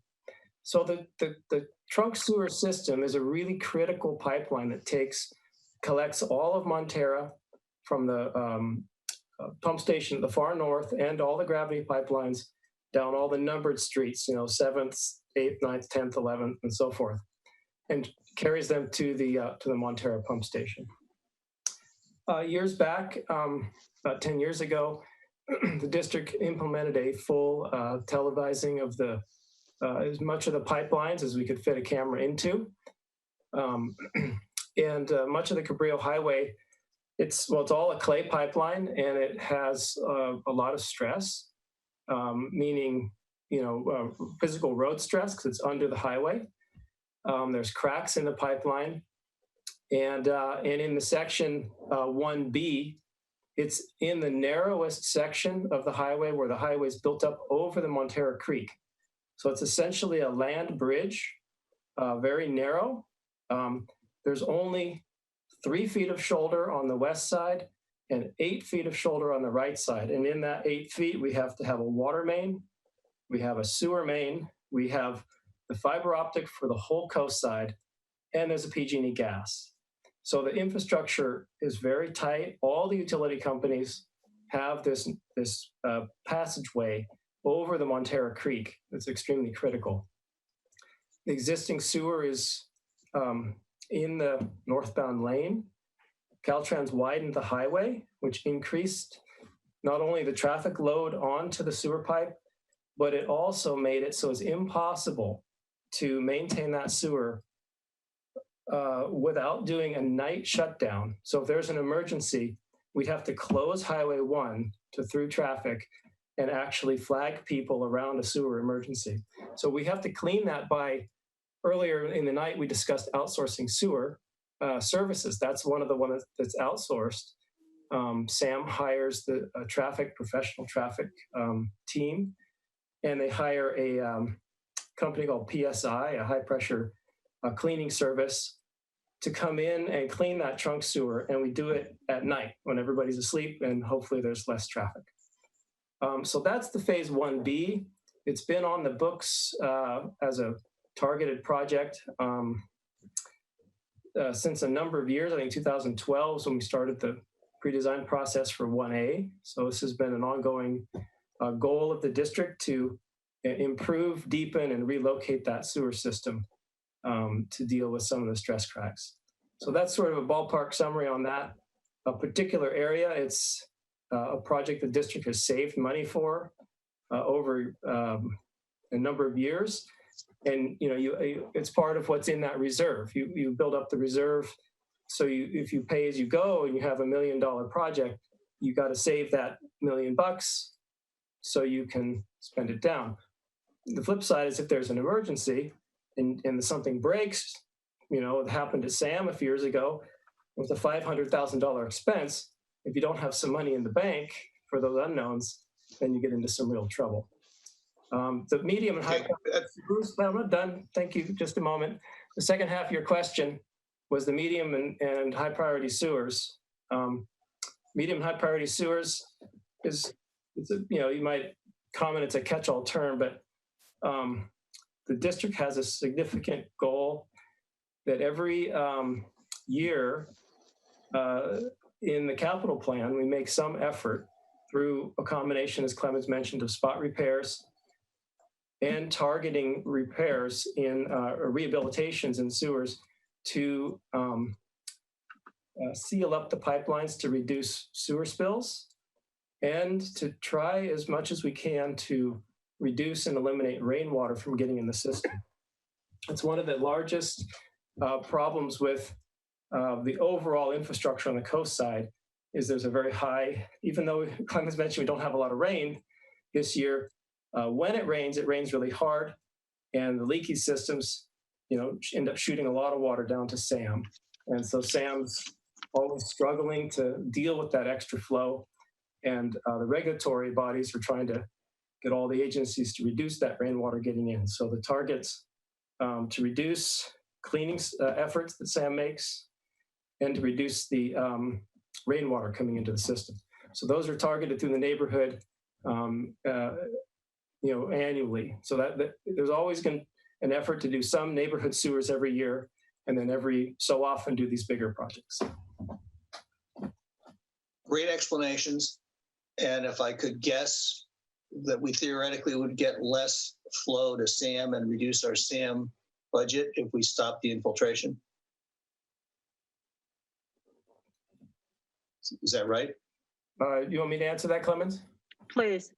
P: So the trunk sewer system is a really critical pipeline that collects all of Montara from the pump station at the far north and all the gravity pipelines down all the numbered streets, 7th, 8th, 9th, 10th, 11th, and so forth, and carries them to the Montara pump station. Years back, about 10 years ago, the district implemented a full televising of as much of the pipelines as we could fit a camera into. And much of the Cabrillo Highway, it's all a clay pipeline, and it has a lot of stress, meaning, physical road stress because it's under the highway. There's cracks in the pipeline. And in the section 1B, it's in the narrowest section of the highway where the highway is built up over the Montara Creek. So it's essentially a land bridge, very narrow. There's only 3 feet of shoulder on the west side and 8 feet of shoulder on the right side. And in that 8 feet, we have to have a water main, we have a sewer main, we have the fiber optic for the whole coast side, and there's a PG&E gas. So the infrastructure is very tight. All the utility companies have this passageway over the Montara Creek. It's extremely critical. The existing sewer is in the northbound lane. Caltrans widened the highway, which increased not only the traffic load onto the sewer pipe, but it also made it so it's impossible to maintain that sewer without doing a night shutdown. So if there's an emergency, we'd have to close Highway 1 to through traffic and actually flag people around a sewer emergency. So we have to clean that by, earlier in the night, we discussed outsourcing sewer services. That's one of the ones that's outsourced. SAM hires the professional traffic team, and they hire a company called PSI, a high pressure cleaning service, to come in and clean that trunk sewer. And we do it at night when everybody's asleep and hopefully there's less traffic. So that's the phase 1B. it's been on the books as a targeted project since a number of years. I think 2012 is when we started the pre-design process for 1A. So this has been an ongoing goal of the district to improve, deepen, and relocate that sewer system to deal with some of the stress cracks. So that's sort of a ballpark summary on that particular area. It's a project the district has saved money for over a number of years. And it's part of what's in that reserve. You build up the reserve. So if you pay as you go and you have $1 million project, you got to save that $1 million so you can spend it down. The flip side is if there's an emergency and something breaks, it happened to Sam a few years ago with a $500,000 expense. If you don't have some money in the bank for those unknowns, then you get into some real trouble. The medium and high Bruce, I'm not done. Thank you. Just a moment. The second half of your question was the medium and high priority sewers. Medium and high priority sewers is you might comment it's a catch-all term, but the district has a significant goal that every year in the capital plan, we make some effort through a combination, as Clemens mentioned, of spot repairs and targeting repairs in rehabilitations in sewers to seal up the pipelines to reduce sewer spills and to try as much as we can to reduce and eliminate rainwater from getting in the system. It's one of the largest problems with the overall infrastructure on the coast side is there's a very high, even though Clemens mentioned we don't have a lot of rain this year, when it rains really hard, and the leaky systems, end up shooting a lot of water down to Sam. And so Sam's always struggling to deal with that extra flow. And the regulatory bodies are trying to get all the agencies to reduce that rainwater getting in. So the targets to reduce cleaning efforts that Sam makes and to reduce the rainwater coming into the system. So those are targeted through the neighborhood annually. So that there's always an effort to do some neighborhood sewers every year, and then every so often do these bigger projects.
E: Great explanations. And if I could guess that we theoretically would get less flow to SAM and reduce our SAM budget if we stop the infiltration. Is that right?
P: You want me to answer that, Clemens?
A: Please.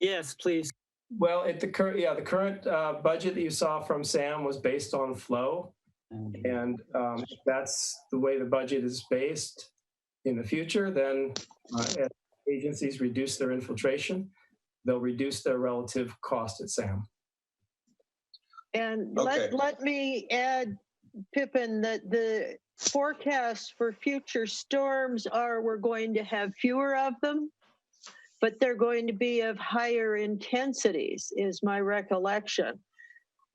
B: Yes, please.
P: Well, the current budget that you saw from SAM was based on flow, and if that's the way the budget is based in the future, then as agencies reduce their infiltration, they'll reduce their relative cost at SAM.
A: And
E: Okay.
A: let me add, Pippin, that the forecasts for future storms are we're going to have fewer of them, but they're going to be of higher intensities, is my recollection.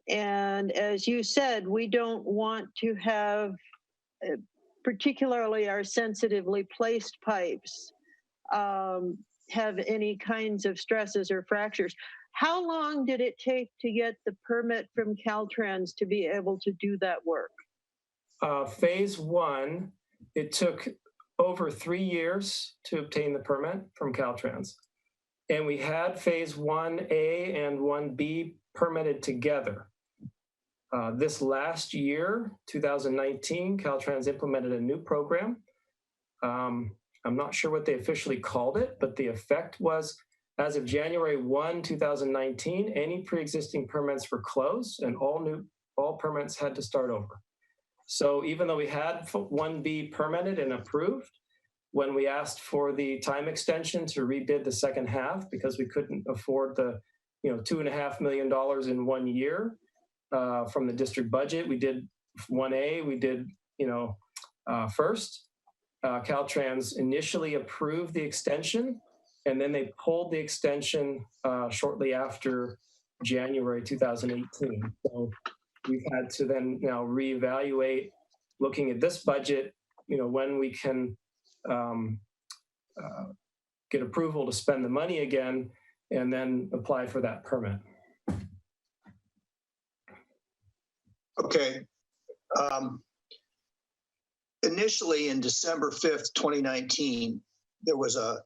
A: And as you said, we don't want to have, particularly our sensitively placed pipes, have any kinds of stresses or fractures. How long did it take to get the permit from Caltrans to be able to do that work?
P: Phase one, it took over 3 years to obtain the permit from Caltrans. And we had phase 1A and 1B permitted together. This last year, 2019, Caltrans implemented a new program. I'm not sure what they officially called it, but the effect was, as of January 1, 2019, any pre-existing permits were closed and all permits had to start over. So even though we had 1B permitted and approved, when we asked for the time extension to rebid the second half because we couldn't afford the $2.5 million in 1 year from the district budget, we did 1A, we did first. Caltrans initially approved the extension, and then they pulled the extension shortly after January 2018. So we've had to then now reevaluate, looking at this budget, when we can get approval to spend the money again and then apply for that permit.
E: Okay. Initially, in December 5th, 2019, there was a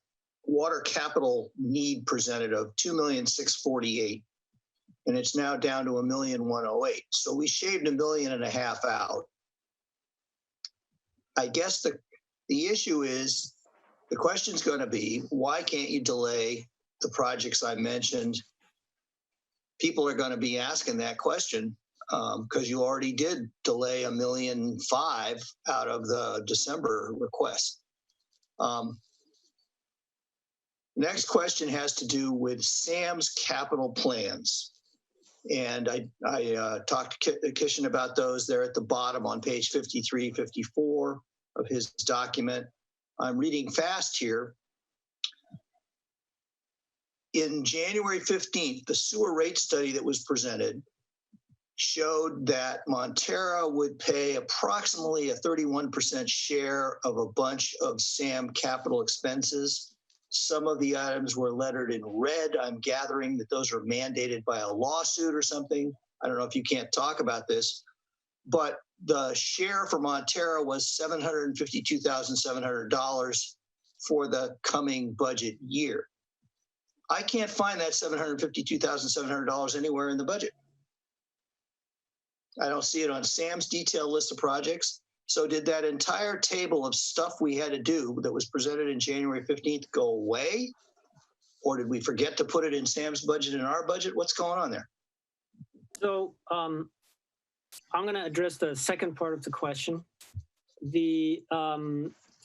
E: water capital need presented of $2,648,000, and it's now down to $1,108,000. So we shaved $1.5 million out. I guess the issue is, the question's going to be, why can't you delay the projects I mentioned? People are going to be asking that question because you already did delay $1.5 million out of the December request. Next question has to do with Sam's capital plans. And I talked to Kishan about those. They're at the bottom on page 53, 54 of his document. I'm reading fast here. In January 15th, the sewer rate study that was presented showed that Montara would pay approximately a 31% share of a bunch of SAM capital expenses. Some of the items were lettered in red. I'm gathering that those are mandated by a lawsuit or something. I don't know if you can't talk about this, but the share for Montara was $752,700 for the coming budget year. I can't find that $752,700 anywhere in the budget. I don't see it on Sam's detailed list of projects. So did that entire table of stuff we had to do that was presented in January 15th go away? Or did we forget to put it in Sam's budget and our budget? What's going on there?
B: So I'm going to address the second part of the question. The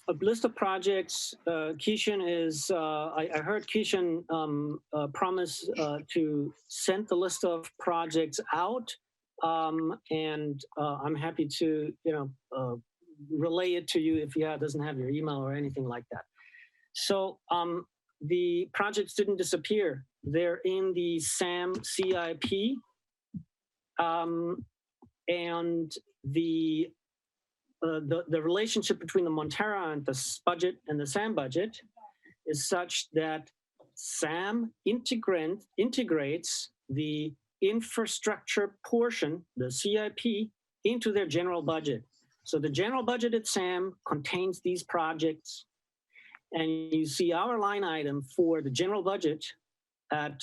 B: a list of projects, Kishan is, I heard Kishan promise to send the list of projects out. And I'm happy to, relay it to you if doesn't have your email or anything like that. So the projects didn't disappear. They're in the SAM CIP. And the relationship between the Montara and the budget and the SAM budget is such that SAM integrates the infrastructure portion, the CIP, into their general budget. So the general budget at SAM contains these projects, and you see our line item for the general budget at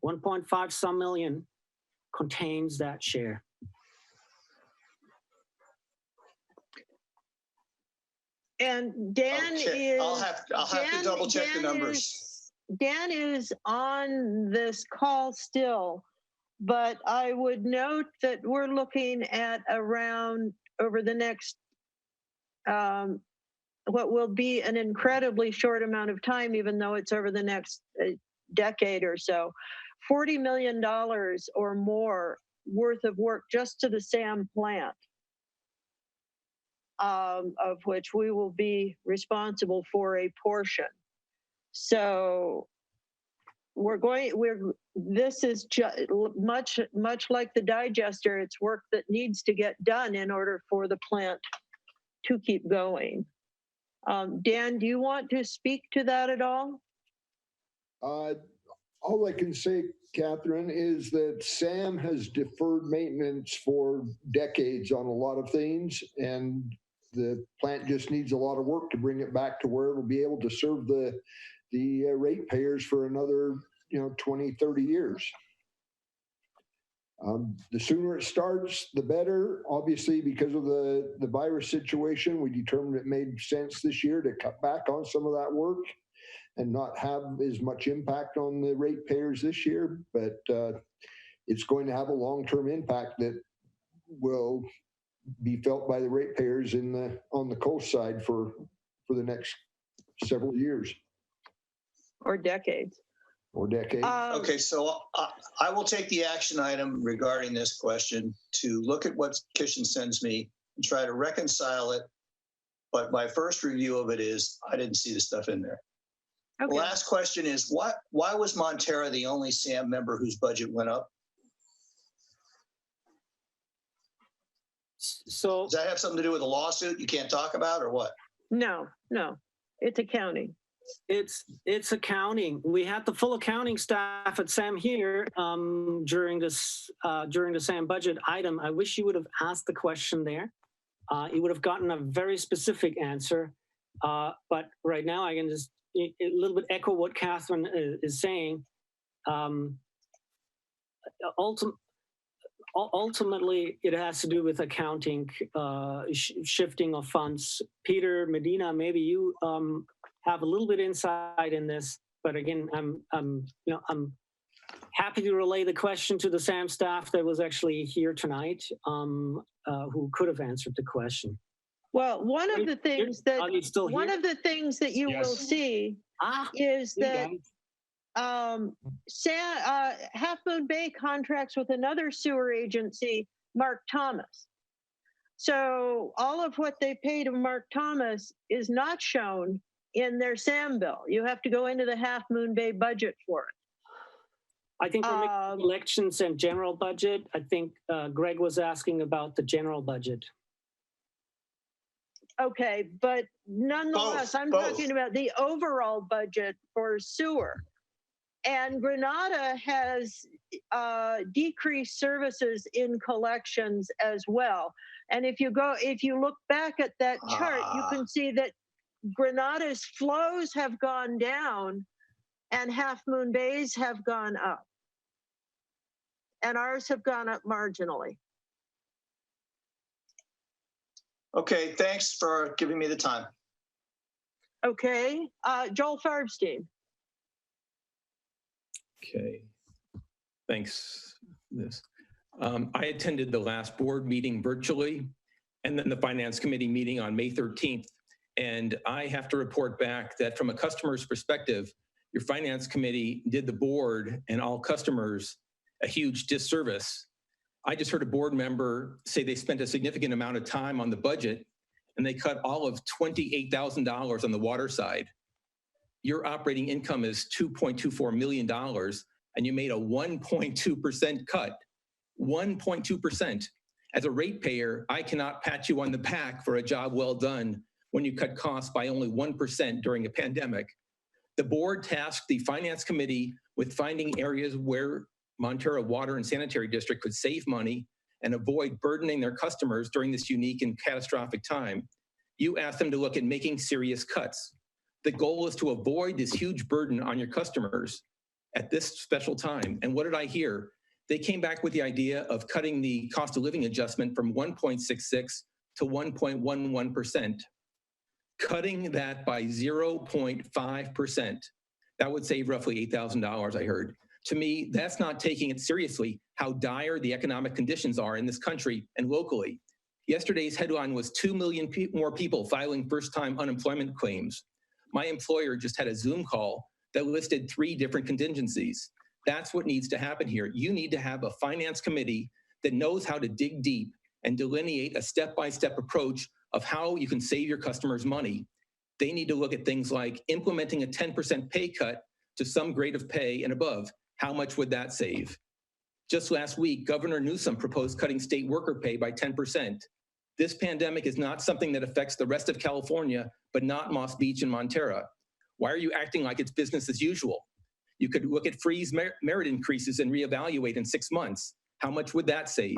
B: 1.5 some million contains that share.
A: And Dan is.
E: I'll have to double check the numbers.
A: Dan is on this call still, but I would note that we're looking at around over the next, what will be an incredibly short amount of time, even though it's over the next decade or so, $40 million or more worth of work just to the SAM plant. Of which we will be responsible for a portion. So this is much like the digester. It's work that needs to get done in order for the plant to keep going. Dan, do you want to speak to that at all?
H: All I can say, Catherine, is that SAM has deferred maintenance for decades on a lot of things, and the plant just needs a lot of work to bring it back to where it'll be able to serve the ratepayers for another 20, 30 years. The sooner it starts, the better. Obviously, because of the virus situation, we determined it made sense this year to cut back on some of that work and not have as much impact on the ratepayers this year. But it's going to have a long-term impact that will be felt by the ratepayers on the coast side for the next several years.
A: Or decades.
E: Okay, so I will take the action item regarding this question to look at what Kishan sends me and try to reconcile it. But my first review of it is I didn't see the stuff in there. Okay. The last question is why was Montara the only SAM member whose budget went up?
B: So
E: does that have something to do with a lawsuit you can't talk about or what?
A: No, it's accounting.
B: It's accounting. We had the full accounting staff at SAM here during the SAM budget item. I wish you would have asked the question there. You would have gotten a very specific answer. But right now, I can just a little bit echo what Catherine is saying. Ultimately, it has to do with accounting, shifting of funds. Peter, Medina, maybe you have a little bit insight in this, but again, I'm happy to relay the question to the SAM staff that was actually here tonight, who could have answered the question.
A: Well, one of the things that you will see is that Half Moon Bay contracts with another sewer agency, Mark Thomas. So all of what they pay to Mark Thomas is not shown in their SAM bill. You have to go into the Half Moon Bay budget for it.
B: I think we're making elections and general budget. I think Greg was asking about the general budget.
A: Okay, but nonetheless, I'm talking about the overall budget for sewer. And Granada has decreased services in collections as well. And if you look back at that chart, you can see that Granada's flows have gone down and Half Moon Bay's have gone up. And ours have gone up marginally.
E: Okay, thanks for giving me the time.
A: Okay, Joel Farbstein.
Q: Okay, thanks. I attended the last board meeting virtually and then the Finance Committee meeting on May 13th. And I have to report back that from a customer's perspective, your Finance Committee did the board and all customers a huge disservice. I just heard a board member say they spent a significant amount of time on the budget and they cut all of $28,000 on the water side. Your operating income is $2.24 million and you made a 1.2% cut, 1.2%. As a ratepayer, I cannot pat you on the back for a job well done when you cut costs by only 1% during a pandemic. The board tasked the Finance Committee with finding areas where Montara Water and Sanitary District could save money and avoid burdening their customers during this unique and catastrophic time. You asked them to look at making serious cuts. The goal is to avoid this huge burden on your customers at this special time. And what did I hear? They came back with the idea of cutting the cost of living adjustment from 1.66 to 1.11%, cutting that by 0.5%. That would save roughly $8,000, I heard. To me, that's not taking it seriously, how dire the economic conditions are in this country and locally. Yesterday's headline was 2 million more people filing first-time unemployment claims. My employer just had a Zoom call that listed 3 different contingencies. That's what needs to happen here. You need to have a Finance Committee that knows how to dig deep and delineate a step-by-step approach of how you can save your customers money. They need to look at things like implementing a 10% pay cut to some grade of pay and above. How much would that save? Just last week, Governor Newsom proposed cutting state worker pay by 10%. This pandemic is not something that affects the rest of California, but not Moss Beach and Montara. Why are you acting like it's business as usual? You could look at freeze merit increases and reevaluate in 6 months. How much would that save?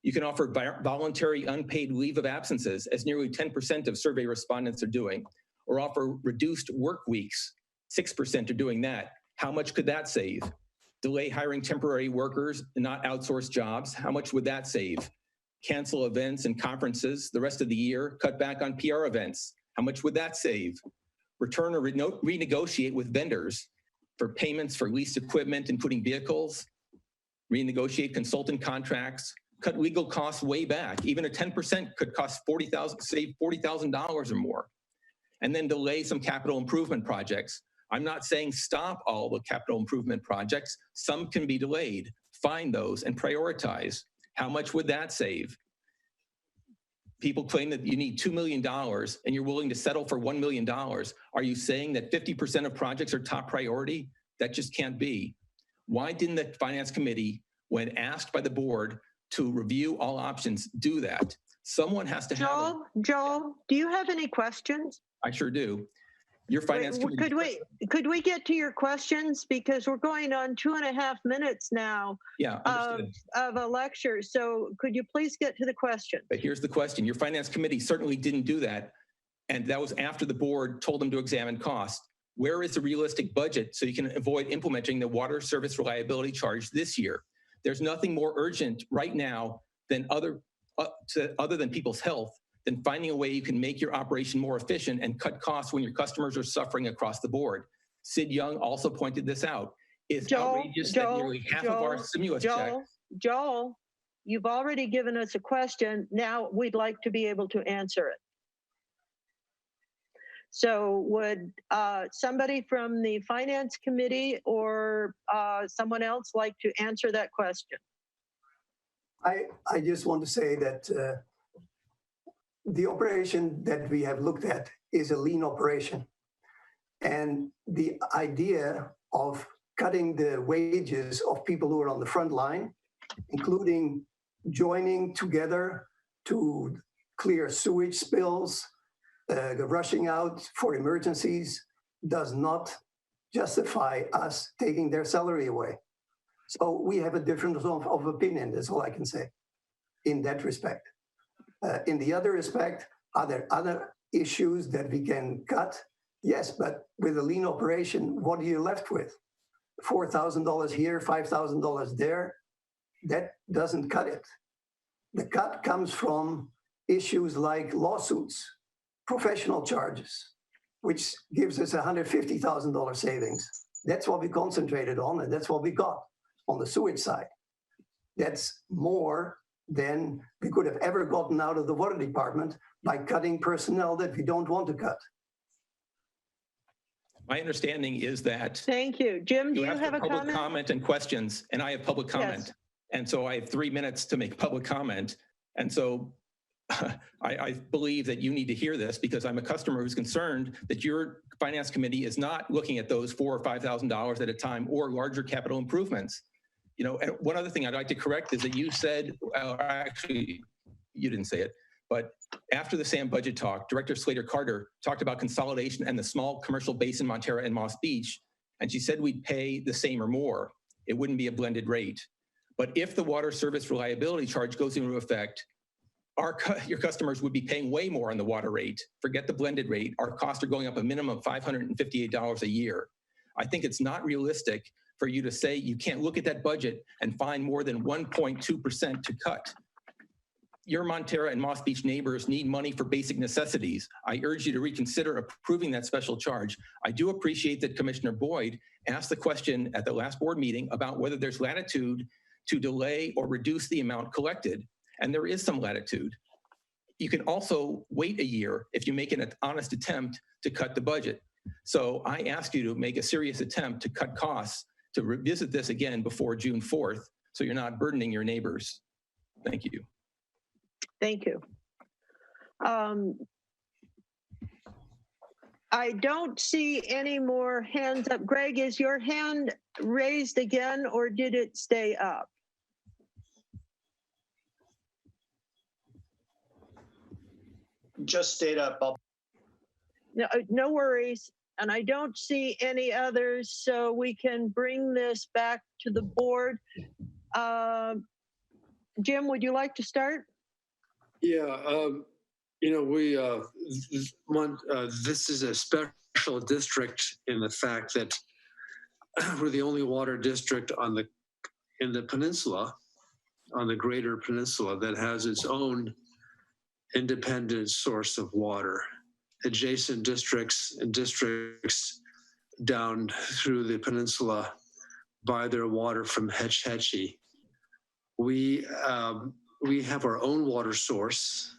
Q: You can offer voluntary unpaid leave of absences, as nearly 10% of survey respondents are doing, or offer reduced work weeks. 6% are doing that. How much could that save? Delay hiring temporary workers and not outsource jobs. How much would that save? Cancel events and conferences the rest of the year, cut back on PR events. How much would that save? Return or renegotiate with vendors for payments for leased equipment, including vehicles, renegotiate consultant contracts, cut legal costs way back. Even a 10% could cost save $40,000 or more. And then delay some capital improvement projects. I'm not saying stop all the capital improvement projects. Some can be delayed. Find those and prioritize. How much would that save? People claim that you need $2 million and you're willing to settle for $1 million. Are you saying that 50% of projects are top priority? That just can't be. Why didn't the Finance Committee, when asked by the board to review all options, do that? Someone has to have—
A: Joel, do you have any questions?
Q: I sure do. Your finance committee.
A: Could we get to your questions, because we're going on 2.5 minutes now
Q: Yeah, understood.
A: of a lecture. So could you please get to the question?
Q: But here's the question. Your finance committee certainly didn't do that. And that was after the board told them to examine cost. Where is the realistic budget so you can avoid implementing the water service reliability charge this year? There's nothing more urgent right now than other than people's health, than finding a way you can make your operation more efficient and cut costs when your customers are suffering across the board. Sid Young also pointed this out. It's outrageous that nearly half of our stimulus check.
A: Joel, you've already given us a question. Now we'd like to be able to answer it. So would somebody from the Finance Committee or someone else like to answer that question?
K: I just want to say that the operation that we have looked at is a lean operation. And the idea of cutting the wages of people who are on the front line, including joining together to clear sewage spills, rushing out for emergencies, does not justify us taking their salary away. So we have a difference of opinion, that's all I can say in that respect. In the other respect, are there other issues that we can cut? Yes, but with a lean operation, what are you left with? $4,000 here, $5,000 there? That doesn't cut it. The cut comes from issues like lawsuits, professional charges, which gives us $150,000 savings. That's what we concentrated on, and that's what we got on the sewage side. That's more than we could have ever gotten out of the water department by cutting personnel that we don't want to cut.
Q: My understanding is that.
A: Thank you. Jim, do you have a
Q: public
A: comment?
Q: comment and questions, and I have public comment.
A: Yes.
Q: And so I have 3 minutes to make public comment. And so I believe that you need to hear this, because I'm a customer who's concerned that your finance committee is not looking at those $4,000 or $5,000 at a time or larger capital improvements. You know, and one other thing I'd like to correct is that you said, actually, you didn't say it, but after the SAM budget talk, Director Slater-Carter talked about consolidation and the small commercial base in Montara and Moss Beach, and she said we'd pay the same or more. It wouldn't be a blended rate. But if the water service reliability charge goes into effect, your customers would be paying way more on the water rate. Forget the blended rate. Our costs are going up a minimum of $558 a year. I think it's not realistic for you to say you can't look at that budget and find more than 1.2% to cut. Your Montara and Moss Beach neighbors need money for basic necessities. I urge you to reconsider approving that special charge. I do appreciate that Commissioner Boyd asked the question at the last board meeting about whether there's latitude to delay or reduce the amount collected. And there is some latitude. You can also wait a year if you make an honest attempt to cut the budget. So I ask you to make a serious attempt to cut costs, to revisit this again before June 4th, so you're not burdening your neighbors. Thank you.
A: Thank you. I don't see any more hands up. Greg, is your hand raised again, or did it stay up?
E: Just stayed up.
A: No worries. And I don't see any others, so we can bring this back to the board. Jim, would you like to start?
F: Yeah, you know, this is a special district in the fact that we're the only water district in the peninsula, on the greater peninsula, that has its own independent source of water. Adjacent districts and districts down through the peninsula buy their water from Hetch Hetchy. We have our own water source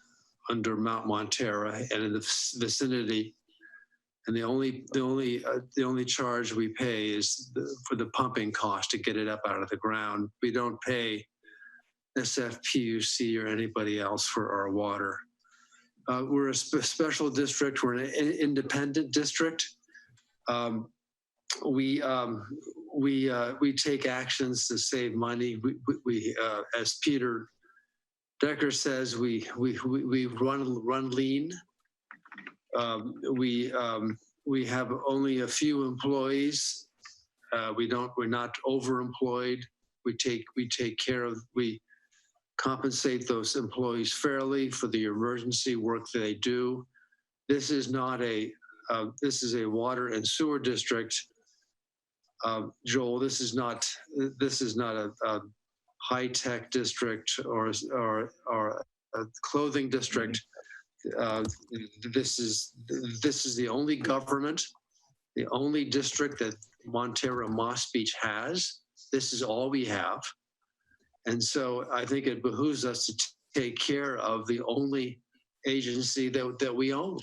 F: under Mount Montara and in the vicinity, and the only charge we pay is for the pumping cost to get it up out of the ground. We don't pay SFPUC or anybody else for our water. We're a special district. We're an independent district. We take actions to save money. We as Peter Decker says, we run lean. we have only a few employees. We're not overemployed. We compensate those employees fairly for the emergency work that they do. This is not this is a water and sewer district. Joel, this is not a high-tech district or a clothing district. This is the only government, the only district that Montara Moss Beach has. This is all we have. And so I think it behooves us to take care of the only agency that we own,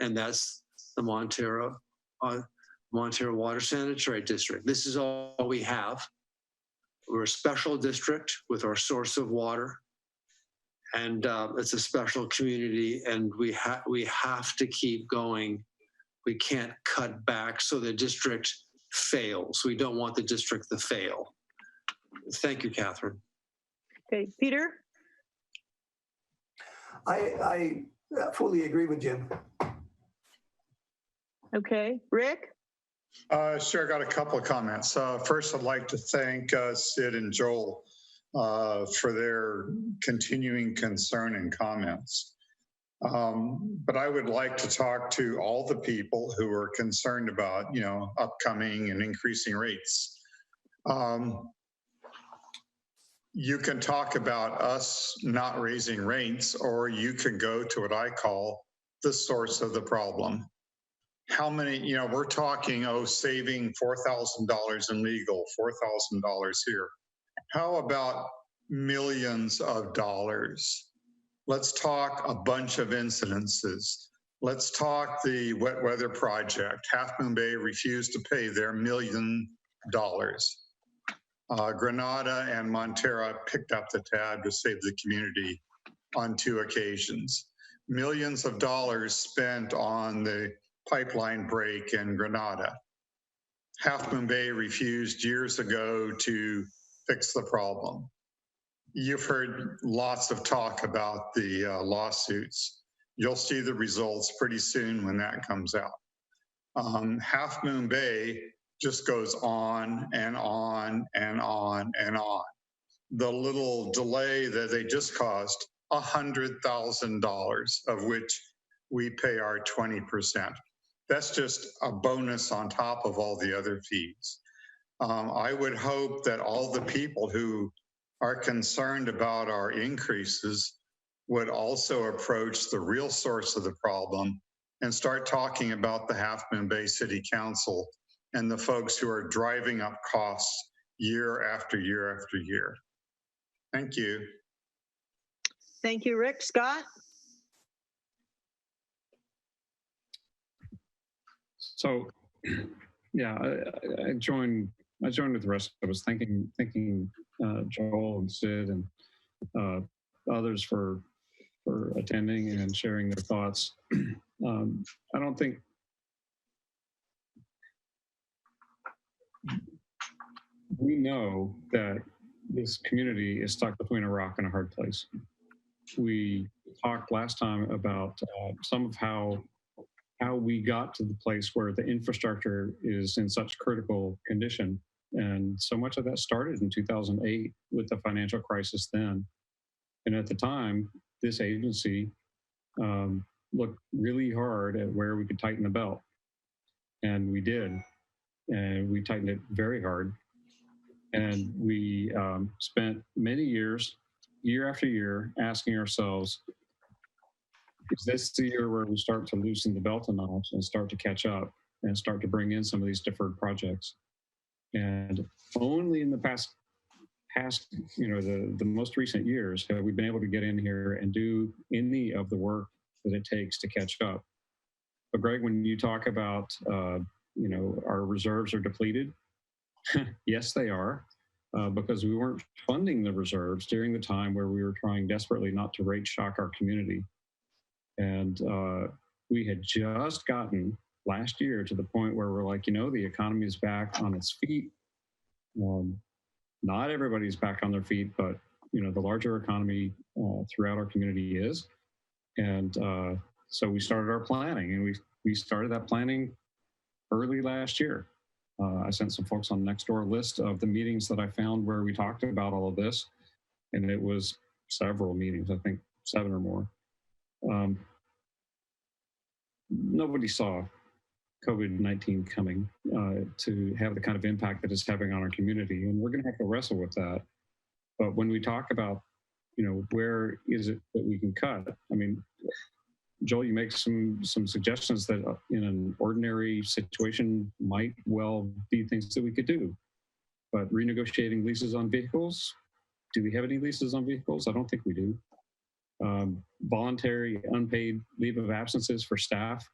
F: and that's the Montara Water Sanitary District. This is all we have. We're a special district with our source of water, and it's a special community, and we have to keep going. We can't cut back so the district fails. We don't want the district to fail. Thank you, Catherine.
A: Okay, Peter?
K: I fully agree with Jim.
A: Okay, Rick?
I: Sure, I got a couple of comments. First, I'd like to thank Sid and Joel for their continuing concern and comments. But I would like to talk to all the people who are concerned about, upcoming and increasing rates. You can talk about us not raising rates, or you can go to what I call the source of the problem. How many, we're talking, saving $4,000 in legal, $4,000 here. How about millions of dollars? Let's talk a bunch of incidences. Let's talk the wet weather project. Half Moon Bay refused to pay their $1 million. Grenada and Montara picked up the tab to save the community on 2 occasions. Millions of dollars spent on the pipeline break in Grenada. Half Moon Bay refused years ago to fix the problem. You've heard lots of talk about the lawsuits. You'll see the results pretty soon when that comes out. Half Moon Bay just goes on and on and on and on. The little delay that they just caused, $100,000, of which we pay our 20%. That's just a bonus on top of all the other fees. I would hope that all the people who are concerned about our increases would also approach the real source of the problem and start talking about the Half Moon Bay City Council and the folks who are driving up costs year after year after year. Thank you.
A: Thank you, Rick. Scott?
D: So, yeah, I joined with the rest of us, thanking Joel and Sid and others for attending and sharing their thoughts. I don't think we know that this community is stuck between a rock and a hard place. We talked last time about some of how we got to the place where the infrastructure is in such critical condition. And so much of that started in 2008 with the financial crisis then. And at the time, this agency looked really hard at where we could tighten the belt. And we did. And we tightened it very hard. And we spent many years, year after year, asking ourselves, is this the year where we start to loosen the belt a notch and start to catch up and start to bring in some of these deferred projects? And only in the past, the most recent years have we been able to get in here and do any of the work that it takes to catch up. But Greg, when you talk about, our reserves are depleted, yes, they are, because we weren't funding the reserves during the time where we were trying desperately not to rate shock our community. And we had just gotten last year to the point where we're like, the economy is back on its feet. Not everybody's back on their feet, but the larger economy throughout our community is. And so we started our planning, and we started that planning early last year. I sent some folks on Nextdoor a list of the meetings that I found where we talked about all of this, and it was several meetings, I think 7 or more. Nobody saw COVID-19 coming to have the kind of impact that it's having on our community, and we're going to have to wrestle with that. But when we talk about, where is it that we can cut? I mean, Joel, you make some suggestions that in an ordinary situation might well be things that we could do. But renegotiating leases on vehicles, do we have any leases on vehicles? I don't think we do. Voluntary unpaid leave of absences for staff,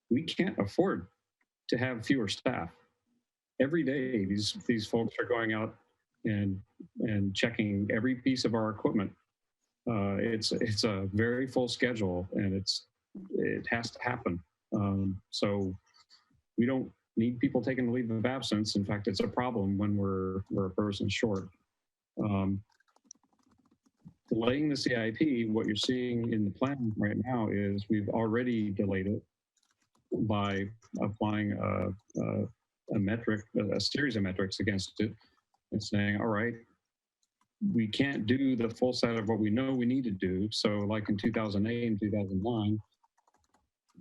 D: we can't afford to have fewer staff. Every day, these folks are going out and checking every piece of our equipment. It's a very full schedule, and it has to happen. So we don't need people taking a leave of absence. In fact, it's a problem when we're a person short. Delaying the CIP, what you're seeing in the plan right now is we've already delayed it by applying a metric, a series of metrics against it, and saying, all right, we can't do the full set of what we know we need to do. So like in 2008 and 2009,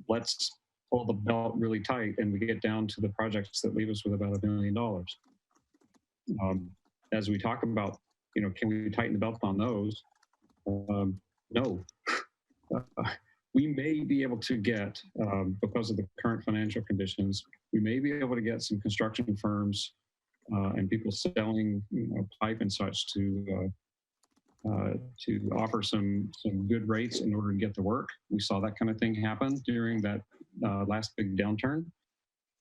D: let's pull the belt really tight and we get down to the projects that leave us with about $1 million. As we talk about, can we tighten the belt on those? No. We may be able to get, because of the current financial conditions, we may be able to get some construction firms and people selling pipe and such to offer some good rates in order to get the work. We saw that kind of thing happen during that last big downturn,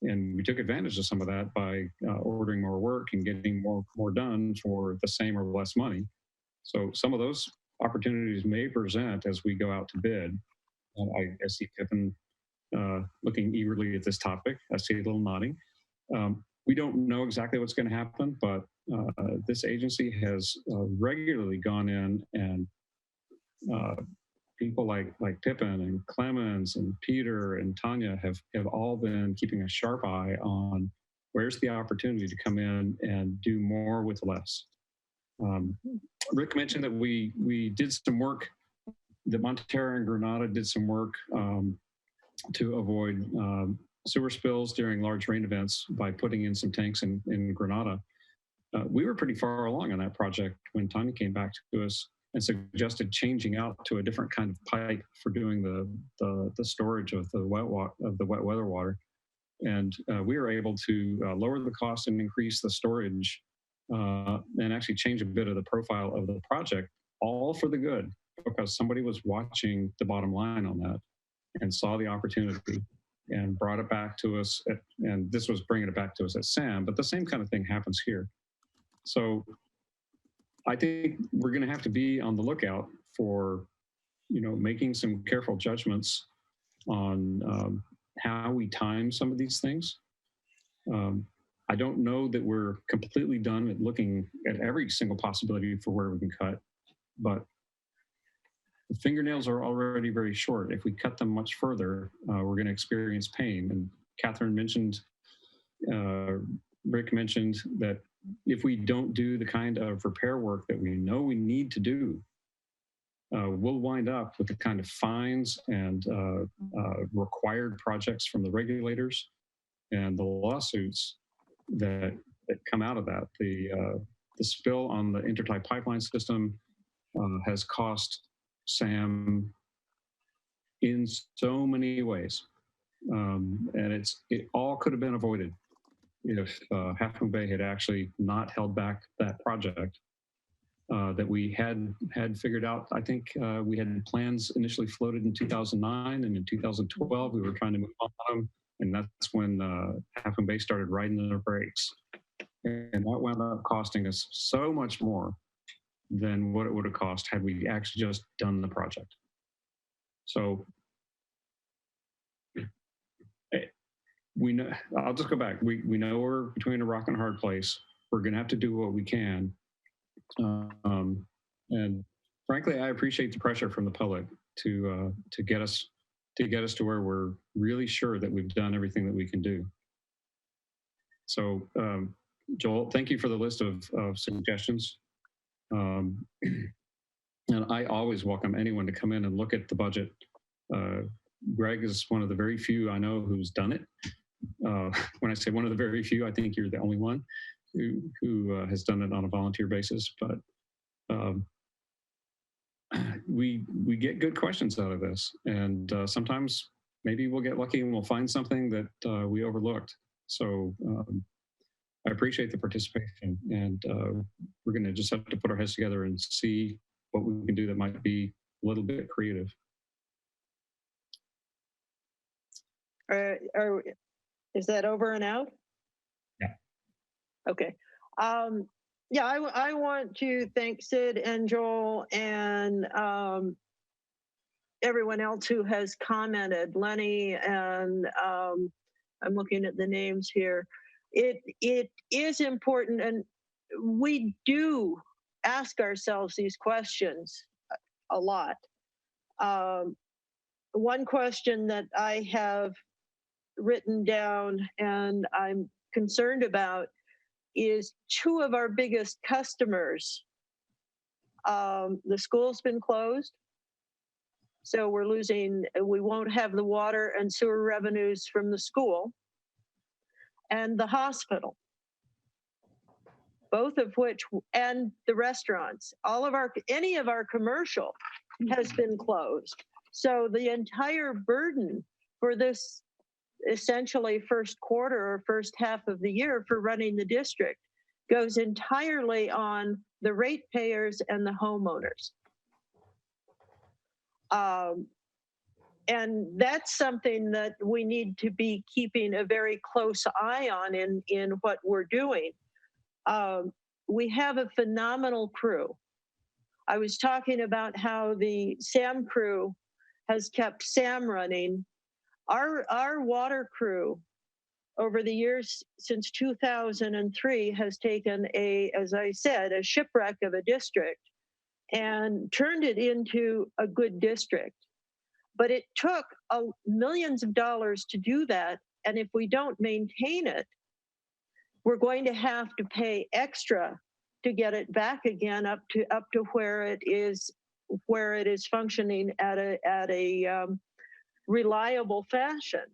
D: and we took advantage of some of that by ordering more work and getting more done for the same or less money. So some of those opportunities may present as we go out to bid. I see Kevin looking eagerly at this topic. I see a little nodding. We don't know exactly what's going to happen, but this agency has regularly gone in and people like Pippin and Clemens and Peter and Tanya have all been keeping a sharp eye on where's the opportunity to come in and do more with less. Rick mentioned that we did some work, that Montara and Granada did some work to avoid sewer spills during large rain events by putting in some tanks in Granada. We were pretty far along on that project when Tanya came back to us and suggested changing out to a different kind of pipe for doing the storage of the wet weather water. And we were able to lower the cost and increase the storage and actually change a bit of the profile of the project, all for the good, because somebody was watching the bottom line on that and saw the opportunity and brought it back to us. And this was bringing it back to us at SAM, but the same kind of thing happens here. So I think we're going to have to be on the lookout for, making some careful judgments on how we time some of these things. I don't know that we're completely done at looking at every single possibility for where we can cut, but the fingernails are already very short. If we cut them much further, we're going to experience pain. And Catherine mentioned, Rick mentioned that if we don't do the kind of repair work that we know we need to do, we'll wind up with the kind of fines and required projects from the regulators and the lawsuits that come out of that. The spill on the intertie pipeline system has cost SAM in so many ways, and it all could have been avoided if Half Moon Bay had actually not held back that project that we had figured out. I think we had plans initially floated in 2009, and in 2012 we were trying to move on them, and that's when Half Moon Bay started riding their brakes, and that wound up costing us so much more than what it would have cost had we actually just done the project. So we know, I'll just go back. We know we're between a rock and a hard place. We're going to have to do what we can. And frankly, I appreciate the pressure from the public to get us to where we're really sure that we've done everything that we can do. So Joel, thank you for the list of suggestions. And I always welcome anyone to come in and look at the budget. Greg is one of the very few I know who's done it. When I say one of the very few, I think you're the only one who has done it on a volunteer basis. But we get good questions out of this, and sometimes maybe we'll get lucky and we'll find something that we overlooked. So I appreciate the participation, and we're going to just have to put our heads together and see what we can do that might be a little bit creative.
A: Is that over and out?
D: Yeah.
A: Okay. Yeah, I want to thank Sid and Joel and everyone else who has commented, Lenny, and I'm looking at the names here. It is important, and we do ask ourselves these questions a lot. One question that I have written down and I'm concerned about is two of our biggest customers. The school's been closed, so we won't have the water and sewer revenues from the school, and the hospital, both of which, and the restaurants, any of our commercial has been closed. So the entire burden for this essentially first quarter or first half of the year for running the district goes entirely on the ratepayers and the homeowners. And that's something that we need to be keeping a very close eye on in what we're doing. We have a phenomenal crew. I was talking about how the SAM crew has kept SAM running. Our water crew over the years since 2003 has taken as I said, a shipwreck of a district and turned it into a good district. But it took millions of dollars to do that. And if we don't maintain it, we're going to have to pay extra to get it back again up to where it is functioning at a reliable fashion.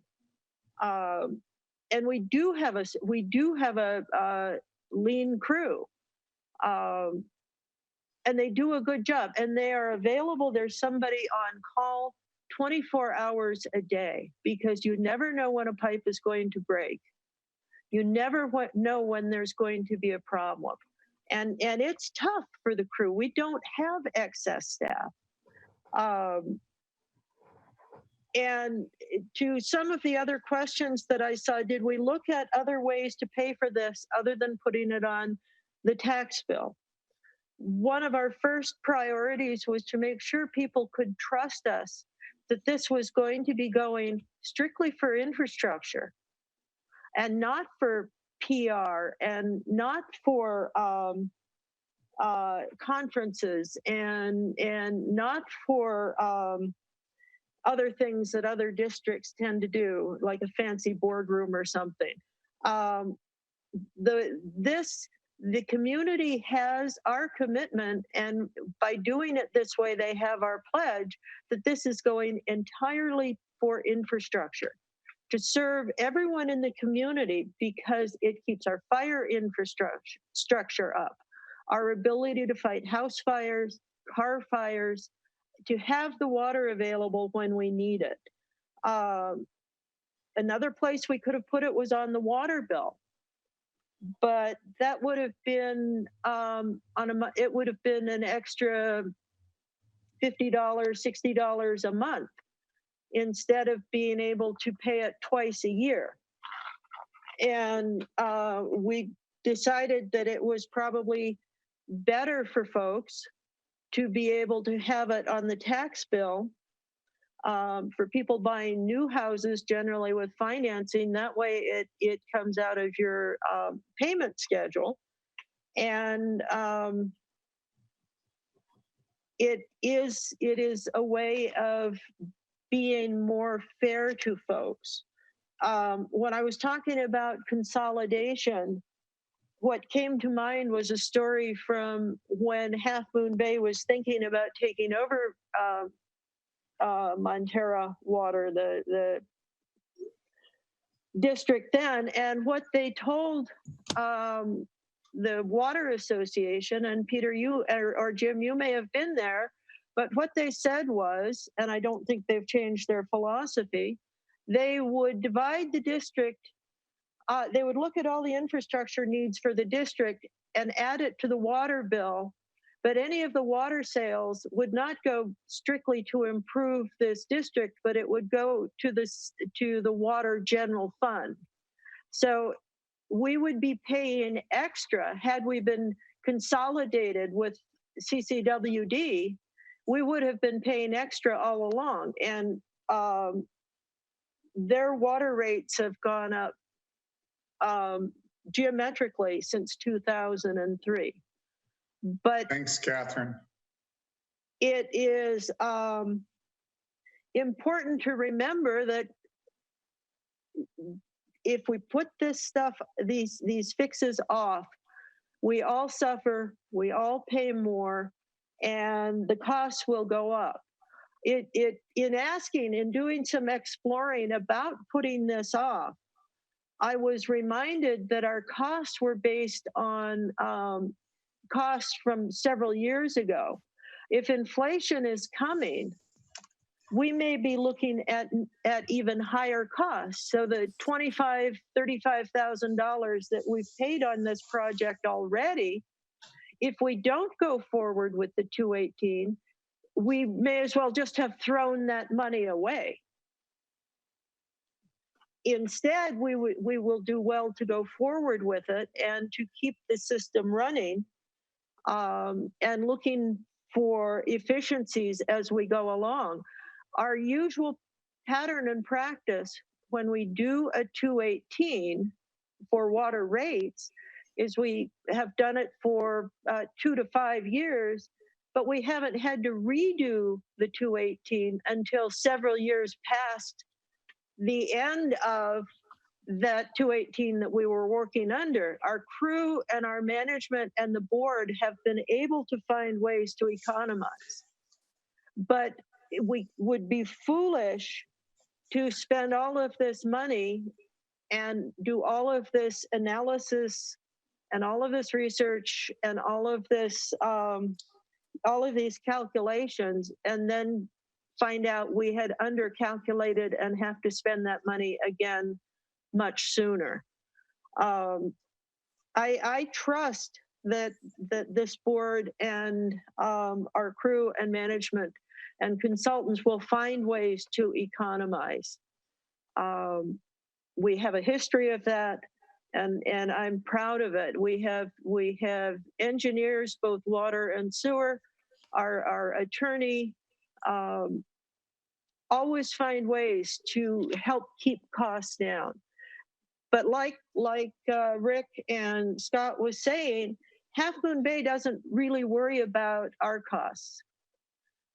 A: And we do have a lean crew, and they do a good job, and they are available. There's somebody on call 24 hours a day, because you never know when a pipe is going to break. You never know when there's going to be a problem. And it's tough for the crew. We don't have excess staff. And to some of the other questions that I saw, did we look at other ways to pay for this other than putting it on the tax bill? One of our first priorities was to make sure people could trust us that this was going to be going strictly for infrastructure and not for PR and not for conferences and not for other things that other districts tend to do, like a fancy boardroom or something. The community has our commitment, and by doing it this way, they have our pledge that this is going entirely for infrastructure to serve everyone in the community, because it keeps our fire infrastructure up, our ability to fight house fires, car fires, to have the water available when we need it. Another place we could have put it was on the water bill, but that would have been it would have been an extra $50, $60 a month instead of being able to pay it twice a year. And we decided that it was probably better for folks to be able to have it on the tax bill. For people buying new houses, generally with financing, that way it comes out of your payment schedule. And it is a way of being more fair to folks. when I was talking about consolidation, what came to mind was a story from when Half Moon Bay was thinking about taking over Montara Water, the district then, and what they told the Water Association, and Peter, you or Jim, you may have been there, but what they said was, and I don't think they've changed their philosophy, they would divide the district, they would look at all the infrastructure needs for the district and add it to the water bill, but any of the water sales would not go strictly to improve this district, but it would go to the water general fund. So we would be paying extra had we been consolidated with CCWD. We would have been paying extra all along, and their water rates have gone up geometrically since 2003. But
I: thanks, Catherine.
A: It is important to remember that if we put this stuff, these fixes off, we all suffer, we all pay more, and the costs will go up. In doing some exploring about putting this off, I was reminded that our costs were based on costs from several years ago. If inflation is coming, we may be looking at even higher costs. So the $25,000, $35,000 that we've paid on this project already, if we don't go forward with the 218, we may as well just have thrown that money away. Instead, we will do well to go forward with it and to keep the system running and looking for efficiencies as we go along. Our usual pattern and practice when we do a 218 for water rates is we have done it for 2 to 5 years, but we haven't had to redo the 218 until several years past the end of that 218 that we were working under. Our crew and our management and the board have been able to find ways to economize. But we would be foolish to spend all of this money and do all of this analysis and all of this research and all of this, all of these calculations, and then find out we had undercalculated and have to spend that money again much sooner. I trust that this board and our crew and management and consultants will find ways to economize. We have a history of that, and I'm proud of it. We have engineers, both water and sewer. Our attorney always find ways to help keep costs down. But like Rick and Scott was saying, Half Moon Bay doesn't really worry about our costs.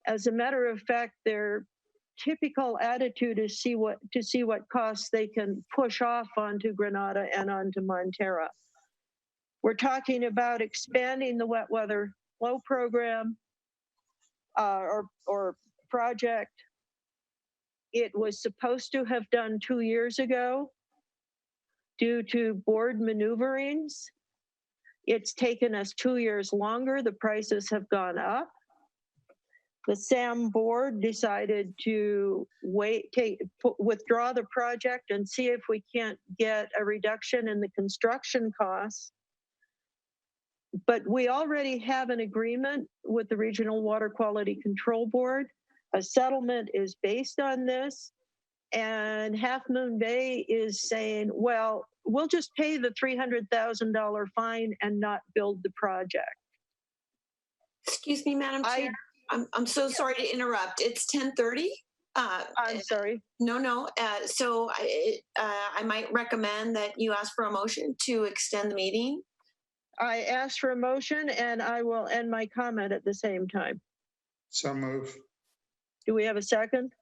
A: As a matter of fact, their typical attitude is to see what costs they can push off onto Grenada and onto Montara. We're talking about expanding the wet weather flow program or project. It was supposed to have done 2 years ago. Due to board maneuverings, it's taken us 2 years longer. The prices have gone up. The SAM board decided to withdraw the project and see if we can't get a reduction in the construction costs. But we already have an agreement with the Regional Water Quality Control Board. A settlement is based on this. And Half Moon Bay is saying, well, we'll just pay the $300,000 fine and not build the project.
R: Excuse me, Madam Chair. I'm so sorry to interrupt. It's 10:30.
A: I'm sorry.
R: No. So I might recommend that you ask for a motion to extend the meeting.
A: I asked for a motion, and I will end my comment at the same time.
I: So move.
A: Do we have a second?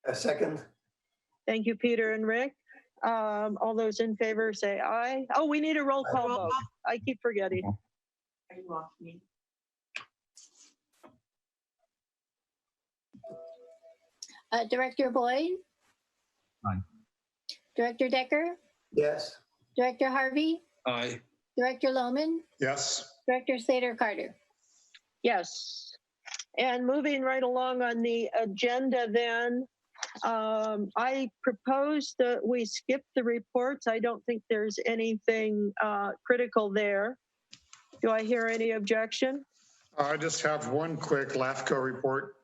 K: A second.
A: Thank you, Peter and Rick. All those in favor say aye. Oh, we need a roll call vote. I keep forgetting.
C: Director Boyd?
D: Aye.
C: Director Decker?
K: Yes.
C: Director Harvey?
F: Aye.
C: Director Loman?
I: Yes.
C: Director Slater Carter?
A: Yes. And moving right along on the agenda then, I propose that we skip the reports. I don't think there's anything critical there. Do I hear any objection?
I: I just have one quick LAFCO report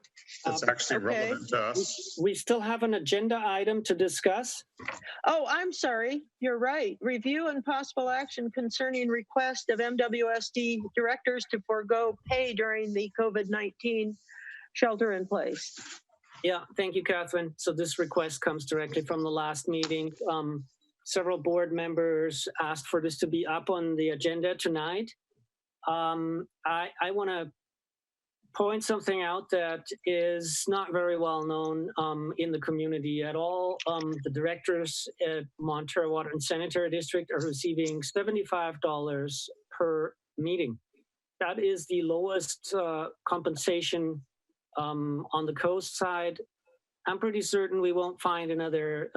I: that's actually relevant to us.
B: We still have an agenda item to discuss.
A: Oh, I'm sorry. You're right. Review and possible action concerning request of MWSD directors to forego pay during the COVID-19 shelter in place.
B: Yeah, thank you, Catherine. So this request comes directly from the last meeting. Several board members asked for this to be up on the agenda tonight. I want to point something out that is not very well known in the community at all. The directors at Montara Water and Sanitary District are receiving $75 per meeting. That is the lowest compensation on the coast side. I'm pretty certain we won't find another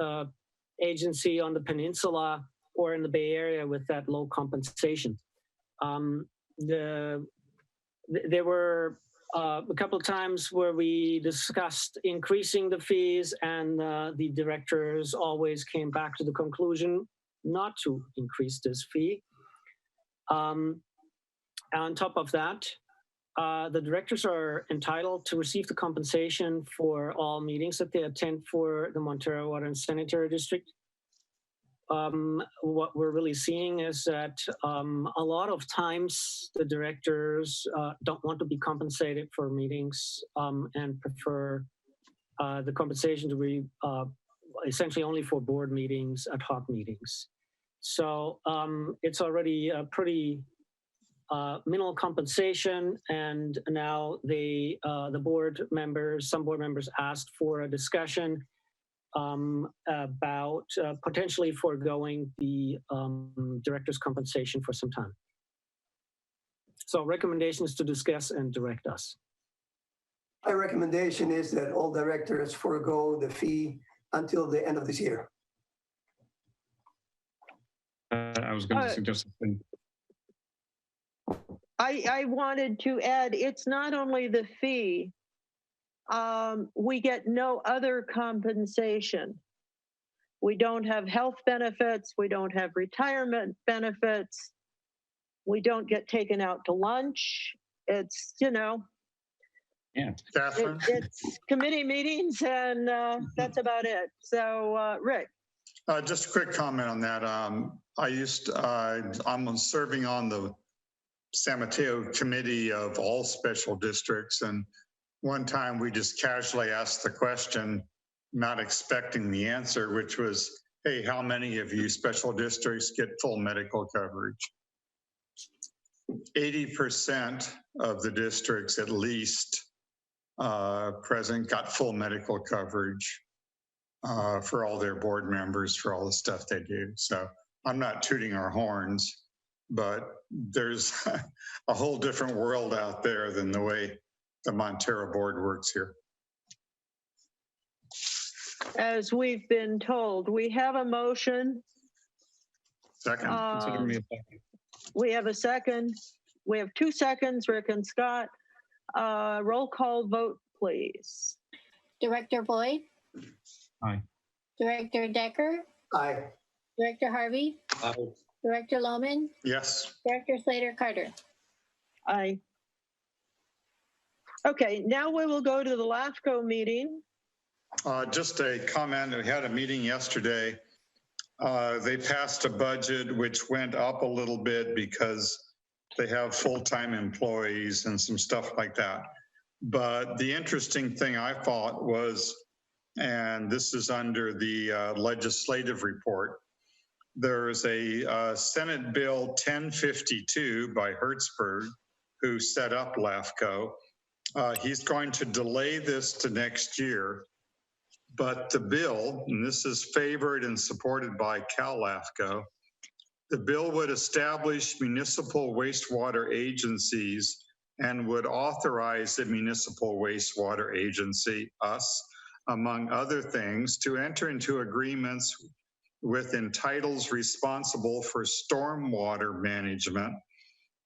B: agency on the peninsula or in the Bay Area with that low compensation. There were a couple of times where we discussed increasing the fees, and the directors always came back to the conclusion not to increase this fee. On top of that, the directors are entitled to receive the compensation for all meetings that they attend for the Montara Water and Sanitary District. What we're really seeing is that a lot of times the directors don't want to be compensated for meetings and prefer the compensation to be essentially only for board meetings, ad hoc meetings. So it's already a pretty minimal compensation, and now the board members, some board members asked for a discussion about potentially foregoing the director's compensation for some time. So recommendation is to discuss and direct us.
K: My recommendation is that all directors forego the fee until the end of this year.
D: I was going to suggest something.
A: I wanted to add, it's not only the fee, we get no other compensation. We don't have health benefits. We don't have retirement benefits. We don't get taken out to lunch. It's, you know,
D: yeah,
A: it's committee meetings, and that's about it. So, Rick.
I: Just a quick comment on that. I'm serving on the San Mateo committee of all special districts, and one time we just casually asked the question, not expecting the answer, which was, hey, how many of you special districts get full medical coverage? 80% of the districts at least present got full medical coverage for all their board members, for all the stuff they do. So I'm not tooting our horns, but there's a whole different world out there than the way the Montara board works here.
A: As we've been told, we have a motion.
I: Second.
A: We have a second. We have 2 seconds, Rick and Scott. Roll call vote, please.
C: Director Boyd?
D: Aye.
C: Director Decker?
K: Aye.
C: Director Harvey?
F: Aye.
C: Director Loman?
I: Yes.
C: Director Slater Carter?
A: Aye. Okay, now we will go to the LAFCO meeting.
I: Just a comment. We had a meeting yesterday. They passed a budget which went up a little bit because they have full-time employees and some stuff like that. But the interesting thing I thought was, and this is under the legislative report, there's a Senate Bill 1052 by Hertzberg, who set up LAFCO. He's going to delay this to next year, But the bill, and this is favored and supported by CalLAFCO, the bill would establish municipal wastewater agencies and would authorize the municipal wastewater agency, us, among other things, to enter into agreements with entitles responsible for stormwater management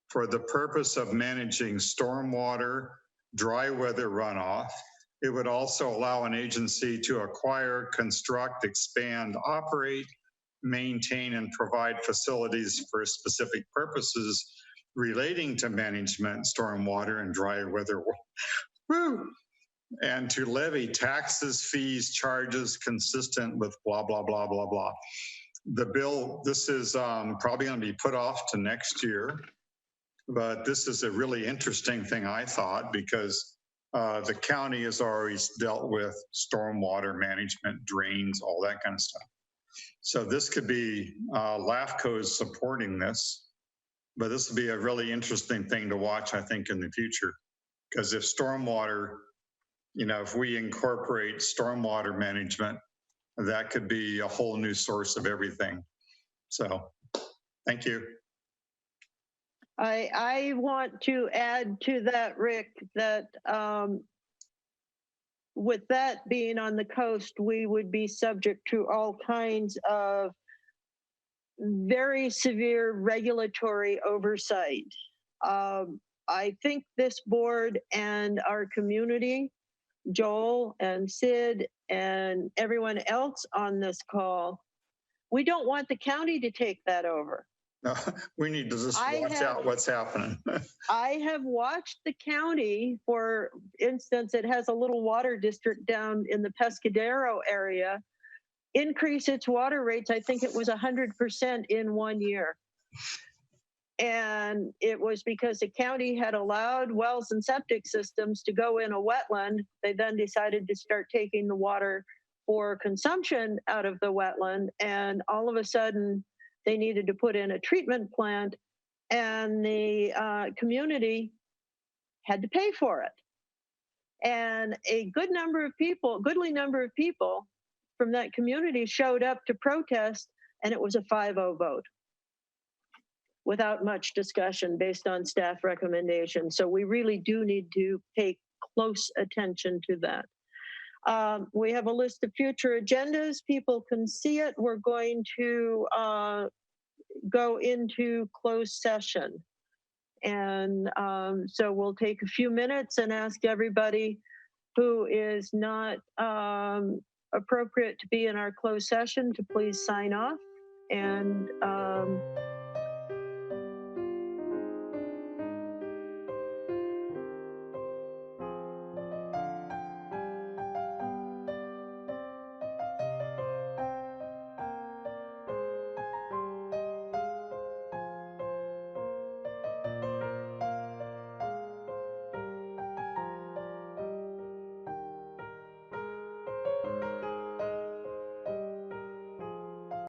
I: for the purpose of managing stormwater, dry weather runoff. It would also allow an agency to acquire, construct, expand, operate, maintain, and provide facilities for specific purposes relating to management, stormwater, and dry weather. Woo! And to levy taxes, fees, charges consistent with blah, blah, blah, blah, blah. The bill, this is probably going to be put off to next year, but this is a really interesting thing, I thought, because the county has always dealt with stormwater management, drains, all that kind of stuff. So this could be LAFCO's supporting this, but this will be a really interesting thing to watch, I think, in the future. Because if stormwater, you know, if we incorporate stormwater management, that could be a whole new source of everything. So, thank you.
A: I want to add to that, Rick, that with that being on the coast, we would be subject to all kinds of very severe regulatory oversight. I think this board and our community, Joel and Sid and everyone else on this call, we don't want the county to take that over.
I: No, we need to just watch out what's happening.
A: I have watched the county, for instance, it has a little water district down in the Pescadero area, increase its water rates. I think it was 100% in 1 year. And it was because the county had allowed wells and septic systems to go in a wetland. They then decided to start taking the water for consumption out of the wetland. And all of a sudden, they needed to put in a treatment plant, and the community had to pay for it. And a goodly number of people from that community showed up to protest, and it was a 5-0 vote without much discussion based on staff recommendations. So we really do need to pay close attention to that. We have a list of future agendas. People can see it. We're going to go into closed session. And so we'll take a few minutes and ask everybody who is not appropriate to be in our closed session to please sign off. And